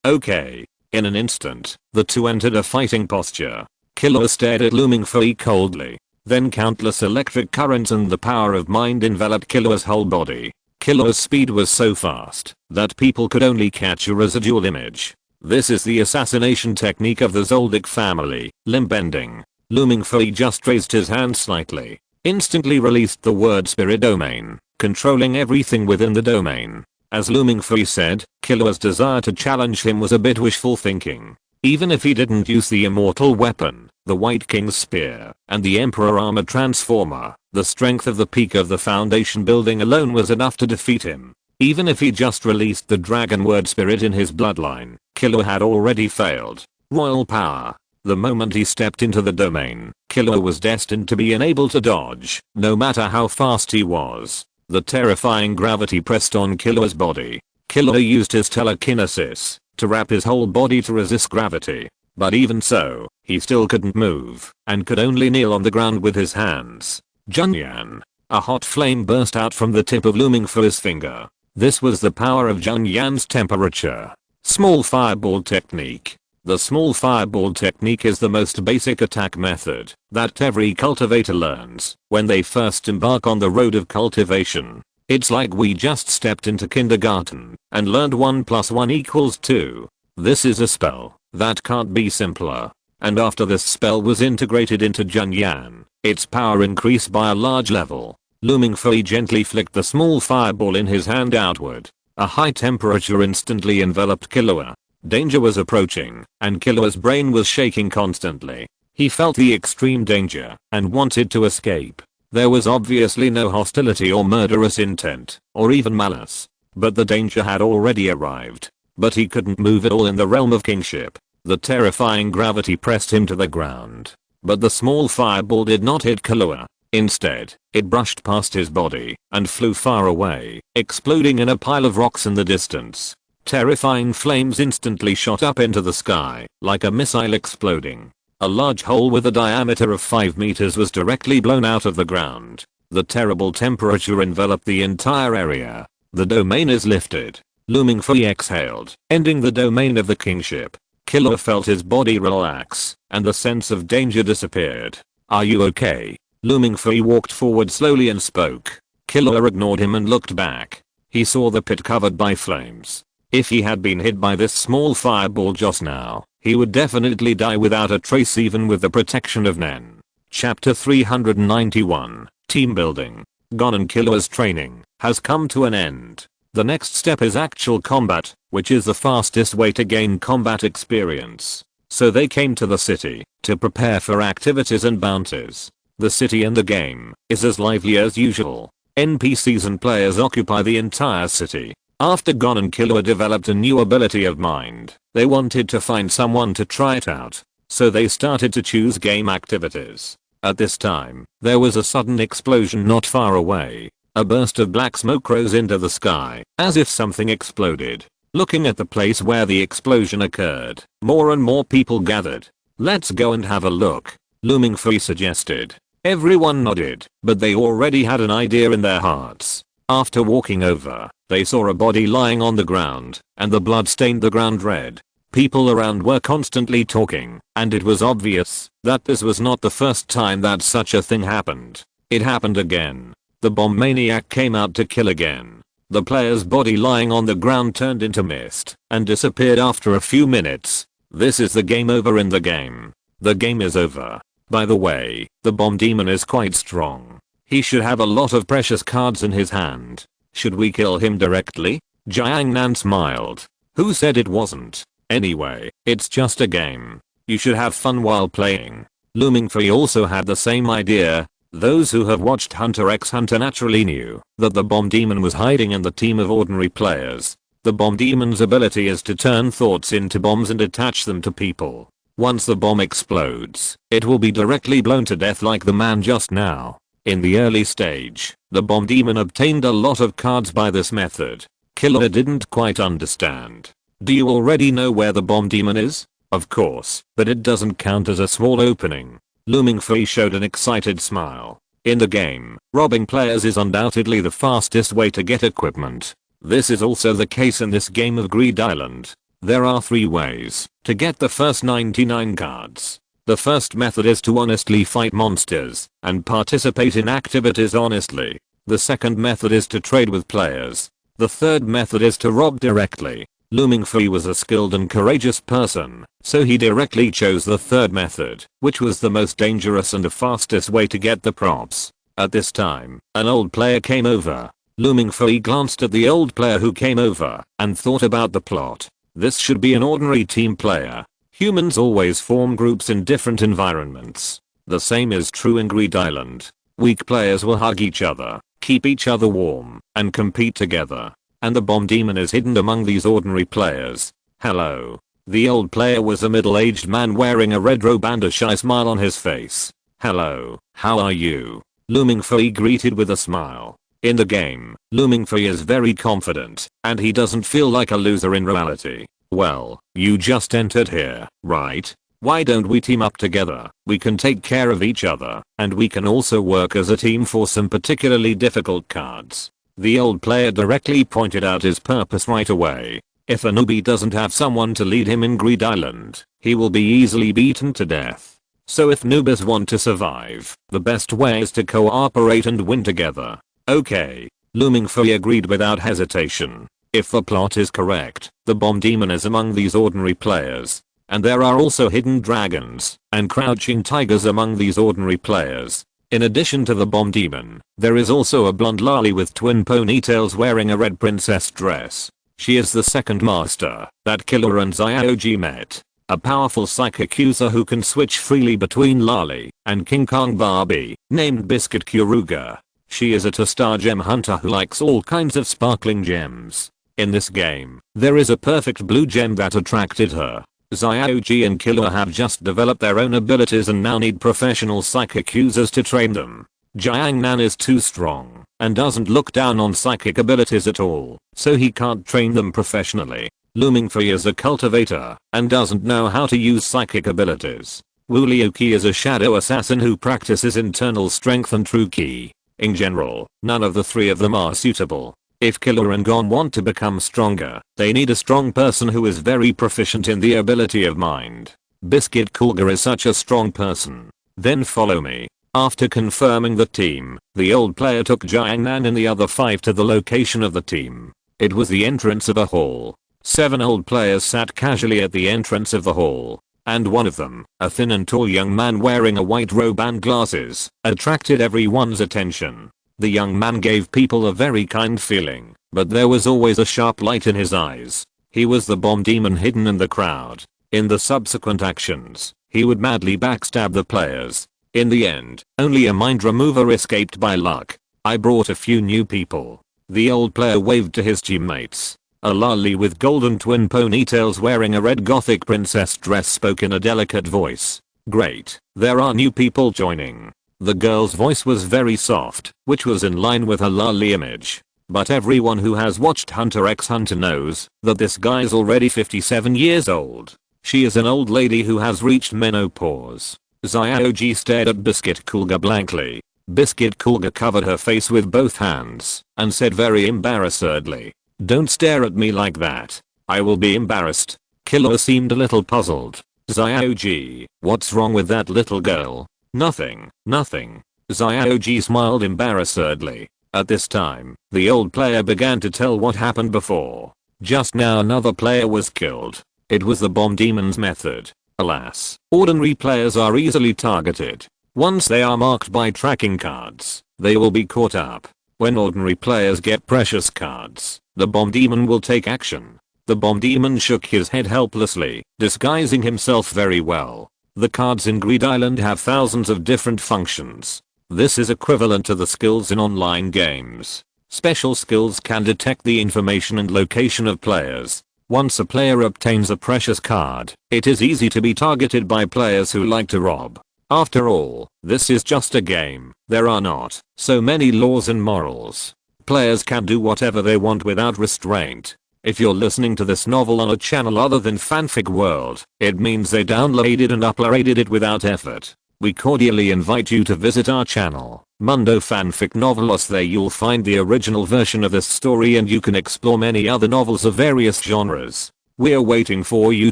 Okay. In an instant, the two entered a fighting posture. Killua stared at Mingfei coldly. Then countless electric currents and the power of mind enveloped Killua's whole body. Killua's speed was so fast that people could only catch a residual image. This is the assassination technique of the Zoldyck family, limb bending. Mingfei just raised his hand slightly, instantly released the word spirit domain, controlling everything within the domain. As Mingfei said, Killua's desire to challenge him was a bit wishful thinking. Even if he didn't use the immortal weapon, the White King's spear, and the Emperor Armor Transformer, the strength of the peak of the Foundation building alone was enough to defeat him. Even if he just released the dragon word spirit in his bloodline, Killua had already failed. Royal power. The moment he stepped into the domain, Killua was destined to be unable to dodge, no matter how fast he was. The terrifying gravity pressed on Killua's body. Killua used his telekinesis to wrap his whole body to resist gravity. But even so, he still couldn't move, and could only kneel on the ground with his hands. Xiao Yan. A hot flame burst out from the tip of Mingfei's finger. This was the power of Xiao Yan's temperature. Small fireball technique. The small fireball technique is the most basic attack method that every cultivator learns when they first embark on the road of cultivation. It's like we just stepped into kindergarten and learned 1 + 1 = 2. This is a spell that can't be simpler. And after this spell was integrated into Xiao Yan, its power increased by a large level. Mingfei gently flicked the small fireball in his hand outward. A high temperature instantly enveloped Killua. Danger was approaching, and Killua's brain was shaking constantly. He felt the extreme danger and wanted to escape. There was obviously no hostility or murderous intent, or even malice. But the danger had already arrived. But he couldn't move at all in the realm of kingship. The terrifying gravity pressed him to the ground. But the small fireball did not hit Killua. Instead, it brushed past his body and flew far away, exploding in a pile of rocks in the distance. Terrifying flames instantly shot up into the sky, like a missile exploding. A large hole with a diameter of 5 meters was directly blown out of the ground. The terrible temperature enveloped the entire area. The domain is lifted. Mingfei exhaled, ending the domain of the kingship. Killua felt his body relax, and the sense of danger disappeared. Are you okay? Mingfei walked forward slowly and spoke. Killua ignored him and looked back. He saw the pit covered by flames. If he had been hit by this small fireball just now, he would definitely die without a trace even with the protection of Nen. Chapter 391, Team Building. Gon and Killua's training has come to an end. The next step is actual combat, which is the fastest way to gain combat experience. So they came to the city to prepare for activities and bounties. The city in the game is as lively as usual. NPCs and players occupy the entire city. After Gon and Killua developed a new ability of mind, they wanted to find someone to try it out. So they started to choose game activities. At this time, there was a sudden explosion not far away. A burst of black smoke rose into the sky, as if something exploded. Looking at the place where the explosion occurred, more and more people gathered. Let's go and have a look, Mingfei suggested. Everyone nodded, but they already had an idea in their hearts. After walking over, they saw a body lying on the ground, and the blood stained the ground red. People around were constantly talking, and it was obvious that this was not the first time that such a thing happened. It happened again. The bomb maniac came out to kill again. The player's body lying on the ground turned into mist and disappeared after a few minutes. This is the game over in the game. The game is over. By the way, the bomb demon is quite strong. He should have a lot of precious cards in his hand. Should we kill him directly? Jiang Nan smiled. Who said it wasn't? Anyway, it's just a game. You should have fun while playing. Mingfei also had the same idea. Those who have watched Hunter x Hunter naturally knew that the bomb demon was hiding in the team of ordinary players. The bomb demon's ability is to turn thoughts into bombs and attach them to people. Once the bomb explodes, it will be directly blown to death like the man just now. In the early stage, the bomb demon obtained a lot of cards by this method. Killua didn't quite understand. Do you already know where the bomb demon is? Of course, but it doesn't count as a small opening. Mingfei showed an excited smile. In the game, robbing players is undoubtedly the fastest way to get equipment. This is also the case in this game of Greed Island. There are 3 ways to get the first 99 cards. The first method is to honestly fight monsters and participate in activities honestly. The second method is to trade with players. The third method is to rob directly. Mingfei was a skilled and courageous person, so he directly chose the third method, which was the most dangerous and the fastest way to get the props. At this time, an old player came over. Mingfei glanced at the old player who came over and thought about the plot. This should be an ordinary team player. Humans always form groups in different environments. The same is true in Greed Island. Weak players will hug each other, keep each other warm, and compete together. And the bomb demon is hidden among these ordinary players. Hello. The old player was a middle-aged man wearing a red robe and a shy smile on his face. Hello, how are you? Mingfei greeted with a smile. In the game, Mingfei is very confident, and he doesn't feel like a loser in reality. Well, you just entered here, right? Why don't we team up together? We can take care of each other, and we can also work as a team for some particularly difficult cards. The old player directly pointed out his purpose right away. If a newbie doesn't have someone to lead him in Greed Island, he will be easily beaten to death. So if newbies want to survive, the best way is to cooperate and win together. Okay. Mingfei agreed without hesitation. If the plot is correct, the bomb demon is among these ordinary players. And there are also hidden dragons and crouching tigers among these ordinary players. In addition to the bomb demon, there is also a blonde loli with twin ponytails wearing a red princess dress. She is the second master that Killer and Xiao met. A powerful psychic user who can switch freely between Loli and King Kong Barbie, named Biscuit Kuruga. She is a 2-star gem hunter who likes all kinds of sparkling gems. In this game, there is a perfect blue gem that attracted her. Xiao and Killer have just developed their own abilities and now need professional psychic users to train them. Jiangnan is too strong and doesn't look down on psychic abilities at all, so he can't train them professionally. Mingfei is a cultivator and doesn't know how to use psychic abilities. Wu Liuqi is a shadow assassin who practices internal strength and true ki. In general, none of the 3 of them are suitable. If Killer and Gon want to become stronger, they need a strong person who is very proficient in the ability of mind. Biscuit Kuruga is such a strong person. Then follow me. After confirming the team, the old player took Jiangnan and the other 5 to the location of the team. It was the entrance of a hall. 7 old players sat casually at the entrance of the hall. And one of them, a thin and tall young man wearing a white robe and glasses, attracted everyone's attention. The young man gave people a very kind feeling, but there was always a sharp light in his eyes. He was the bomb demon hidden in the crowd. In the subsequent actions, he would madly backstab the players. In the end, only a mind remover escaped by luck. I brought a few new people. The old player waved to his teammates. A loli with golden twin ponytails wearing a red gothic princess dress spoke in a delicate voice. Great, there are new people joining. The girl's voice was very soft, which was in line with her loli image. But everyone who has watched Hunter x Hunter knows that this guy is already 57 years old. She is an old lady who has reached menopause. Xiao stared at Biscuit Kuruga blankly. Biscuit Kuruga covered her face with both hands and said very embarrassedly, "Don't stare at me like that. I will be embarrassed." Killer seemed a little puzzled. Xiao, what's wrong with that little girl? Nothing. Xiao smiled embarrassedly. At this time, the old player began to tell what happened before. Just now another player was killed. It was the bomb demon's method. Alas, ordinary players are easily targeted. Once they are marked by tracking cards, they will be caught up. When ordinary players get precious cards, the bomb demon will take action. The bomb demon shook his head helplessly, disguising himself very well. The cards in Greed Island have thousands of different functions. This is equivalent to the skills in online games. Special skills can detect the information and location of players. Once a player obtains a precious card, it is easy to be targeted by players who like to rob. After all, this is just a game. There are not so many laws and morals. Players can do whatever they want without restraint. If you're listening to this novel on a channel other than Fanfic World, it means they downloaded and uploaded it without effort. We cordially invite you to visit our channel, Mundo Fanfic Novelos. There you'll find the original version of this story and you can explore many other novels of various genres. We're waiting for you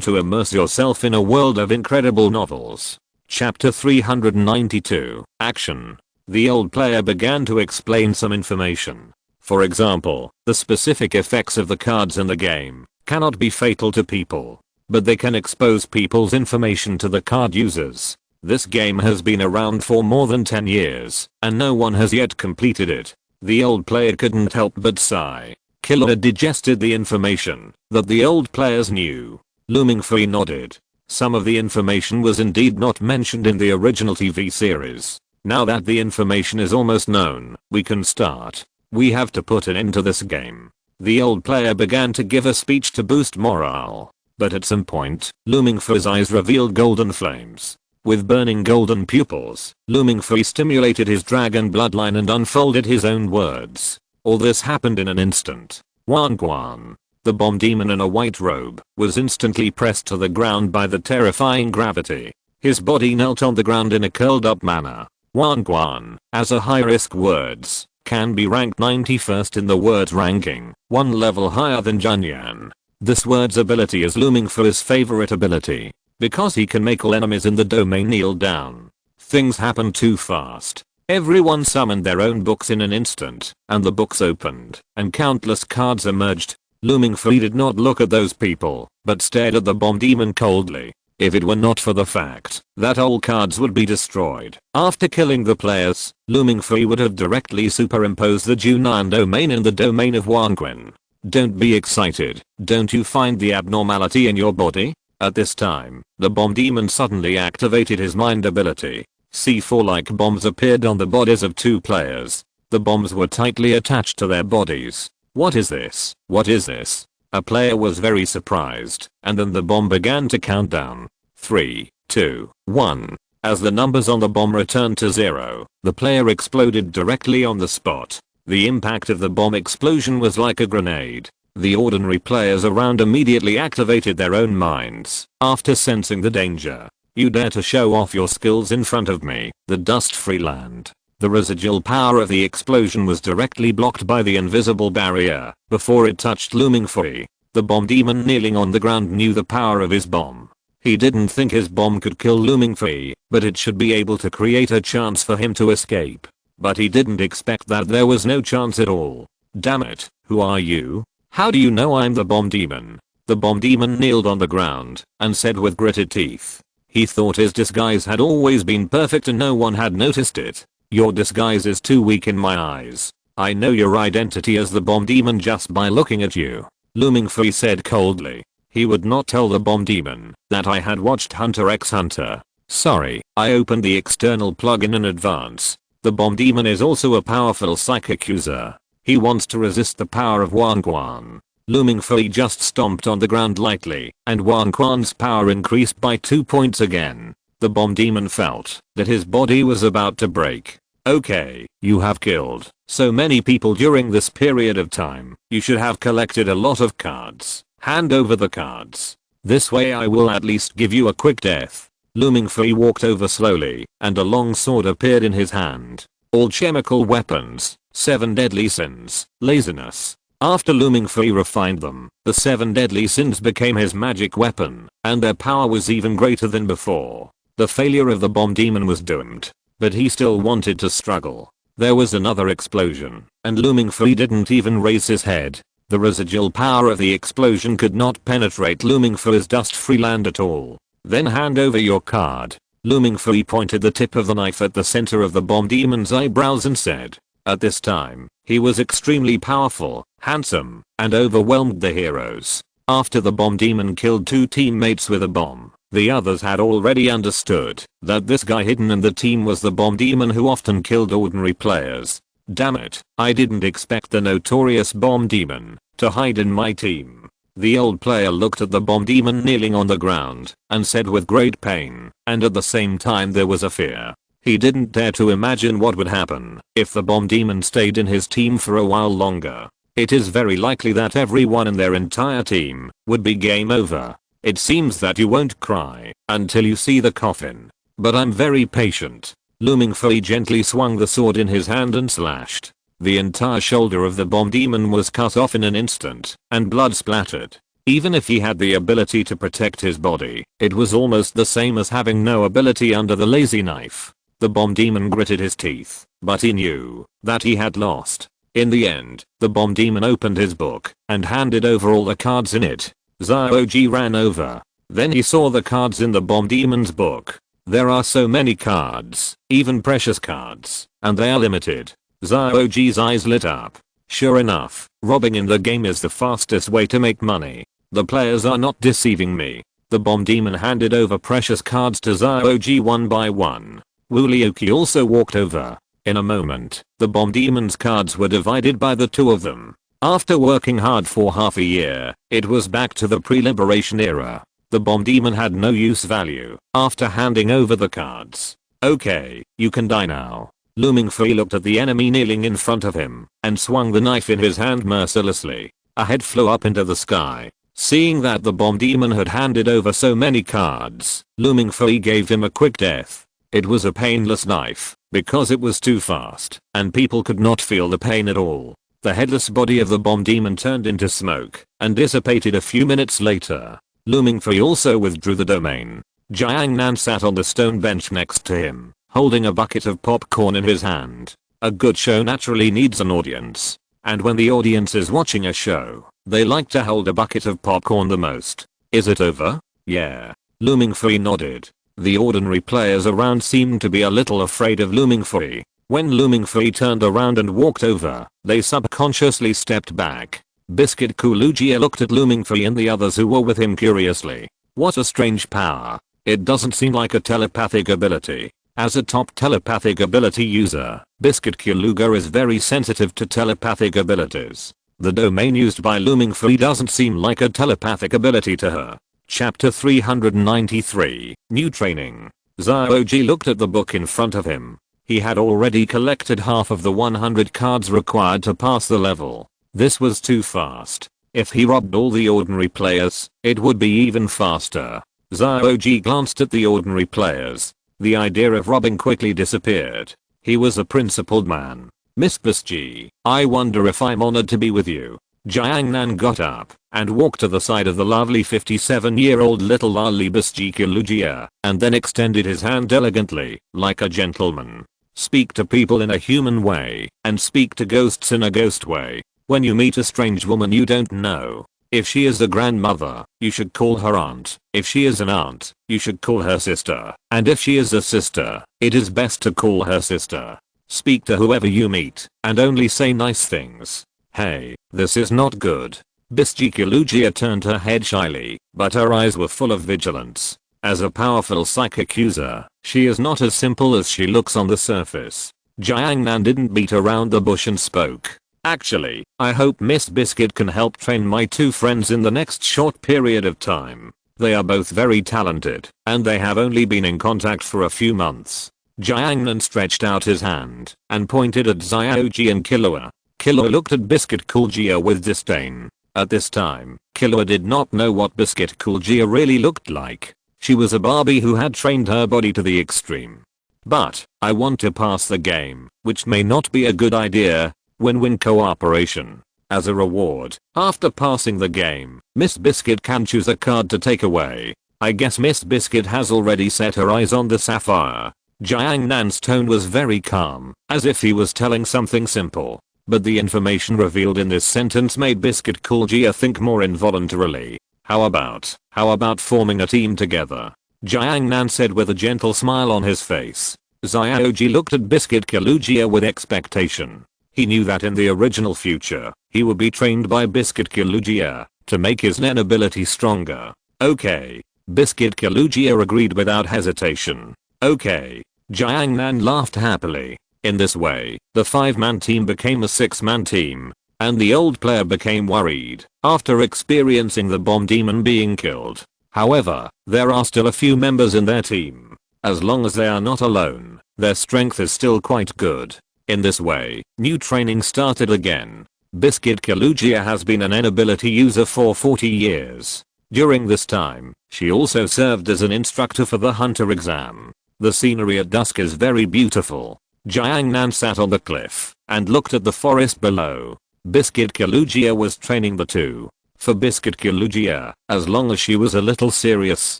to immerse yourself in a world of incredible novels. Chapter 392. Action. The old player began to explain some information. For example, the specific effects of the cards in the game cannot be fatal to people, but they can expose people's information to the card users. This game has been around for more than 10 years, and no one has yet completed it. The old player couldn't help but sigh. Killer digested the information that the old players knew. Mingfei nodded. Some of the information was indeed not mentioned in the original TV series. Now that the information is almost known, we can start. We have to put an end to this game. The old player began to give a speech to boost morale. But at some point, Mingfei's eyes revealed golden flames. With burning golden pupils, Mingfei stimulated his dragon bloodline and unfolded his own words. All this happened in an instant. Guan, the bomb demon in a white robe, was instantly pressed to the ground by the terrifying gravity. His body knelt on the ground in a curled up manner. Guan, as a high-risk words, can be ranked 91st in the words ranking, one level higher than Xiao Yan. This word's ability is Mingfei's favorite ability, because he can make all enemies in the domain kneel down. Things happen too fast. Everyone summoned their own books in an instant, and the books opened, and countless cards emerged. Mingfei did not look at those people, but stared at the bomb demon coldly. If it were not for the fact that all cards would be destroyed after killing the players, Mingfei would have directly superimposed the Junan domain in the domain of Wanquin. Don't be excited, don't you find the abnormality in your body? At this time, the bomb demon suddenly activated his mind ability. C4-like bombs appeared on the bodies of two players. The bombs were tightly attached to their bodies. What is this? What is this? A player was very surprised, and then the bomb began to count down. 3, 2, 1. As the numbers on the bomb returned to 0, the player exploded directly on the spot. The impact of the bomb explosion was like a grenade. The ordinary players around immediately activated their own minds after sensing the danger. You dare to show off your skills in front of me, the dust-free land. The residual power of the explosion was directly blocked by the invisible barrier before it touched Mingfei. The bomb demon kneeling on the ground knew the power of his bomb. He didn't think his bomb could kill Mingfei, but it should be able to create a chance for him to escape. But he didn't expect that there was no chance at all. Damn it, who are you? How do you know I'm the bomb demon? The bomb demon kneeled on the ground and said with gritted teeth. He thought his disguise had always been perfect and no one had noticed it. Your disguise is too weak in my eyes. I know your identity as the bomb demon just by looking at you. Mingfei said coldly. He would not tell the bomb demon that I had watched Hunter x Hunter. Sorry, I opened the external plugin in advance. The bomb demon is also a powerful psychic user. He wants to resist the power of Wanquan. Mingfei just stomped on the ground lightly, and Wanquan's power increased by 2 points again. The bomb demon felt that his body was about to break. Okay, you have killed so many people during this period of time. You should have collected a lot of cards. Hand over the cards. This way I will at least give you a quick death. Mingfei walked over slowly, and a long sword appeared in his hand. All chemical weapons, 7 deadly sins, laziness. After Mingfei refined them, the 7 deadly sins became his magic weapon, and their power was even greater than before. The failure of the bomb demon was doomed, but he still wanted to struggle. There was another explosion, and Mingfei didn't even raise his head. The residual power of the explosion could not penetrate Mingfei's dust-free land at all. Then hand over your card. Mingfei pointed the tip of the knife at the center of the bomb demon's eyebrows and said. At this time, he was extremely powerful, handsome, and overwhelmed the heroes. After the bomb demon killed 2 teammates with a bomb, the others had already understood that this guy hidden in the team was the bomb demon who often killed ordinary players. Damn it, I didn't expect the notorious bomb demon to hide in my team. The old player looked at the bomb demon kneeling on the ground and said with great pain, and at the same time there was a fear. He didn't dare to imagine what would happen if the bomb demon stayed in his team for a while longer. It is very likely that everyone in their entire team would be game over. It seems that you won't cry until you see the coffin. But I'm very patient. Mingfei gently swung the sword in his hand and slashed. The entire shoulder of the bomb demon was cut off in an instant, and blood splattered. Even if he had the ability to protect his body, it was almost the same as having no ability under the lazy knife. The bomb demon gritted his teeth, but he knew that he had lost. In the end, the bomb demon opened his book and handed over all the cards in it. Xiaoji ran over. Then he saw the cards in the bomb demon's book. There are so many cards, even precious cards, and they are limited. Xiaoji's eyes lit up. Sure enough, robbing in the game is the fastest way to make money. The players are not deceiving me. The bomb demon handed over precious cards to Xiaoji one by one. Wu Liuqi also walked over. In a moment, the bomb demon's cards were divided by the two of them. After working hard for half a year, it was back to the pre-liberation era. The bomb demon had no use value after handing over the cards. Okay, you can die now. Mingfei looked at the enemy kneeling in front of him and swung the knife in his hand mercilessly. A head flew up into the sky. Seeing that the bomb demon had handed over so many cards, Mingfei gave him a quick death. It was a painless knife because it was too fast and people could not feel the pain at all. The headless body of the bomb demon turned into smoke and dissipated a few minutes later. Mingfei also withdrew the domain. Jiang Nan sat on the stone bench next to him, holding a bucket of popcorn in his hand. A good show naturally needs an audience. And when the audience is watching a show, they like to hold a bucket of popcorn the most. Is it over? Yeah. Mingfei nodded. The ordinary players around seemed to be a little afraid of Mingfei. When Mingfei turned around and walked over, they subconsciously stepped back. Biscuit Kulugia looked at Mingfei and the others who were with him curiously. What a strange power. It doesn't seem like a telepathic ability. As a top telepathic ability user, Biscuit Kuluga is very sensitive to telepathic abilities. The domain used by Mingfei doesn't seem like a telepathic ability to her. Chapter 393, New Training. Xiaoji looked at the book in front of him. He had already collected half of the 100 cards required to pass the level. This was too fast. If he robbed all the ordinary players, it would be even faster. Xiaoji glanced at the ordinary players. The idea of robbing quickly disappeared. He was a principled man. Miss Bisji, I wonder if I'm honored to be with you. Jiang Nan got up and walked to the side of the lovely 57-year-old little loli Bisji Kulugia and then extended his hand elegantly, like a gentleman. Speak to people in a human way and speak to ghosts in a ghost way. When you meet a strange woman you don't know, if she is a grandmother, you should call her aunt. If she is an aunt, you should call her sister. And if she is a sister, it is best to call her sister. Speak to whoever you meet and only say nice things. Hey, this is not good. Bisji Kulugia turned her head shyly, but her eyes were full of vigilance. As a powerful psychic user, she is not as simple as she looks on the surface. Jiang Nan didn't beat around the bush and spoke. Actually, I hope Miss Biscuit can help train my two friends in the next short period of time. They are both very talented, and they have only been in contact for a few months. Jiang Nan stretched out his hand and pointed at Xiaoji and Killua. Killua looked at Biscuit Kulugia with disdain. At this time, Killua did not know what Biscuit Kulugia really looked like. She was a Barbie who had trained her body to the extreme. But, I want to pass the game, which may not be a good idea. Win-win cooperation. As a reward, after passing the game, Miss Biscuit can choose a card to take away. I guess Miss Biscuit has already set her eyes on the sapphire. Jiang Nan's tone was very calm, as if he was telling something simple. But the information revealed in this sentence made Biscuit Kulugia think more involuntarily. How about forming a team together? Jiang Nan said with a gentle smile on his face. Xiaoji looked at Biscuit Kulugia with expectation. He knew that in the original future, he would be trained by Biscuit Kulugia to make his Nen ability stronger. Okay. Biscuit Kulugia agreed without hesitation. Okay. Jiang Nan laughed happily. In this way, the 5-man team became a 6-man team, and the old player became worried after experiencing the bomb demon being killed. However, there are still a few members in their team. As long as they are not alone, their strength is still quite good. In this way, new training started again. Biscuit Kulugia has been an ability user for 40 years. During this time, she also served as an instructor for the hunter exam. The scenery at dusk is very beautiful. Jiang Nan sat on the cliff and looked at the forest below. Biscuit Kulugia was training the two For Biscuit Kalugia, as long as she was a little serious,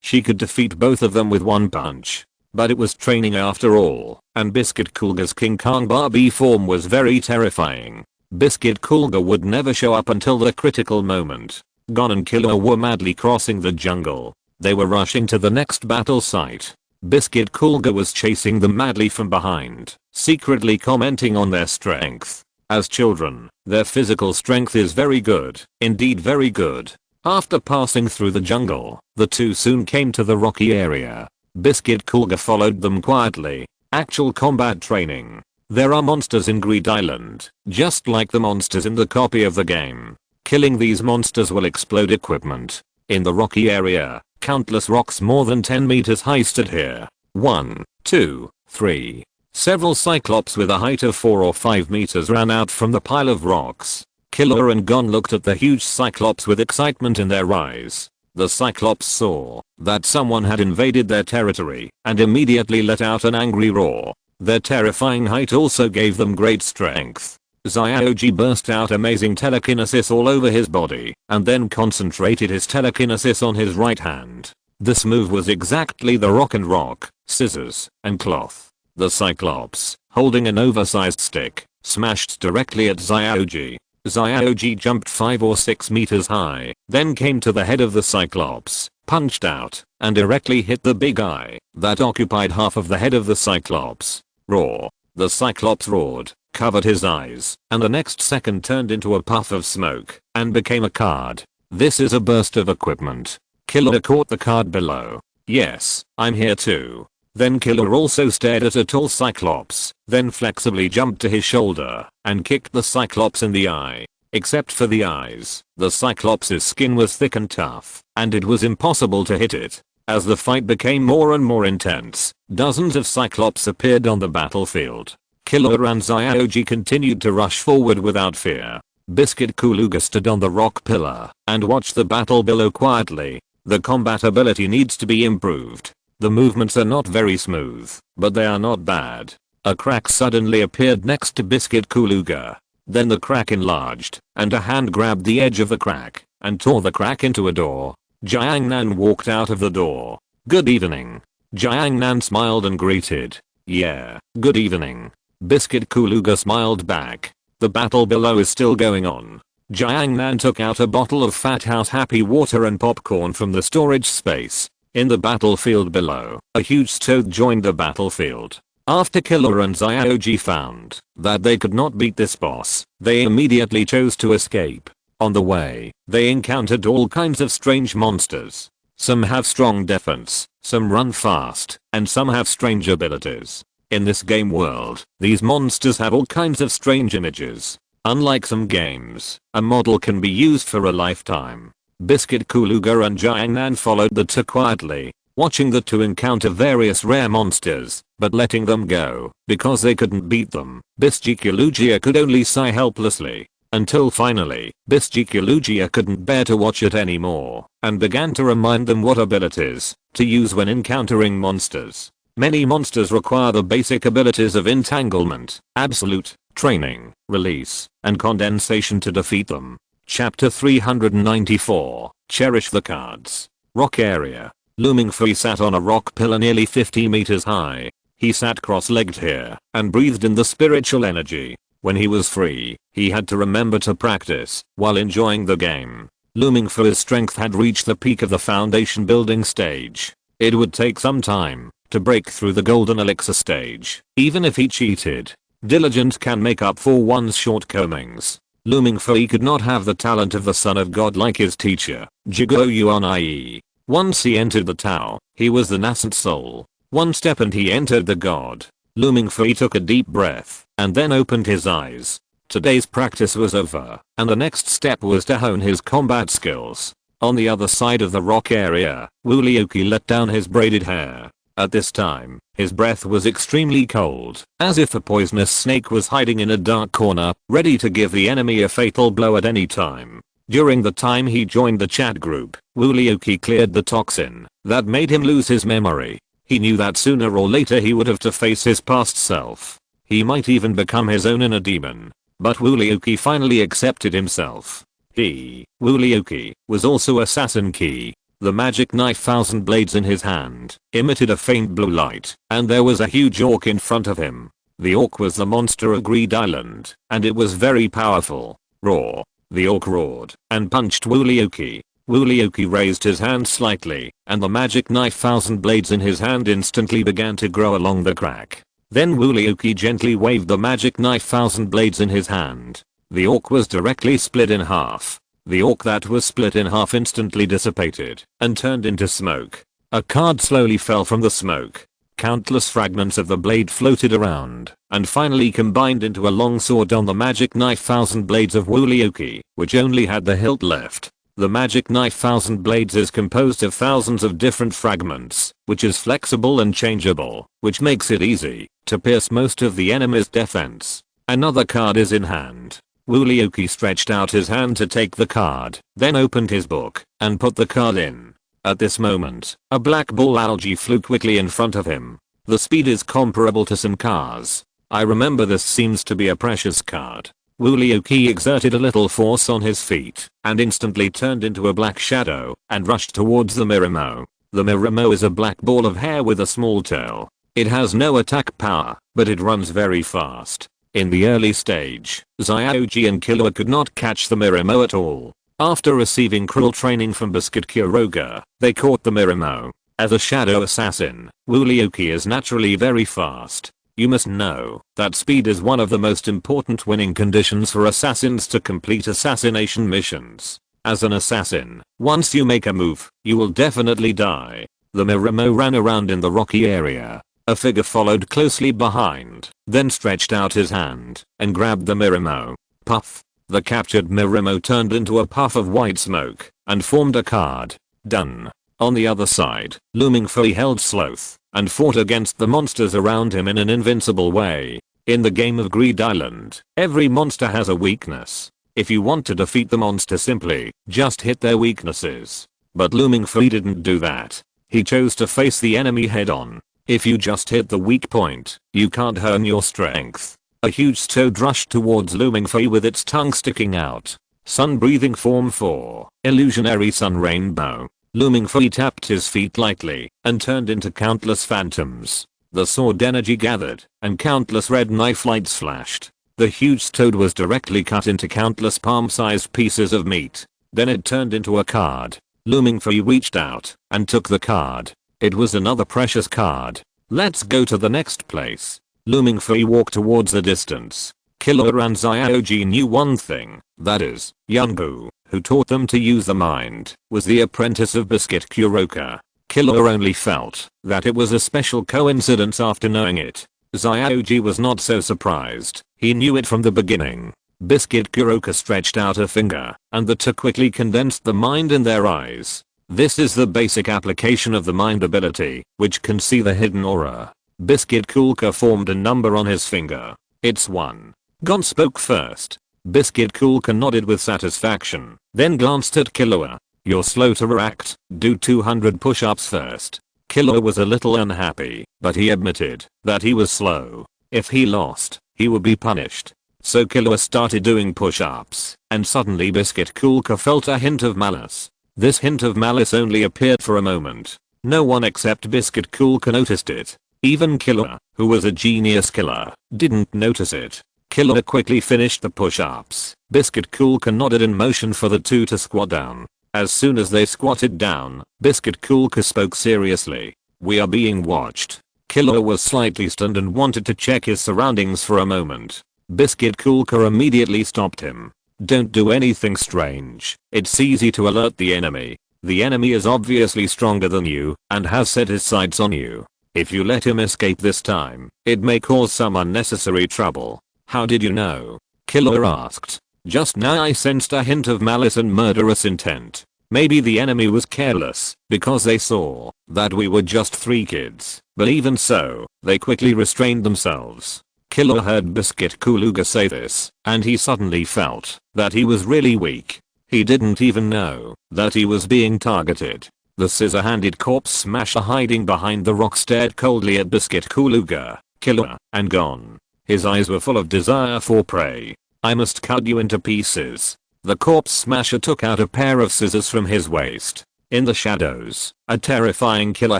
she could defeat both of them with one punch. But it was training after all, and Biscuit Kulga's King Kong Barbie form was very terrifying. Biscuit Kulga would never show up until the critical moment. Gon and Killer were madly crossing the jungle. They were rushing to the next battle site. Biscuit Kulga was chasing them madly from behind, secretly commenting on their strength. As children, their physical strength is very good, indeed very good. After passing through the jungle, the two soon came to the rocky area. Biscuit Kulga followed them quietly. Actual combat training. There are monsters in Greed Island, just like the monsters in the copy of the game. Killing these monsters will explode equipment. In the rocky area, countless rocks more than 10 meters high stood here. 1, 2, 3. Several cyclops with a height of 4 or 5 meters ran out from the pile of rocks. Killer and Gon looked at the huge cyclops with excitement in their eyes. The cyclops saw that someone had invaded their territory and immediately let out an angry roar. Their terrifying height also gave them great strength. Xiaoji burst out amazing telekinesis all over his body and then concentrated his telekinesis on his right hand. This move was exactly the rock and rock, scissors, and cloth. The Cyclops, holding an oversized stick, smashed directly at Xiaoji. Xiaoji jumped 5 or 6 meters high, then came to the head of the Cyclops, punched out, and directly hit the big eye that occupied half of the head of the Cyclops. Roar. The Cyclops roared, covered his eyes, and the next second turned into a puff of smoke and became a card. This is a burst of equipment. Killer caught the card below. Yes, I'm here too. Then Killer also stared at a tall Cyclops, then flexibly jumped to his shoulder and kicked the Cyclops in the eye. Except for the eyes, the Cyclops' skin was thick and tough, and it was impossible to hit it. As the fight became more and more intense, dozens of Cyclops appeared on the battlefield. Killer and Xiaoji continued to rush forward without fear. Biscuit Kuluga stood on the rock pillar and watched the battle below quietly. The combat ability needs to be improved. The movements are not very smooth, but they are not bad. A crack suddenly appeared next to Biscuit Kuluga. Then the crack enlarged, and a hand grabbed the edge of the crack and tore the crack into a door. Jiangnan walked out of the door. Good evening. Jiangnan smiled and greeted. Yeah, good evening. Biscuit Kuluga smiled back. The battle below is still going on. Jiangnan took out a bottle of Fat House Happy Water and popcorn from the storage space. In the battlefield below, a huge Stoat joined the battlefield. After Killer and Xiaoji found that they could not beat this boss, they immediately chose to escape. On the way, they encountered all kinds of strange monsters. Some have strong defense, some run fast, and some have strange abilities. In this game world, these monsters have all kinds of strange images. Unlike some games, a model can be used for a lifetime. Biscuit Kuluga and Jiangnan followed the two quietly, watching the two encounter various rare monsters, but letting them go, because they couldn't beat them. Biscuit Kuluga could only sigh helplessly. Until finally, Biscuit Kuluga couldn't bear to watch it anymore, and began to remind them what abilities to use when encountering monsters. Many monsters require the basic abilities of entanglement, absolute, training, release, and condensation to defeat them. Chapter 394, Cherish the Cards. Rock area. Mingfei sat on a rock pillar nearly 50 meters high. He sat cross-legged here and breathed in the spiritual energy. When he was free, he had to remember to practice while enjoying the game. Mingfei's strength had reached the peak of the foundation building stage. It would take some time to break through the golden elixir stage. Even if he cheated, diligence can make up for one's shortcomings. Mingfei could not have the talent of the son of God like his teacher, Jigo Yuan. Once he entered the Tao, he was the nascent soul. One step and he entered the God. Mingfei took a deep breath and then opened his eyes. Today's practice was over, and the next step was to hone his combat skills. On the other side of the rock area, Wulioki let down his braided hair. At this time, his breath was extremely cold, as if a poisonous snake was hiding in a dark corner, ready to give the enemy a fatal blow at any time. During the time he joined the chat group, Wulioki cleared the toxin that made him lose his memory. He knew that sooner or later he would have to face his past self. He might even become his own inner demon. But Wulioki finally accepted himself. Wooly was also assassin key. The magic knife thousand blades in his hand emitted a faint blue light, and there was a huge orc in front of him. The orc was the monster of Greed Island, and it was very powerful. Roar. The orc roared and punched Wooly. Wooly raised his hand slightly, and the magic knife thousand blades in his hand instantly began to grow along the crack. Then Wooly gently waved the magic knife thousand blades in his hand. The orc was directly split in half. The orc that was split in half instantly dissipated and turned into smoke. A card slowly fell from the smoke. Countless fragments of the blade floated around and finally combined into a long sword on the magic knife thousand blades of Wooly, which only had the hilt left. The magic knife thousand blades is composed of thousands of different fragments, which is flexible and changeable, which makes it easy to pierce most of the enemy's defense. Another card is in hand. Wooly stretched out his hand to take the card, then opened his book and put the card in. At this moment, a black ball algae flew quickly in front of him. The speed is comparable to some cars. I remember this seems to be a precious card. Wooly exerted a little force on his feet and instantly turned into a black shadow and rushed towards the Miramo. The Miramo is a black ball of hair with a small tail. It has no attack power, but it runs very fast. In the early stage, Xiao and Killua could not catch the Miramo at all. After receiving cruel training from Biscuit Kuroga, they caught the Miramo. As a shadow assassin, Wooly is naturally very fast. You must know that speed is one of the most important winning conditions for assassins to complete assassination missions. As an assassin, once you make a move, you will definitely die. The Miramo ran around in the rocky area. A figure followed closely behind, then stretched out his hand and grabbed the Miramo. Puff. The captured Miramo turned into a puff of white smoke and formed a card. Done. On the other side, Mingfei held Sloth and fought against the monsters around him in an invincible way. In the game of Greed Island, every monster has a weakness. If you want to defeat the monster simply, just hit their weaknesses. But Mingfei didn't do that. He chose to face the enemy head on. If you just hit the weak point, you can't earn your strength. A huge toad rushed towards Mingfei with its tongue sticking out. Sun breathing form 4. Illusionary sun rainbow. Mingfei tapped his feet lightly and turned into countless phantoms. The sword energy gathered and countless red knife lights flashed. The huge toad was directly cut into countless palm-sized pieces of meat. Then it turned into a card. Mingfei reached out and took the card. It was another precious card. Let's go to the next place. Mingfei walked towards the distance. Killua and Xiao knew one thing, that is, Yunbu, who taught them to use the mind, was the apprentice of Biscuit Kuroga. Killua only felt that it was a special coincidence after knowing it. Xiao was not so surprised, he knew it from the beginning. Biscuit Kuroga stretched out a finger, and the two quickly condensed the mind in their eyes. This is the basic application of the mind ability, which can see the hidden aura. Biscuit Kuroga formed a number on his finger. It's 1. Gon spoke first. Biscuit Kuroga nodded with satisfaction, then glanced at Killua. You're slow to react, do 200 push-ups first. Killua was a little unhappy, but he admitted that he was slow. If he lost, he would be punished. So Killua started doing push-ups, and suddenly Biscuit Kuroga felt a hint of malice. This hint of malice only appeared for a moment. No one except Biscuit Kuroga noticed it. Even Killua, who was a genius killer, didn't notice it. Killua quickly finished the push-ups. Biscuit Kuroga nodded and motioned for the two to squat down. As soon as they squatted down, Biscuit Kuroga spoke seriously. We are being watched. Killua was slightly stunned and wanted to check his surroundings for a moment. Biscuit Kuroga immediately stopped him. Don't do anything strange. It's easy to alert the enemy. The enemy is obviously stronger than you and has set his sights on you. If you let him escape this time, it may cause some unnecessary trouble. How did you know? Killua asked. Just now I sensed a hint of malice and murderous intent. Maybe the enemy was careless because they saw that we were just 3 kids, but even so, they quickly restrained themselves. Killua heard Biscuit Kuroga say this, and he suddenly felt that he was really weak. He didn't even know that he was being targeted. The scissor-handed corpse smasher hiding behind the rock stared coldly at Biscuit Kuroga, Killua, and Gon. His eyes were full of desire for prey. I must cut you into pieces. The corpse smasher took out a pair of scissors from his waist. In the shadows, a terrifying killer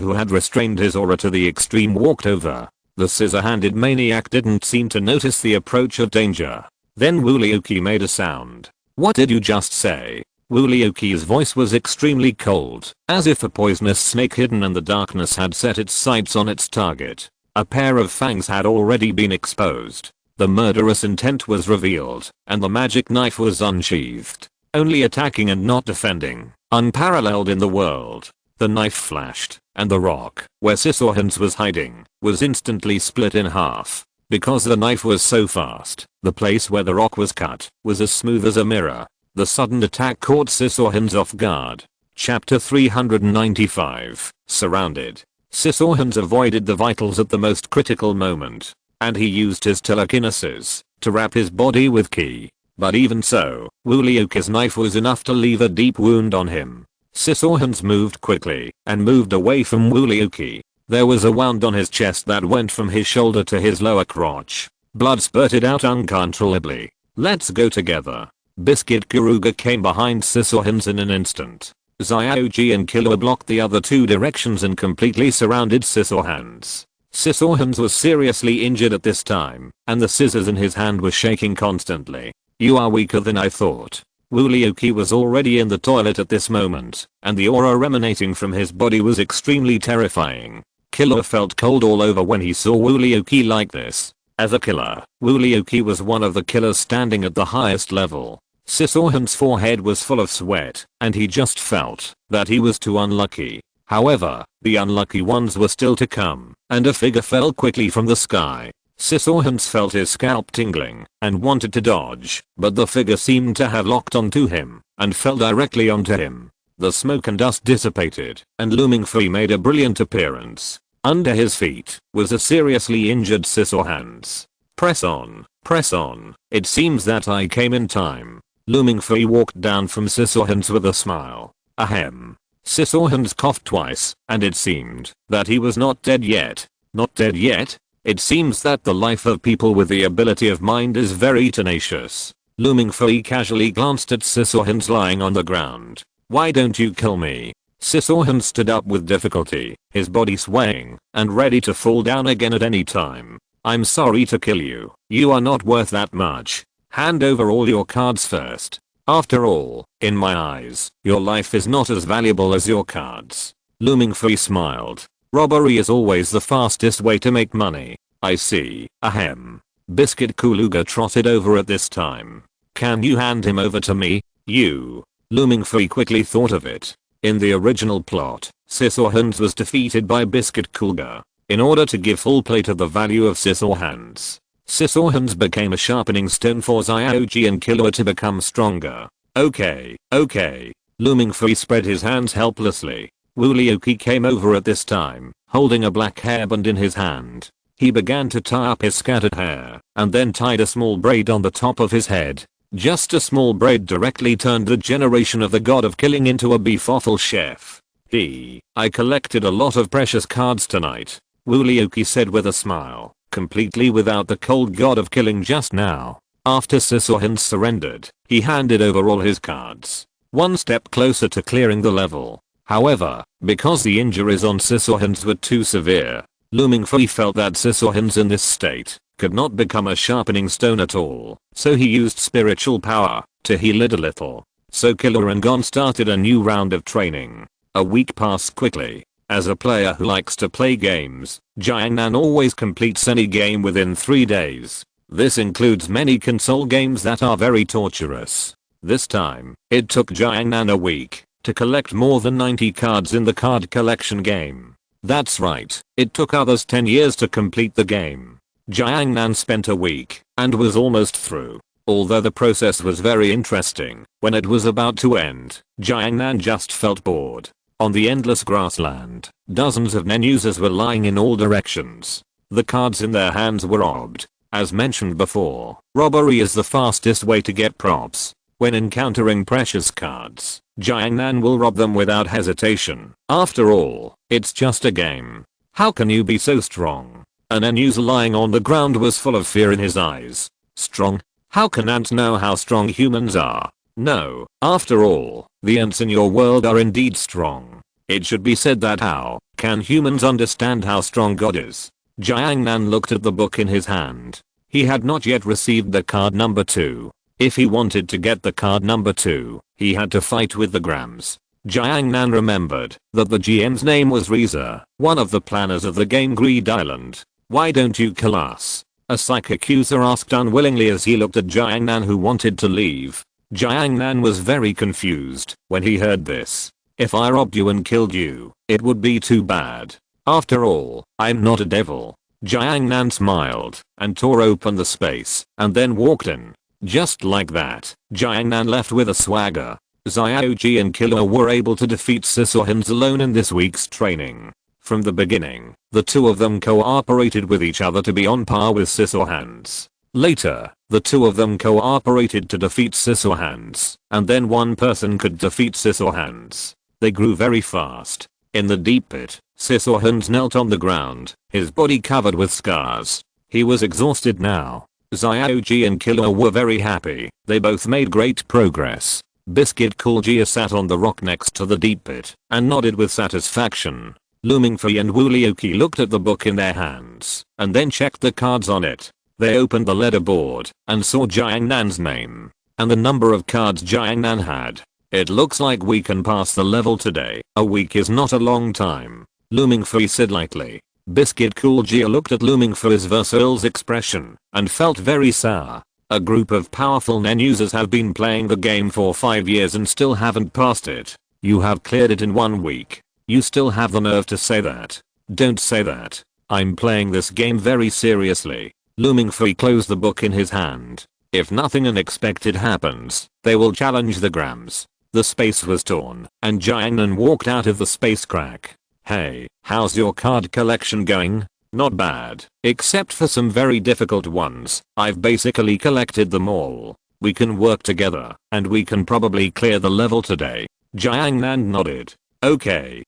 who had restrained his aura to the extreme walked over. The scissor-handed maniac didn't seem to notice the approach of danger. Then Woolyuki made a sound. "What did you just say?" Woolyuki's voice was extremely cold, as if a poisonous snake hidden in the darkness had set its sights on its target. A pair of fangs had already been exposed. The murderous intent was revealed, and the magic knife was unsheathed. Only attacking and not defending, unparalleled in the world. The knife flashed, and the rock, where Scissorhands was hiding, was instantly split in half. Because the knife was so fast, the place where the rock was cut was as smooth as a mirror. The sudden attack caught Scissorhands off guard. Chapter 395, Surrounded. Scissorhands avoided the vitals at the most critical moment, and he used his telekinesis to wrap his body with ki. But even so, Woolyuki's knife was enough to leave a deep wound on him. Scissorhands moved quickly and moved away from Woolyuki. There was a wound on his chest that went from his shoulder to his lower crotch. Blood spurted out uncontrollably. "Let's go together." Biscuit Kuruga came behind Scissorhands in an instant. Xiaoji and Killua blocked the other two directions and completely surrounded Scissorhands. Scissorhands was seriously injured at this time, and the scissors in his hand were shaking constantly. "You are weaker than I thought." Woolyuki was already in the toilet at this moment, and the aura emanating from his body was extremely terrifying. Killua felt cold all over when he saw Woolyuki like this. As a killer, Woolyuki was one of the killers standing at the highest level. Scissorhands' forehead was full of sweat, and he just felt that he was too unlucky. However, the unlucky ones were still to come, and a figure fell quickly from the sky. Scissorhands felt his scalp tingling and wanted to dodge, but the figure seemed to have locked onto him and fell directly onto him. The smoke and dust dissipated, and Mingfei made a brilliant appearance. Under his feet was a seriously injured Scissorhands. Press on, press on. It seems that I came in time." Mingfei walked down from Scissorhands with a smile. Ahem. Scissorhands coughed twice, and it seemed that he was not dead yet. Not dead yet? It seems that the life of people with the ability of mind is very tenacious. Mingfei casually glanced at Scissorhands lying on the ground. "Why don't you kill me?" Scissorhands stood up with difficulty, his body swaying and ready to fall down again at any time. "I'm sorry to kill you. You are not worth that much. Hand over all your cards first. After all, in my eyes, your life is not as valuable as your cards." Mingfei smiled. "Robbery is always the fastest way to make money. I see. Ahem." Biscuit Kuruga trotted over at this time. "Can you hand him over to me? You." Mingfei quickly thought of it. In the original plot, Scissorhands was defeated by Biscuit Kuruga. In order to give full play to the value of Scissorhands, Scissorhands became a sharpening stone for Xiaoji and Killua to become stronger. Okay. Mingfei spread his hands helplessly. Woolyuki came over at this time, holding a black hairband in his hand. He began to tie up his scattered hair, and then tied a small braid on the top of his head. Just a small braid directly turned the generation of the god of killing into a beef-offal chef. I collected a lot of precious cards tonight," Woolyuki said with a smile, completely without the cold god of killing just now. After Scissorhands surrendered, he handed over all his cards. One step closer to clearing the level. However, because the injuries on Scissorhands were too severe, Mingfei felt that Scissorhands in this state could not become a sharpening stone at all, so he used spiritual power to heal it a little. So Killua and Gon started a new round of training. A week passed quickly. As a player who likes to play games, Jiangnan always completes any game within 3 days. This includes many console games that are very torturous. This time, it took Jiangnan a week to collect more than 90 cards in the card collection game. That's right, it took others 10 years to complete the game. Jiangnan spent a week and was almost through. Although the process was very interesting, when it was about to end, Jiangnan just felt bored. On the endless grassland, dozens of non-users were lying in all directions. The cards in their hands were robbed. As mentioned before, robbery is the fastest way to get props. When encountering precious cards, Jiangnan will rob them without hesitation. After all, it's just a game. How can you be so strong? An non-user lying on the ground was full of fear in his eyes. Strong? How can ants know how strong humans are? No, after all, the ants in your world are indeed strong. It should be said that how can humans understand how strong God is? Jiang Nan looked at the book in his hand. He had not yet received the card number 2. If he wanted to get the card number 2, he had to fight with the Grams. Jiang Nan remembered that the GM's name was Reza, one of the planners of the game Greed Island. Why don't you kill us? A psychic user asked unwillingly as he looked at Jiang Nan, who wanted to leave. Jiang Nan was very confused when he heard this. If I robbed you and killed you, it would be too bad. After all, I'm not a devil. Jiang Nan smiled and tore open the space and then walked in. Just like that, Jiang Nan left with a swagger. Xiaoji and Killua were able to defeat Sisohans alone in this week's training. From the beginning, the two of them cooperated with each other to be on par with Sisohans. Later, the two of them cooperated to defeat Sisohans, and then one person could defeat Sisohans. They grew very fast. In the deep pit, Sisohans knelt on the ground, his body covered with scars. He was exhausted now. Xiaoji and Killua were very happy. They both made great progress. Biscuit Coolgia sat on the rock next to the deep pit and nodded with satisfaction. Mingfei and Wu Liuqi looked at the book in their hands and then checked the cards on it. They opened the leaderboard and saw Jiang Nan's name and the number of cards Jiang Nan had. It looks like we can pass the level today. A week is not a long time, Mingfei said lightly. Biscuit Coolgia looked at Mingfei's Versal's expression and felt very sour. A group of powerful Nen users have been playing the game for 5 years and still haven't passed it. You have cleared it in 1 week. You still have the nerve to say that. Don't say that. I'm playing this game very seriously. Mingfei closed the book in his hand. If nothing unexpected happens, they will challenge the Grams. The space was torn, and Jiang Nan walked out of the space crack. Hey, how's your card collection going? Not bad, except for some very difficult ones. I've basically collected them all. We can work together, and we can probably clear the level today. Jiang Nan nodded. Okay,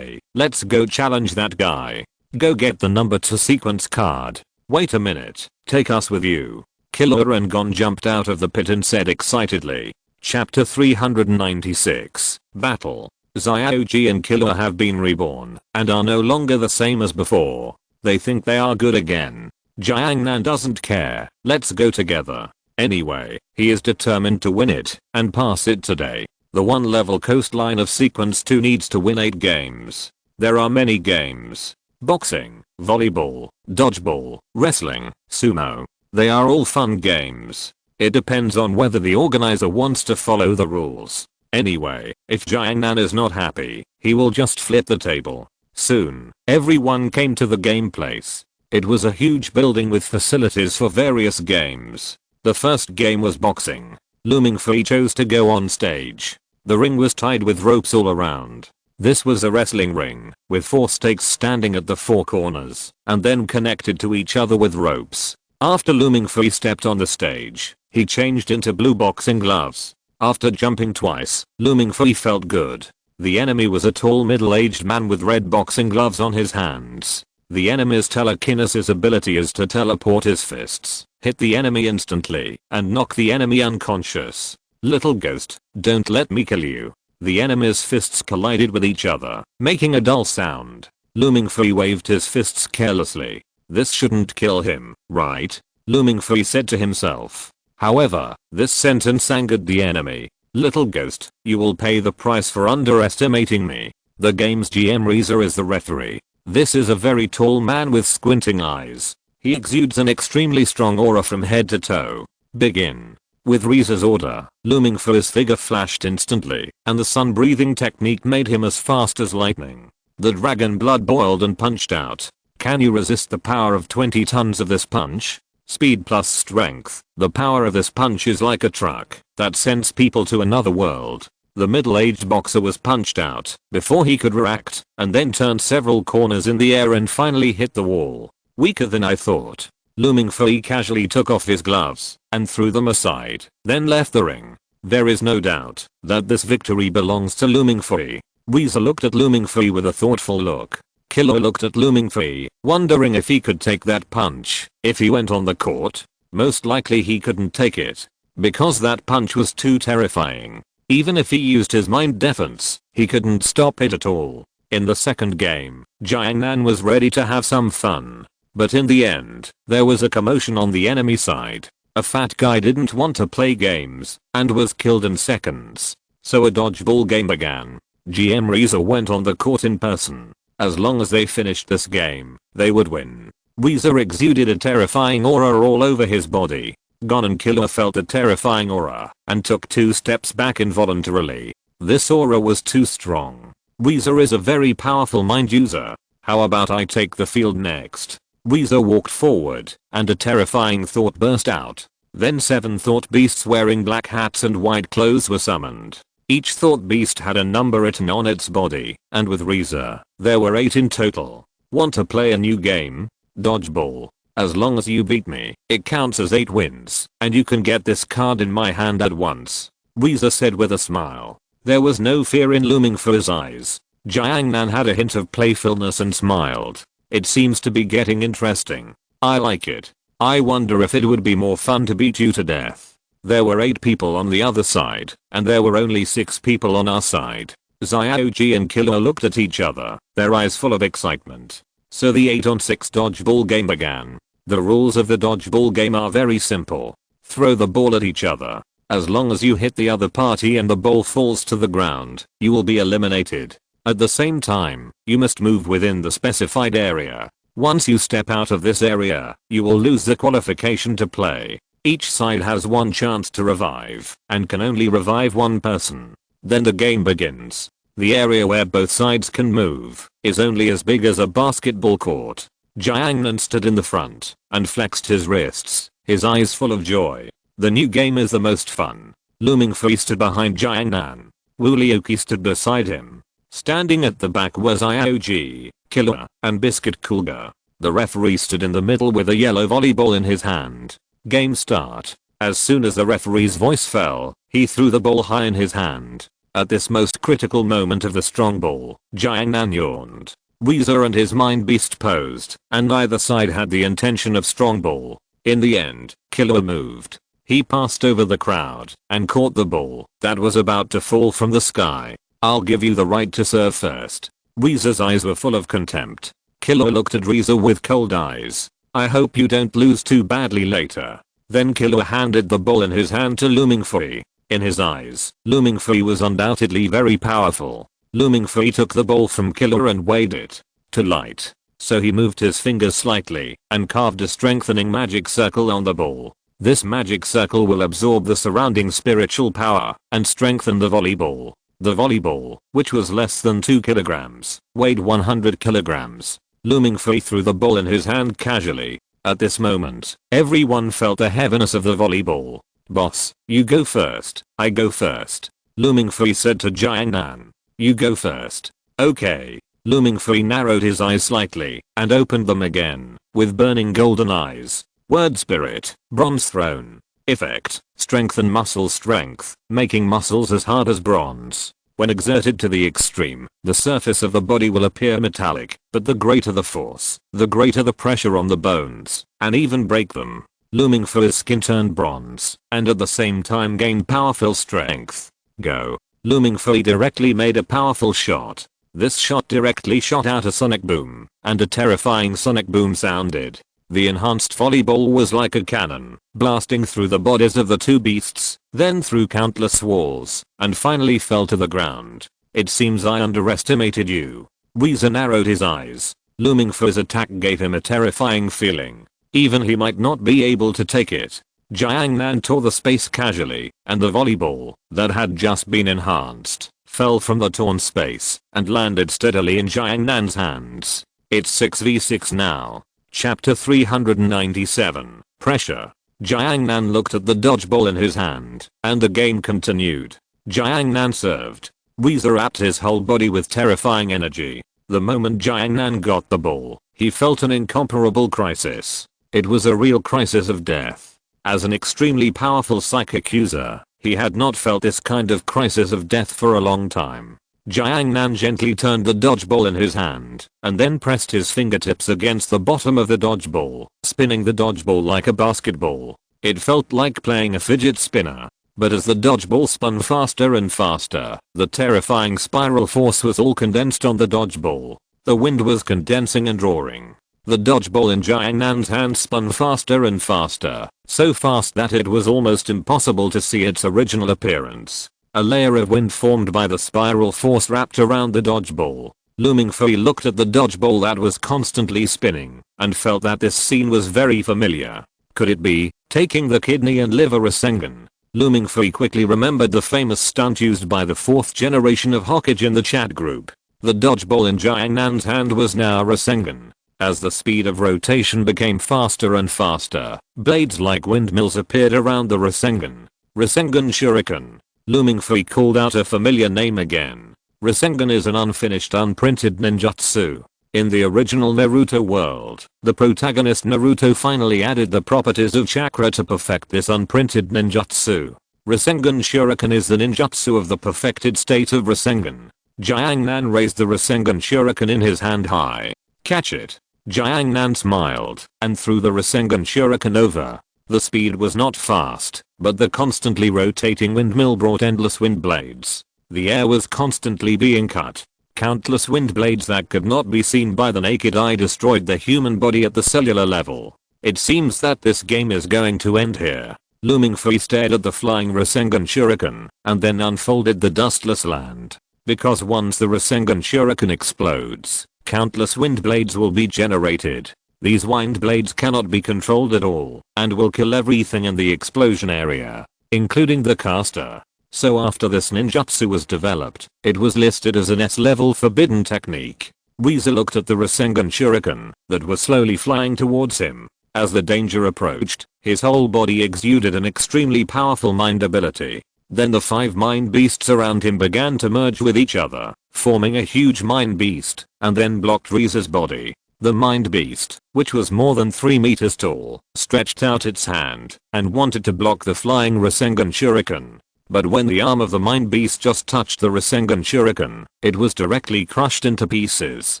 let's go challenge that guy. Go get the number 2 sequence card. Wait a minute, take us with you. Killua and Gon jumped out of the pit and said excitedly. Chapter 396, Battle. Xiaoji and Killua have been reborn and are no longer the same as before. They think they are good again. Jiang Nan doesn't care. Let's go together. Anyway, he is determined to win it and pass it today. The 1-level coastline of sequence 2 needs to win 8 games. There are many games. Boxing, volleyball, dodgeball, wrestling, sumo. They are all fun games. It depends on whether the organizer wants to follow the rules. Anyway, if Jiang Nan is not happy, he will just flip the table. Soon, everyone came to the game place. It was a huge building with facilities for various games. The first game was boxing. Mingfei chose to go on stage. The ring was tied with ropes all around. This was a wrestling ring, with 4 stakes standing at the 4 corners, and then connected to each other with ropes. After Mingfei stepped on the stage, he changed into blue boxing gloves. After jumping twice, Mingfei felt good. The enemy was a tall middle-aged man with red boxing gloves on his hands. The enemy's telekinesis ability is to teleport his fists, hit the enemy instantly, and knock the enemy unconscious. Little ghost, don't let me kill you. The enemy's fists collided with each other, making a dull sound. Mingfei waved his fists carelessly. This shouldn't kill him, right? Mingfei said to himself. However, this sentence angered the enemy. Little ghost, you will pay the price for underestimating me. The game's GM Reza is the referee. This is a very tall man with squinting eyes. He exudes an extremely strong aura from head to toe. Begin. With Reza's order, Mingfei's figure flashed instantly, and the sun-breathing technique made him as fast as lightning. The dragon blood boiled and punched out. Can you resist the power of 20 tons of this punch? Speed plus strength. The power of this punch is like a truck that sends people to another world. The middle-aged boxer was punched out before he could react, and then turned several corners in the air and finally hit the wall. Weaker than I thought. Mingfei casually took off his gloves and threw them aside, then left the ring. There is no doubt that this victory belongs to Mingfei. Reza looked at Mingfei with a thoughtful look. Killua looked at Mingfei, wondering if he could take that punch. If he went on the court, most likely he couldn't take it. because that punch was too terrifying. Even if he used his mind defense, he couldn't stop it at all. In the second game, Xiao Yan was ready to have some fun. But in the end, there was a commotion on the enemy side. A fat guy didn't want to play games and was killed in seconds. So a dodgeball game began. GM Reza went on the court in person. As long as they finished this game, they would win. Weezer exuded a terrifying aura all over his body. Gon and Killer felt a terrifying aura and took 2 steps back involuntarily. This aura was too strong. Weezer is a very powerful mind user. How about I take the field next? Weezer walked forward and a terrifying thought burst out. Then 7 thought beasts wearing black hats and white clothes were summoned. Each thought beast had a number written on its body, and with Reza, there were 8 in total. Want to play a new game? Dodgeball. As long as you beat me, it counts as 8 wins, and you can get this card in my hand at once. Weezer said with a smile. There was no fear in looming for his eyes. Xiao Yan had a hint of playfulness and smiled. It seems to be getting interesting. I like it. I wonder if it would be more fun to beat you to death. There were 8 people on the other side, and there were only 6 people on our side. Xiaoji and Killer looked at each other, their eyes full of excitement. So the 8-on-6 dodgeball game began. The rules of the dodgeball game are very simple. Throw the ball at each other. As long as you hit the other party and the ball falls to the ground, you will be eliminated. At the same time, you must move within the specified area. Once you step out of this area, you will lose the qualification to play. Each side has 1 chance to revive and can only revive 1 person. Then the game begins. The area where both sides can move is only as big as a basketball court. Xiao Yan stood in the front and flexed his wrists, his eyes full of joy. The new game is the most fun. Looming Fei stood behind Xiao Yan. Wu Liuqi stood beside him. Standing at the back was Ioji, Killer, and Biscuit Kulga. The referee stood in the middle with a yellow volleyball in his hand. Game start. As soon as the referee's voice fell, he threw the ball high in his hand. At this most critical moment of the strong ball, Xiao Yan yawned. Weezer and his mind beast posed, and either side had the intention of strong ball. In the end, Killer moved. He passed over the crowd and caught the ball that was about to fall from the sky. I'll give you the right to serve first. Weezer's eyes were full of contempt. Killer looked at Reza with cold eyes. I hope you don't lose too badly later. Then Killer handed the ball in his hand to Looming Fei. In his eyes, Looming Fei was undoubtedly very powerful. Looming Fei took the ball from Killer and weighed it to light. So he moved his fingers slightly and carved a strengthening magic circle on the ball. This magic circle will absorb the surrounding spiritual power and strengthen the volleyball. The volleyball, which was less than 2 kilograms, weighed 100 kilograms. Looming Fei threw the ball in his hand casually. At this moment, everyone felt the heaviness of the volleyball. Boss, you go first. I go first. Looming Fei said to Xiao Yan. You go first. Okay. Looming Fei narrowed his eyes slightly and opened them again with burning golden eyes. Word spirit, bronze throne. Effect, strengthen muscle strength, making muscles as hard as bronze. When exerted to the extreme, the surface of the body will appear metallic, but the greater the force, the greater the pressure on the bones, and even break them. Looming Fei's skin turned bronze, and at the same time gained powerful strength. Go. Looming Fei directly made a powerful shot. This shot directly shot out a sonic boom, and a terrifying sonic boom sounded. The enhanced volleyball was like a cannon, blasting through the bodies of the 2 beasts, then through countless walls, and finally fell to the ground. It seems I underestimated you. Weezer narrowed his eyes. Looming Fei's attack gave him a terrifying feeling. Even he might not be able to take it. Xiao Yan tore the space casually, and the volleyball, that had just been enhanced, fell from the torn space and landed steadily in Xiao Yan's hands. It's 6v6 now. Chapter 397, Pressure. Xiao Yan looked at the dodgeball in his hand, and the game continued. Xiao Yan served. Weezer wrapped his whole body with terrifying energy. The moment Xiao Yan got the ball, he felt an incomparable crisis. It was a real crisis of death. As an extremely powerful psychic user, he had not felt this kind of crisis of death for a long time. Xiao Yan gently turned the dodgeball in his hand, and then pressed his fingertips against the bottom of the dodgeball, spinning the dodgeball like a basketball. It felt like playing a fidget spinner. But as the dodgeball spun faster and faster, the terrifying spiral force was all condensed on the dodgeball. The wind was condensing and roaring. The dodgeball in Xiao Yan's hand spun faster and faster, so fast that it was almost impossible to see its original appearance. A layer of wind formed by the spiral force wrapped around the dodgeball. Mingfei looked at the dodgeball that was constantly spinning and felt that this scene was very familiar. Could it be taking the kidney and liver Rasengan? Mingfei quickly remembered the famous stunt used by the 4th generation of Hokage in the chat group. The dodgeball in Xiao Yan's hand was now Rasengan. As the speed of rotation became faster and faster, blades like windmills appeared around the Rasengan. Rasengan Shuriken. Mingfei called out a familiar name again. Rasengan is an unfinished unprinted ninjutsu. In the original Naruto world, the protagonist Naruto finally added the properties of chakra to perfect this unprinted ninjutsu. Rasengan Shuriken is the ninjutsu of the perfected state of Rasengan. Jiangnan raised the Rasengan Shuriken in his hand high. Catch it. Jiangnan smiled and threw the Rasengan Shuriken over. The speed was not fast, but the constantly rotating windmill brought endless wind blades. The air was constantly being cut. Countless wind blades that could not be seen by the naked eye destroyed the human body at the cellular level. It seems that this game is going to end here. Mingfei stared at the flying Rasengan Shuriken and then unfolded the dustless land. Because once the Rasengan Shuriken explodes, countless wind blades will be generated. These wind blades cannot be controlled at all and will kill everything in the explosion area, including the caster. So after this ninjutsu was developed, it was listed as an S-level forbidden technique. Weezer looked at the Rasengan Shuriken that was slowly flying towards him. As the danger approached, his whole body exuded an extremely powerful mind ability. Then the 5 mind beasts around him began to merge with each other, forming a huge mind beast, and then blocked Weezer's body. The mind beast, which was more than 3 meters tall, stretched out its hand and wanted to block the flying Rasengan Shuriken. But when the arm of the mind beast just touched the Rasengan Shuriken, it was directly crushed into pieces.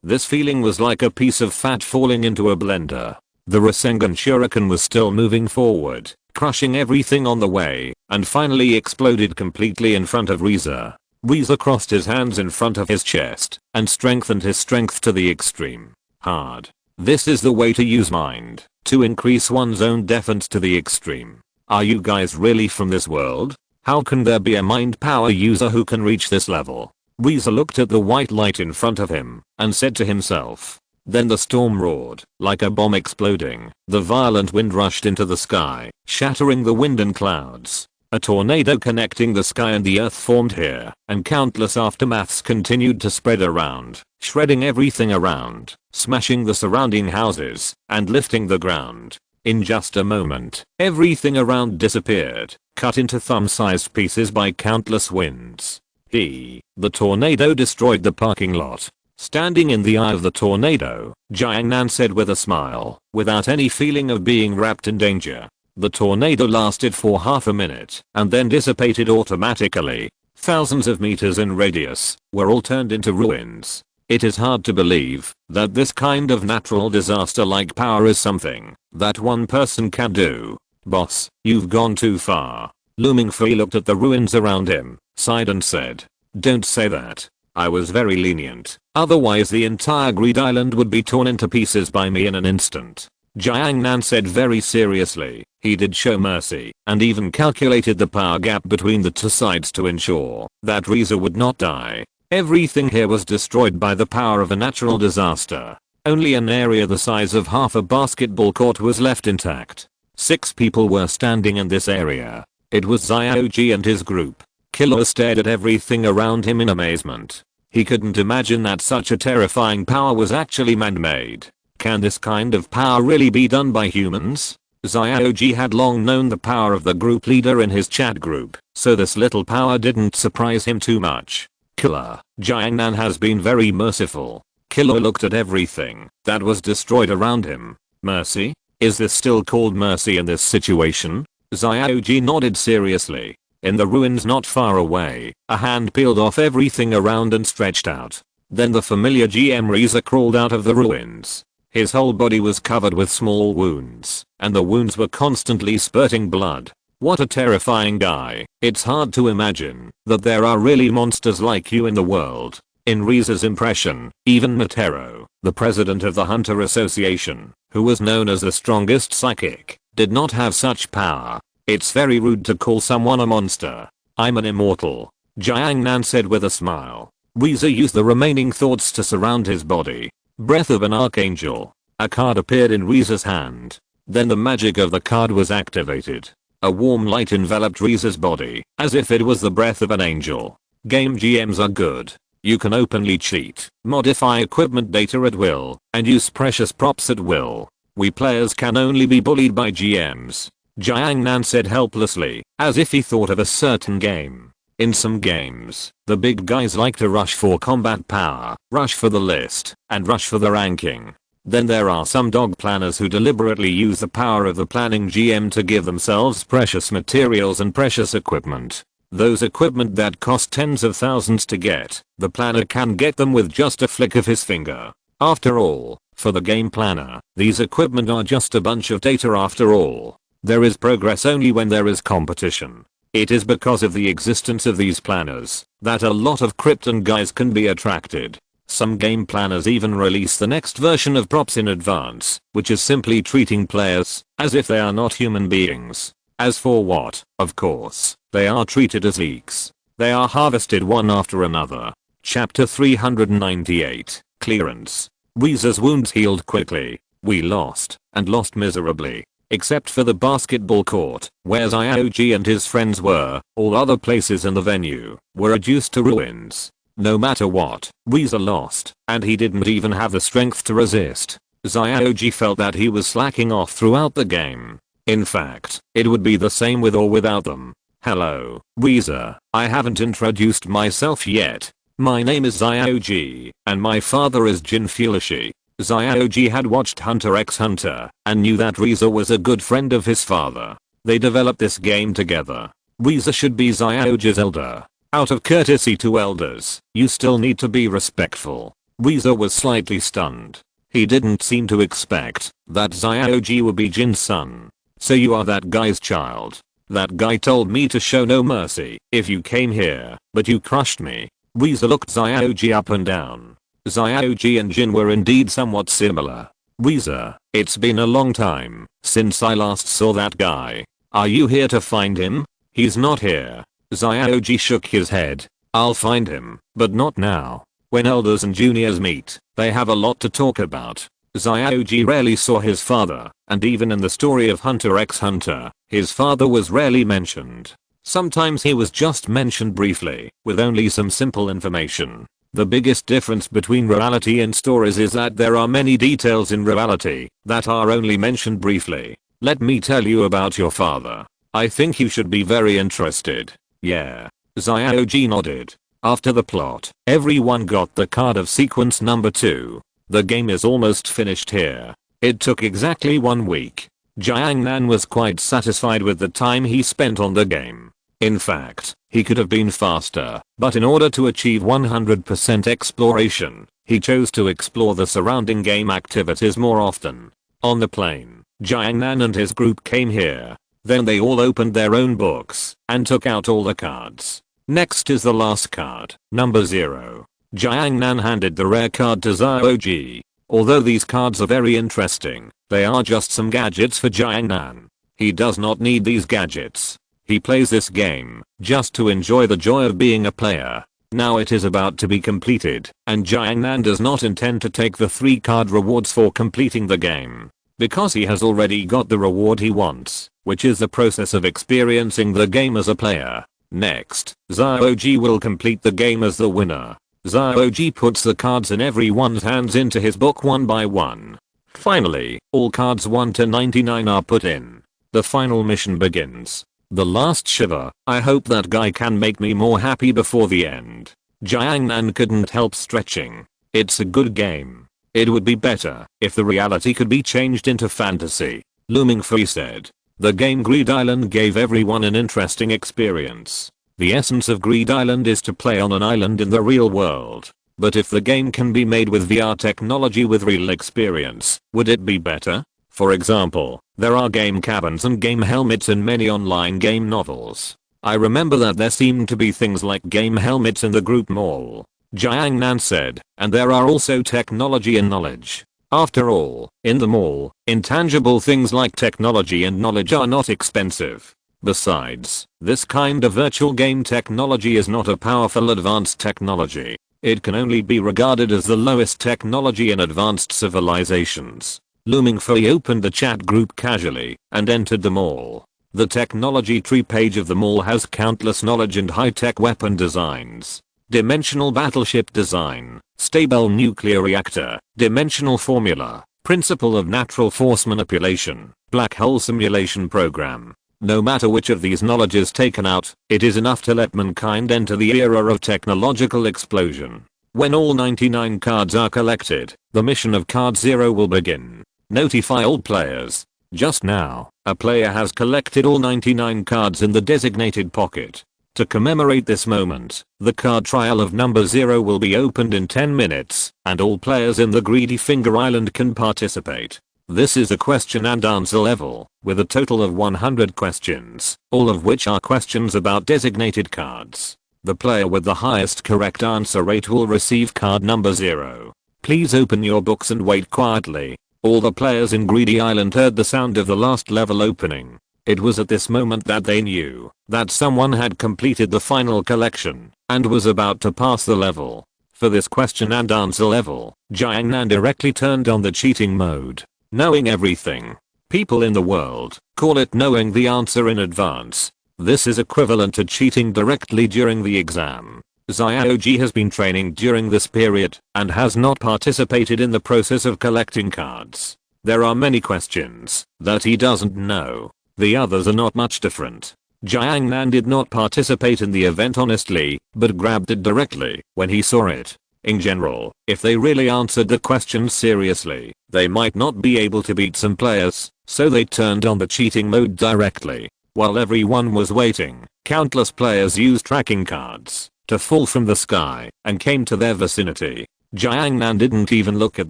This feeling was like a piece of fat falling into a blender. The Rasengan Shuriken was still moving forward, crushing everything on the way, and finally exploded completely in front of Weezer. Weezer crossed his hands in front of his chest and strengthened his strength to the extreme. Hard. This is the way to use mind, to increase one's own defense to the extreme. Are you guys really from this world? How can there be a mind power user who can reach this level? Weezer looked at the white light in front of him and said to himself. Then the storm roared, like a bomb exploding. The violent wind rushed into the sky, shattering the wind and clouds. A tornado connecting the sky and the earth formed here, and countless aftermaths continued to spread around, shredding everything around, smashing the surrounding houses, and lifting the ground. In just a moment, everything around disappeared, cut into thumb-sized pieces by countless winds. The tornado destroyed the parking lot. Standing in the eye of the tornado, Jiangnan said with a smile, without any feeling of being wrapped in danger. The tornado lasted for half a minute and then dissipated automatically. Thousands of meters in radius were all turned into ruins. It is hard to believe that this kind of natural disaster-like power is something that one person can do. Boss, you've gone too far. Mingfei looked at the ruins around him, sighed and said, don't say that. I was very lenient. Otherwise the entire Greed Island would be torn into pieces by me in an instant. Jiangnan said very seriously. He did show mercy and even calculated the power gap between the two sides to ensure that Weezer would not die. Everything here was destroyed by the power of a natural disaster. Only an area the size of half a basketball court was left intact. 6 people were standing in this area. It was Xiaoji and his group. Killer stared at everything around him in amazement. He couldn't imagine that such a terrifying power was actually man-made. Can this kind of power really be done by humans? Xiaoji had long known the power of the group leader in his chat group, so this little power didn't surprise him too much. Killer, Jiangnan has been very merciful. Killer looked at everything that was destroyed around him. Mercy? Is this still called mercy in this situation? Xiaoji nodded seriously. In the ruins not far away, a hand peeled off everything around and stretched out. Then the familiar GM Reza crawled out of the ruins. His whole body was covered with small wounds, and the wounds were constantly spurting blood. What a terrifying guy. It's hard to imagine that there are really monsters like you in the world. In Riza's impression, even Matero, the president of the Hunter Association, who was known as the strongest psychic, did not have such power. It's very rude to call someone a monster. I'm an immortal, Jiangnan said with a smile. Riza used the remaining thoughts to surround his body. Breath of an Archangel. A card appeared in Riza's hand. Then the magic of the card was activated. A warm light enveloped Riza's body, as if it was the breath of an angel. Game GMs are good. You can openly cheat, modify equipment data at will, and use precious props at will. We players can only be bullied by GMs. Jiangnan said helplessly, as if he thought of a certain game. In some games, the big guys like to rush for combat power, rush for the list, and rush for the ranking. Then there are some dog planners who deliberately use the power of the planning GM to give themselves precious materials and precious equipment. Those equipment that cost tens of thousands to get, the planner can get them with just a flick of his finger. After all, for the game planner, these equipment are just a bunch of data after all. There is progress only when there is competition. It is because of the existence of these planners that a lot of Krypton guys can be attracted. Some game planners even release the next version of props in advance, which is simply treating players as if they are not human beings. As for what, of course, they are treated as leaks. They are harvested one after another. Chapter 398, Clearance. Riza's wounds healed quickly. We lost, and lost miserably. Except for the basketball court, where Xiaoji and his friends were, all other places in the venue were reduced to ruins. No matter what, Riza lost, and he didn't even have the strength to resist. Xiaoji felt that he was slacking off throughout the game. In fact, it would be the same with or without them. Hello, Riza, I haven't introduced myself yet. My name is Xiaoji, and my father is Jin Fulishi. Xiaoji had watched Hunter x Hunter and knew that Riza was a good friend of his father. They developed this game together. Riza should be Xiaoji's elder. Out of courtesy to elders, you still need to be respectful. Riza was slightly stunned. He didn't seem to expect that Xiaoji would be Jin's son. So you are that guy's child. That guy told me to show no mercy if you came here, but you crushed me. Riza looked Xiaoji up and down. Xiaoji and Jin were indeed somewhat similar. Riza, it's been a long time since I last saw that guy. Are you here to find him? He's not here. Xiaoji shook his head. I'll find him, but not now. When elders and juniors meet, they have a lot to talk about. Xiaoji rarely saw his father, and even in the story of Hunter x Hunter, his father was rarely mentioned. Sometimes he was just mentioned briefly, with only some simple information. The biggest difference between reality and stories is that there are many details in reality that are only mentioned briefly. Let me tell you about your father. I think you should be very interested. Yeah. Xiaoji nodded. After the plot, everyone got the card of sequence number 2. The game is almost finished here. It took exactly 1 week. Jiangnan was quite satisfied with the time he spent on the game. In fact, he could have been faster, but in order to achieve 100% exploration, he chose to explore the surrounding game activities more often. On the plane, Jiangnan and his group came here. Then they all opened their own books and took out all the cards. Next is the last card, number 0. Jiangnan handed the rare card to Xiaoji. Although these cards are very interesting, they are just some gadgets for Jiangnan. He does not need these gadgets. He plays this game just to enjoy the joy of being a player. Now it is about to be completed, and Jiangnan does not intend to take the 3 card rewards for completing the game, because he has already got the reward he wants, which is the process of experiencing the game as a player. Next, Xiaoji will complete the game as the winner. Xiaoji puts the cards in everyone's hands into his book one by one. Finally, all cards 1 to 99 are put in. The final mission begins. The last shiver. I hope that guy can make me more happy before the end. Jiangnan couldn't help stretching. It's a good game. It would be better if the reality could be changed into fantasy. Mingfei said. The game Greed Island gave everyone an interesting experience. The essence of Greed Island is to play on an island in the real world. But if the game can be made with VR technology with real experience, would it be better? For example, there are game cabins and game helmets in many online game novels. I remember that there seemed to be things like game helmets in the group mall. Jiang Nan said, and there are also technology and knowledge. After all, in the mall, intangible things like technology and knowledge are not expensive. Besides, this kind of virtual game technology is not a powerful advanced technology. It can only be regarded as the lowest technology in advanced civilizations. Mingfei opened the chat group casually and entered the mall. The technology tree page of the mall has countless knowledge and high-tech weapon designs. Dimensional battleship design, stable nuclear reactor, dimensional formula, principle of natural force manipulation, black hole simulation program. No matter which of these knowledge is taken out, it is enough to let mankind enter the era of technological explosion. When all 99 cards are collected, the mission of card 0 will begin. Notify all players. Just now, a player has collected all 99 cards in the designated pocket. To commemorate this moment, the card trial of number 0 will be opened in 10 minutes, and all players in the Greedy Finger Island can participate. This is a question and answer level, with a total of 100 questions, all of which are questions about designated cards. The player with the highest correct answer rate will receive card number 0. Please open your books and wait quietly. All the players in Greedy Island heard the sound of the last level opening. It was at this moment that they knew that someone had completed the final collection and was about to pass the level. For this question and answer level, Jiang Nan directly turned on the cheating mode. Knowing everything. People in the world call it knowing the answer in advance. This is equivalent to cheating directly during the exam. Xiao has been training during this period and has not participated in the process of collecting cards. There are many questions that he doesn't know. The others are not much different. Jiang Nan did not participate in the event honestly, but grabbed it directly when he saw it. In general, if they really answered the questions seriously, they might not be able to beat some players, so they turned on the cheating mode directly. While everyone was waiting, countless players used tracking cards to fall from the sky and came to their vicinity. Jiang Nan didn't even look at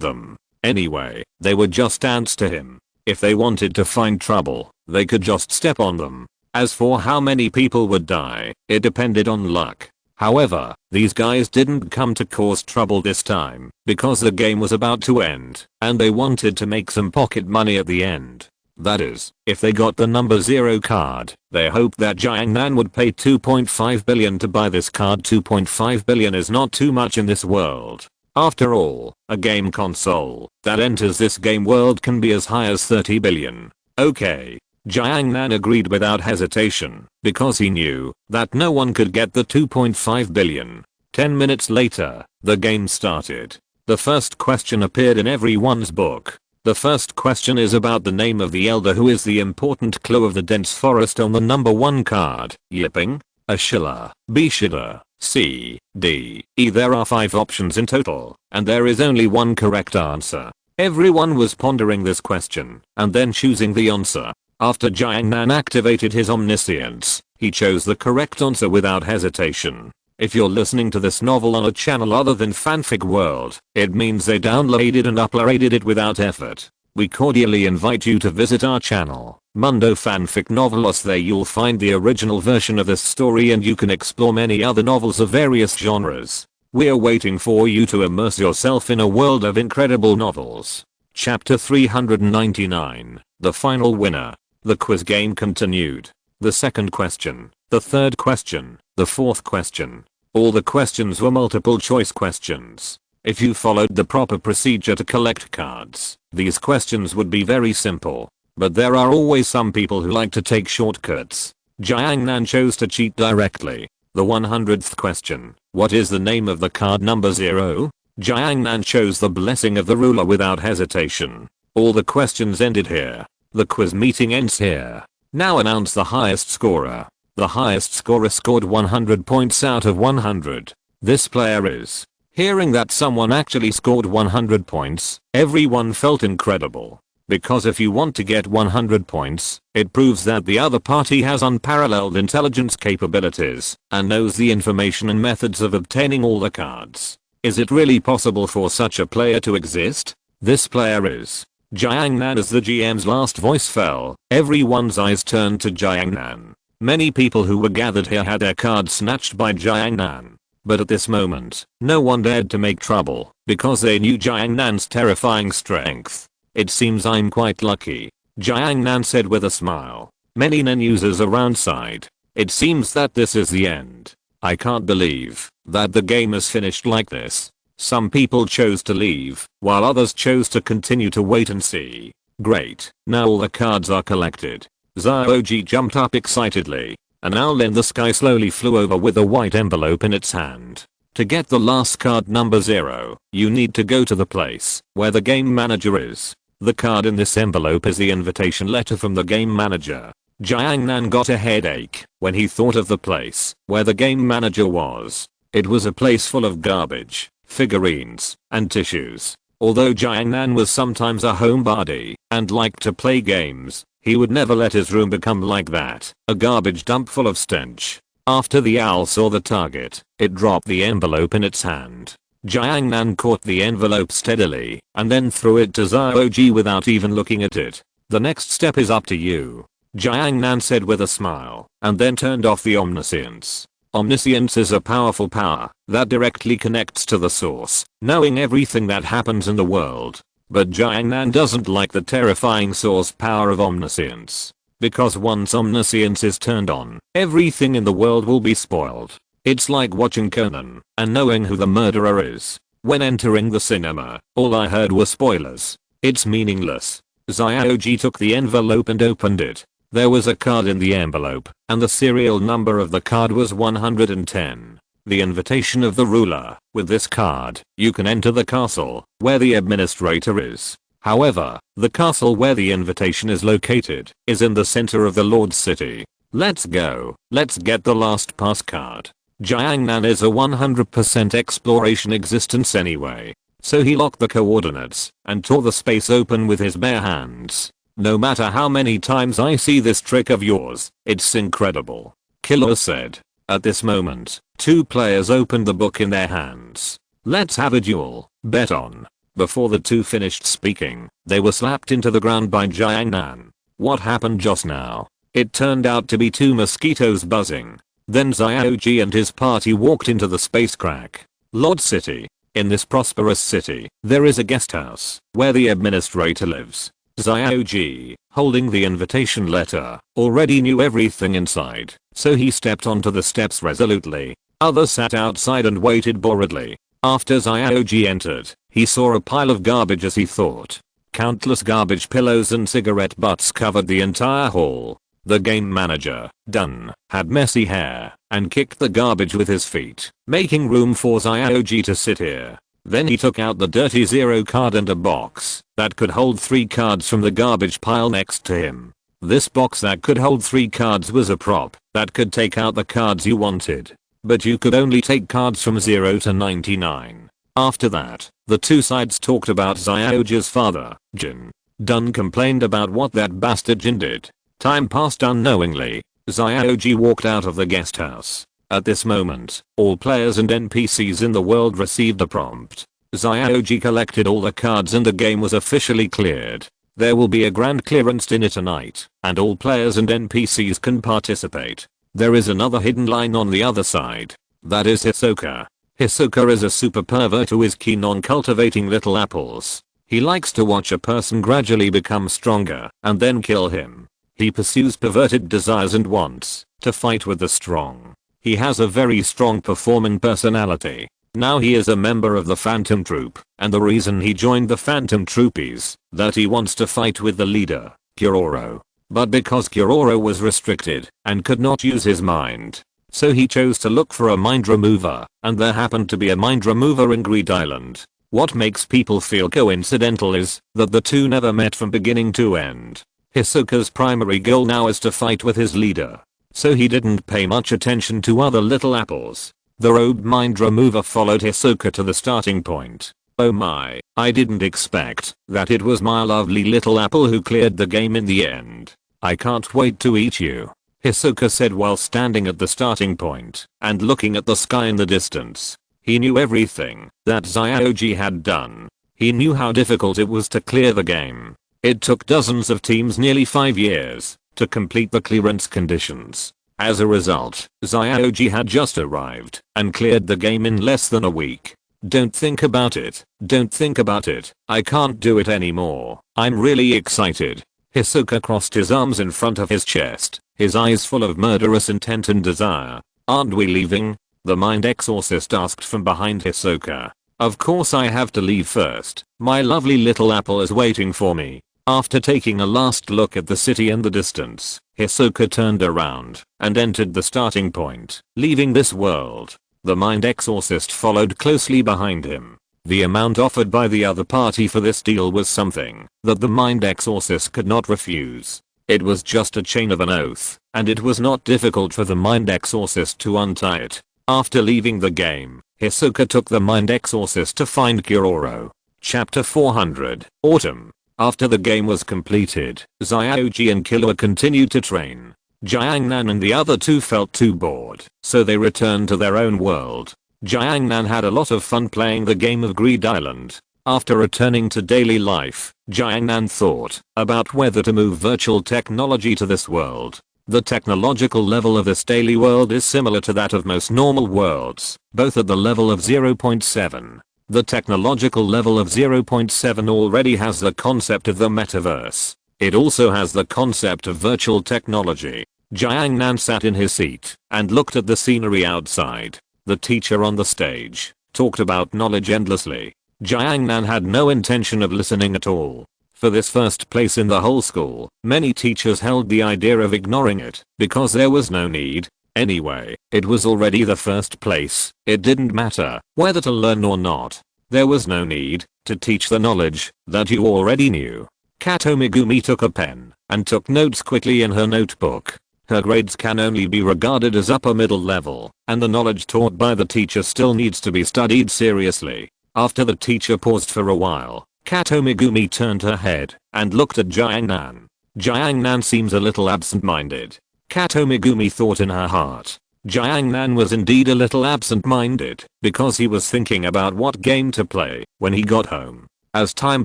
them. Anyway, they were just ants to him. If they wanted to find trouble, they could just step on them. As for how many people would die, it depended on luck. However, these guys didn't come to cause trouble this time because the game was about to end and they wanted to make some pocket money at the end. That is, if they got the number 0 card, they hoped that Jiang Nan would pay 2.5 billion to buy this card. 2.5 billion is not too much in this world. After all, a game console that enters this game world can be as high as 30 billion. Okay. Jiang Nan agreed without hesitation because he knew that no one could get the 2.5 billion. 10 minutes later, the game started. The first question appeared in everyone's book. The first question is about the name of the elder who is the important clue of the dense forest on the number 1 card. Yipping? Ashila, B. Shida, C, D, E. There are 5 options in total, and there is only one correct answer. Everyone was pondering this question and then choosing the answer. After Jiang Nan activated his omniscience, he chose the correct answer without hesitation. If you're listening to this novel on a channel other than Fanfic World, it means they downloaded and uploaded it without effort. We cordially invite you to visit our channel, Mundo Fanfic Novelos. There you'll find the original version of this story and you can explore many other novels of various genres. We're waiting for you to immerse yourself in a world of incredible novels. Chapter 399, The Final Winner. The quiz game continued. The second question, the third question, the fourth question. All the questions were multiple choice questions. If you followed the proper procedure to collect cards, these questions would be very simple. But there are always some people who like to take shortcuts. Jiang Nan chose to cheat directly. The 100th question, what is the name of the card number 0? Jiang Nan chose the blessing of the ruler without hesitation. All the questions ended here. The quiz meeting ends here. Now announce the highest scorer. The highest scorer scored 100 points out of 100. This player is. Hearing that someone actually scored 100 points, everyone felt incredible. Because if you want to get 100 points, it proves that the other party has unparalleled intelligence capabilities and knows the information and methods of obtaining all the cards. Is it really possible for such a player to exist? This player is Jiangnan. As the GM's last voice fell, everyone's eyes turned to Jiangnan. Many people who were gathered here had their cards snatched by Jiangnan. But at this moment, no one dared to make trouble, because they knew Jiangnan's terrifying strength. It seems I'm quite lucky, Jiangnan said with a smile. Many Nen users around sighed. It seems that this is the end. I can't believe that the game is finished like this. Some people chose to leave, while others chose to continue to wait and see. Great, now all the cards are collected. Xiaoji jumped up excitedly. An owl in the sky slowly flew over with a white envelope in its hand. To get the last card, number 0, you need to go to the place where the game manager is. The card in this envelope is the invitation letter from the game manager. Jiangnan got a headache when he thought of the place where the game manager was. It was a place full of garbage, figurines, and tissues. Although Jiangnan was sometimes a homebody and liked to play games, he would never let his room become like that, a garbage dump full of stench. After the owl saw the target, it dropped the envelope in its hand. Jiangnan caught the envelope steadily and then threw it to Xiaoji without even looking at it. The next step is up to you, Jiangnan said with a smile, and then turned off the omniscience. Omniscience is a powerful power that directly connects to the source, knowing everything that happens in the world. But Jiangnan doesn't like the terrifying source power of omniscience. Because once omniscience is turned on, everything in the world will be spoiled. It's like watching Conan and knowing who the murderer is. When entering the cinema, all I heard were spoilers. It's meaningless. Xiaoji took the envelope and opened it. There was a card in the envelope, and the serial number of the card was 110. The invitation of the ruler. With this card, you can enter the castle, where the administrator is. However, the castle where the invitation is located, is in the center of the Lord's city. Let's go. Let's get the last pass card. Jiangnan is a 100% exploration existence anyway. So he locked the coordinates, and tore the space open with his bare hands. No matter how many times I see this trick of yours, it's incredible, Killer said. At this moment, 2 players opened the book in their hands. Let's have a duel, bet on. Before the 2 finished speaking, they were slapped into the ground by Jiangnan. What happened just now? It turned out to be 2 mosquitoes buzzing. Then Xiaoji and his party walked into the space crack. Lord City. In this prosperous city, there is a guest house where the administrator lives. Xiaoji, holding the invitation letter, already knew everything inside, so he stepped onto the steps resolutely. Others sat outside and waited boredly. After Xiaoji entered, he saw a pile of garbage as he thought. Countless garbage pillows and cigarette butts covered the entire hall. The game manager, Dun, had messy hair and kicked the garbage with his feet, making room for Xiaoji to sit here. Then he took out the dirty 0 card and a box that could hold 3 cards from the garbage pile next to him. This box that could hold 3 cards was a prop that could take out the cards you wanted. But you could only take cards from 0 to 99. After that, the 2 sides talked about Xiaoji's father, Jin. Dun complained about what that bastard Jin did. Time passed unknowingly. Xiaoji walked out of the guest house. At this moment, all players and NPCs in the world received a prompt. Xiaoji collected all the cards and the game was officially cleared. There will be a grand clearance dinner tonight, and all players and NPCs can participate. There is another hidden line on the other side. That is Hisoka. Hisoka is a super pervert who is keen on cultivating little apples. He likes to watch a person gradually become stronger and then kill him. He pursues perverted desires and wants to fight with the strong. He has a very strong performing personality. Now he is a member of the Phantom Troop, and the reason he joined the Phantom Troop is that he wants to fight with the leader, Kuroro. But because Kuroro was restricted and could not use his mind, so he chose to look for a mind remover, and there happened to be a mind remover in Greed Island. What makes people feel coincidental is that the 2 never met from beginning to end. Hisoka's primary goal now is to fight with his leader, so he didn't pay much attention to other little apples. The robed mind remover followed Hisoka to the starting point. Oh my, I didn't expect that it was my lovely little apple who cleared the game in the end. I can't wait to eat you, Hisoka said while standing at the starting point and looking at the sky in the distance. He knew everything that Xiaoji had done. He knew how difficult it was to clear the game. It took dozens of teams nearly 5 years to complete the clearance conditions. As a result, Xiaoji had just arrived and cleared the game in less than a week. Don't think about it. Don't think about it. I can't do it anymore. I'm really excited. Hisoka crossed his arms in front of his chest, his eyes full of murderous intent and desire. Aren't we leaving? The mind exorcist asked from behind Hisoka. Of course I have to leave first. My lovely little apple is waiting for me. After taking a last look at the city in the distance, Hisoka turned around and entered the starting point, leaving this world. The mind exorcist followed closely behind him. The amount offered by the other party for this deal was something that the mind exorcist could not refuse. It was just a chain of an oath, and it was not difficult for the mind exorcist to untie it. After leaving the game, Hisoka took the mind exorcist to find Kuroro. Chapter 400, Autumn. After the game was completed, Xiaoji and Killua continued to train. Jiangnan and the other two felt too bored, so they returned to their own world. Jiangnan had a lot of fun playing the game of Greed Island. After returning to daily life, Jiangnan thought about whether to move virtual technology to this world. The technological level of this daily world is similar to that of most normal worlds, both at the level of 0.7. The technological level of 0.7 already has the concept of the metaverse. It also has the concept of virtual technology. Jiangnan sat in his seat and looked at the scenery outside. The teacher on the stage talked about knowledge endlessly. Jiangnan had no intention of listening at all. For this first place in the whole school, many teachers held the idea of ignoring it because there was no need. Anyway, it was already the first place. It didn't matter whether to learn or not. There was no need to teach the knowledge that you already knew. Kato Megumi took a pen and took notes quickly in her notebook. Her grades can only be regarded as upper middle level, and the knowledge taught by the teacher still needs to be studied seriously. After the teacher paused for a while, Kato Megumi turned her head and looked at Jiangnan. Jiangnan seems a little absent-minded. Kato Megumi thought in her heart. Jiangnan was indeed a little absent-minded because he was thinking about what game to play when he got home. As time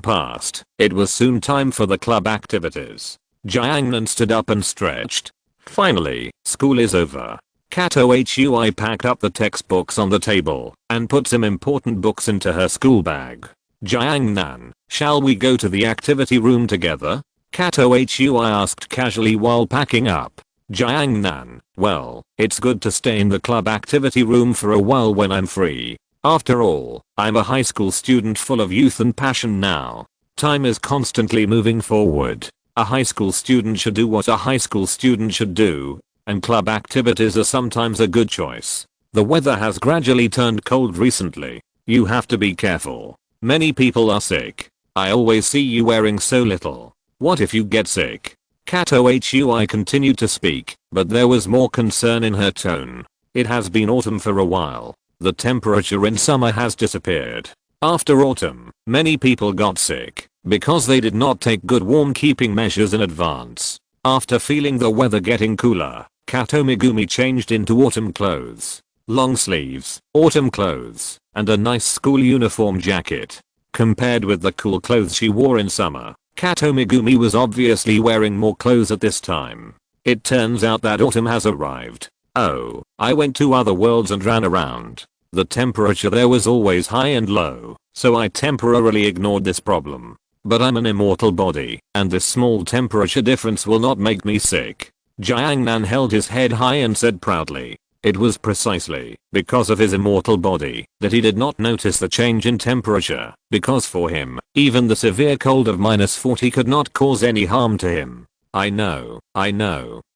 passed, it was soon time for the club activities. Jiangnan stood up and stretched. Finally, school is over. Kato Hui packed up the textbooks on the table and put some important books into her school bag. Jiangnan, shall we go to the activity room together? Kato Hui asked casually while packing up. Jiangnan, well, it's good to stay in the club activity room for a while when I'm free. After all, I'm a high school student full of youth and passion now. Time is constantly moving forward. A high school student should do what a high school student should do, and club activities are sometimes a good choice. The weather has gradually turned cold recently. You have to be careful. Many people are sick. I always see you wearing so little. What if you get sick? Kato Hui continued to speak, but there was more concern in her tone. It has been autumn for a while. The temperature in summer has disappeared. After autumn, many people got sick because they did not take good warm keeping measures in advance. After feeling the weather getting cooler, Kato Megumi changed into autumn clothes. Long sleeves, autumn clothes, and a nice school uniform jacket. Compared with the cool clothes she wore in summer, Kato Megumi was obviously wearing more clothes at this time. It turns out that autumn has arrived. Oh, I went to other worlds and ran around. The temperature there was always high and low, so I temporarily ignored this problem. But I'm an immortal body, and this small temperature difference will not make me sick. Jiangnan held his head high and said proudly. It was precisely because of his immortal body that he did not notice the change in temperature, because for him, even the severe cold of -40 could not cause any harm to him. I know,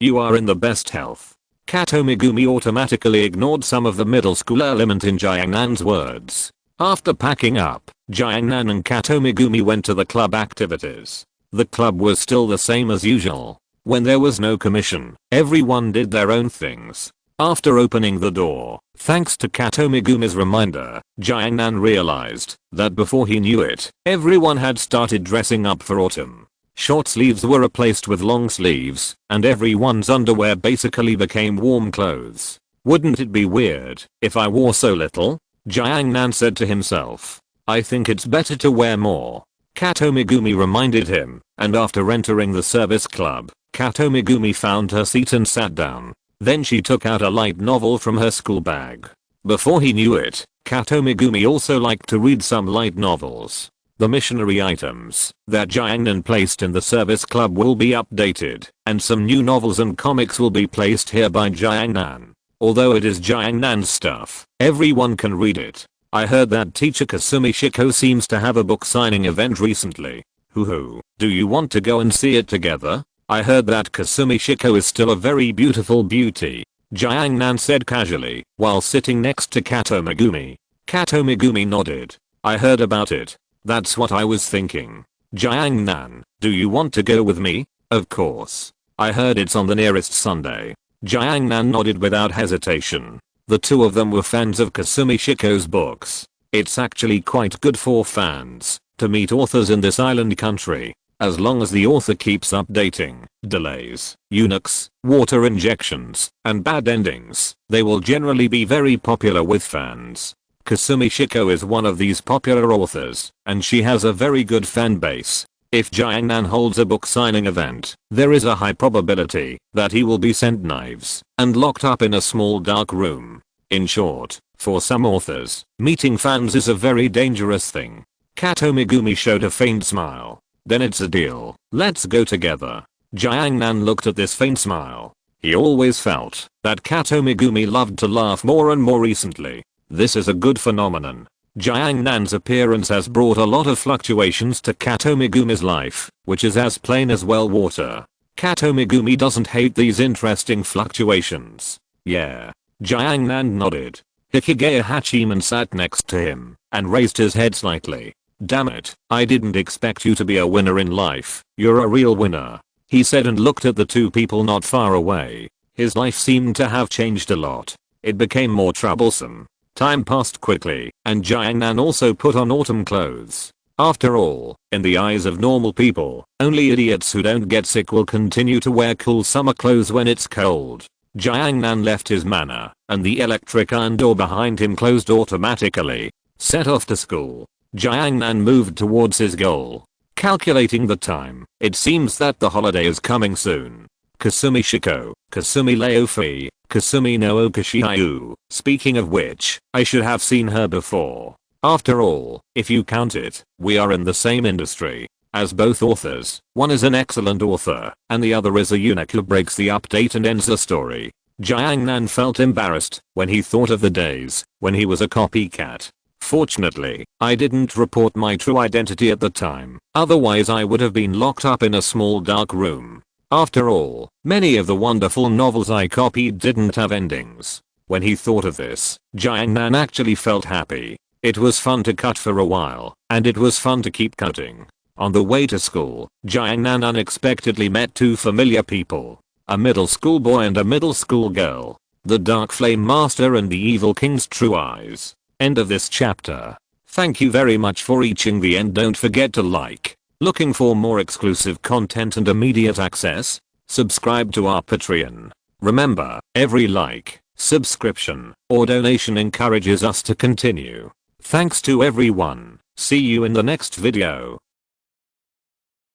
you are in the best health. Kato Megumi automatically ignored some of the middle school element in Jiangnan's words. After packing up, Jiangnan and Kato Megumi went to the club activities. The club was still the same as usual. When there was no commission, everyone did their own things. After opening the door, thanks to Kato Megumi's reminder, Jiangnan realized that before he knew it, everyone had started dressing up for autumn. Short sleeves were replaced with long sleeves, and everyone's underwear basically became warm clothes. Wouldn't it be weird if I wore so little? Jiang Nan said to himself. I think it's better to wear more. Kato Megumi reminded him, and after entering the service club, Kato Megumi found her seat and sat down. Then she took out a light novel from her school bag. Before he knew it, Kato Megumi also liked to read some light novels. The missionary items that Jiang Nan placed in the service club will be updated, and some new novels and comics will be placed here by Jiang Nan. Although it is Jiang Nan's stuff, everyone can read it. I heard that teacher Kasumi Shiko seems to have a book signing event recently. Hoo, do you want to go and see it together? I heard that Kasumi Shiko is still a very beautiful beauty, Jiang Nan said casually, while sitting next to Kato Megumi. Kato Megumi nodded. I heard about it. That's what I was thinking. Jiang Nan, do you want to go with me? Of course. I heard it's on the nearest Sunday. Jiang Nan nodded without hesitation. The two of them were fans of Kasumi Shiko's books. It's actually quite good for fans to meet authors in this island country. As long as the author keeps updating, delays, eunuchs, water injections, and bad endings, they will generally be very popular with fans. Kasumi Shiko is one of these popular authors, and she has a very good fan base. If Jiang Nan holds a book signing event, there is a high probability that he will be sent knives and locked up in a small dark room. In short, for some authors, meeting fans is a very dangerous thing. Kato Megumi showed a faint smile. Then it's a deal. Let's go together. Jiang Nan looked at this faint smile. He always felt that Kato Megumi loved to laugh more and more recently. This is a good phenomenon. Jiang Nan's appearance has brought a lot of fluctuations to Kato Megumi's life, which is as plain as well water. Kato Megumi doesn't hate these interesting fluctuations. Yeah. Jiang Nan nodded. Hikigaya Hachiman sat next to him and raised his head slightly. Damn it, I didn't expect you to be a winner in life. You're a real winner, he said and looked at the two people not far away. His life seemed to have changed a lot. It became more troublesome. Time passed quickly, and Jiang Nan also put on autumn clothes. After all, in the eyes of normal people, only idiots who don't get sick will continue to wear cool summer clothes when it's cold. Jiang Nan left his manor, and the electric iron door behind him closed automatically. Set off to school, Jiang Nan moved towards his goal. Calculating the time, it seems that the holiday is coming soon. Kasumi Shiko, Kasumi Leofi, Kasumi no Okashiyu. Speaking of which, I should have seen her before. After all, if you count it, we are in the same industry. As both authors, one is an excellent author, and the other is a eunuch who breaks the update and ends the story. Jiang Nan felt embarrassed when he thought of the days when he was a copycat. Fortunately, I didn't report my true identity at the time, otherwise I would have been locked up in a small dark room. After all, many of the wonderful novels I copied didn't have endings. When he thought of this, Jiang Nan actually felt happy. It was fun to cut for a while, and it was fun to keep cutting. On the way to school, Jiang Nan unexpectedly met two familiar people. A middle school boy and a middle school girl. The Dark Flame Master and the Evil King's True Eyes. End of this chapter. Thank you very much for reaching the end. Don't forget to like. Looking for more exclusive content and immediate access? Subscribe to our Patreon. Remember, every like, subscription, or donation encourages us to continue. Thanks to everyone. See you in the next video.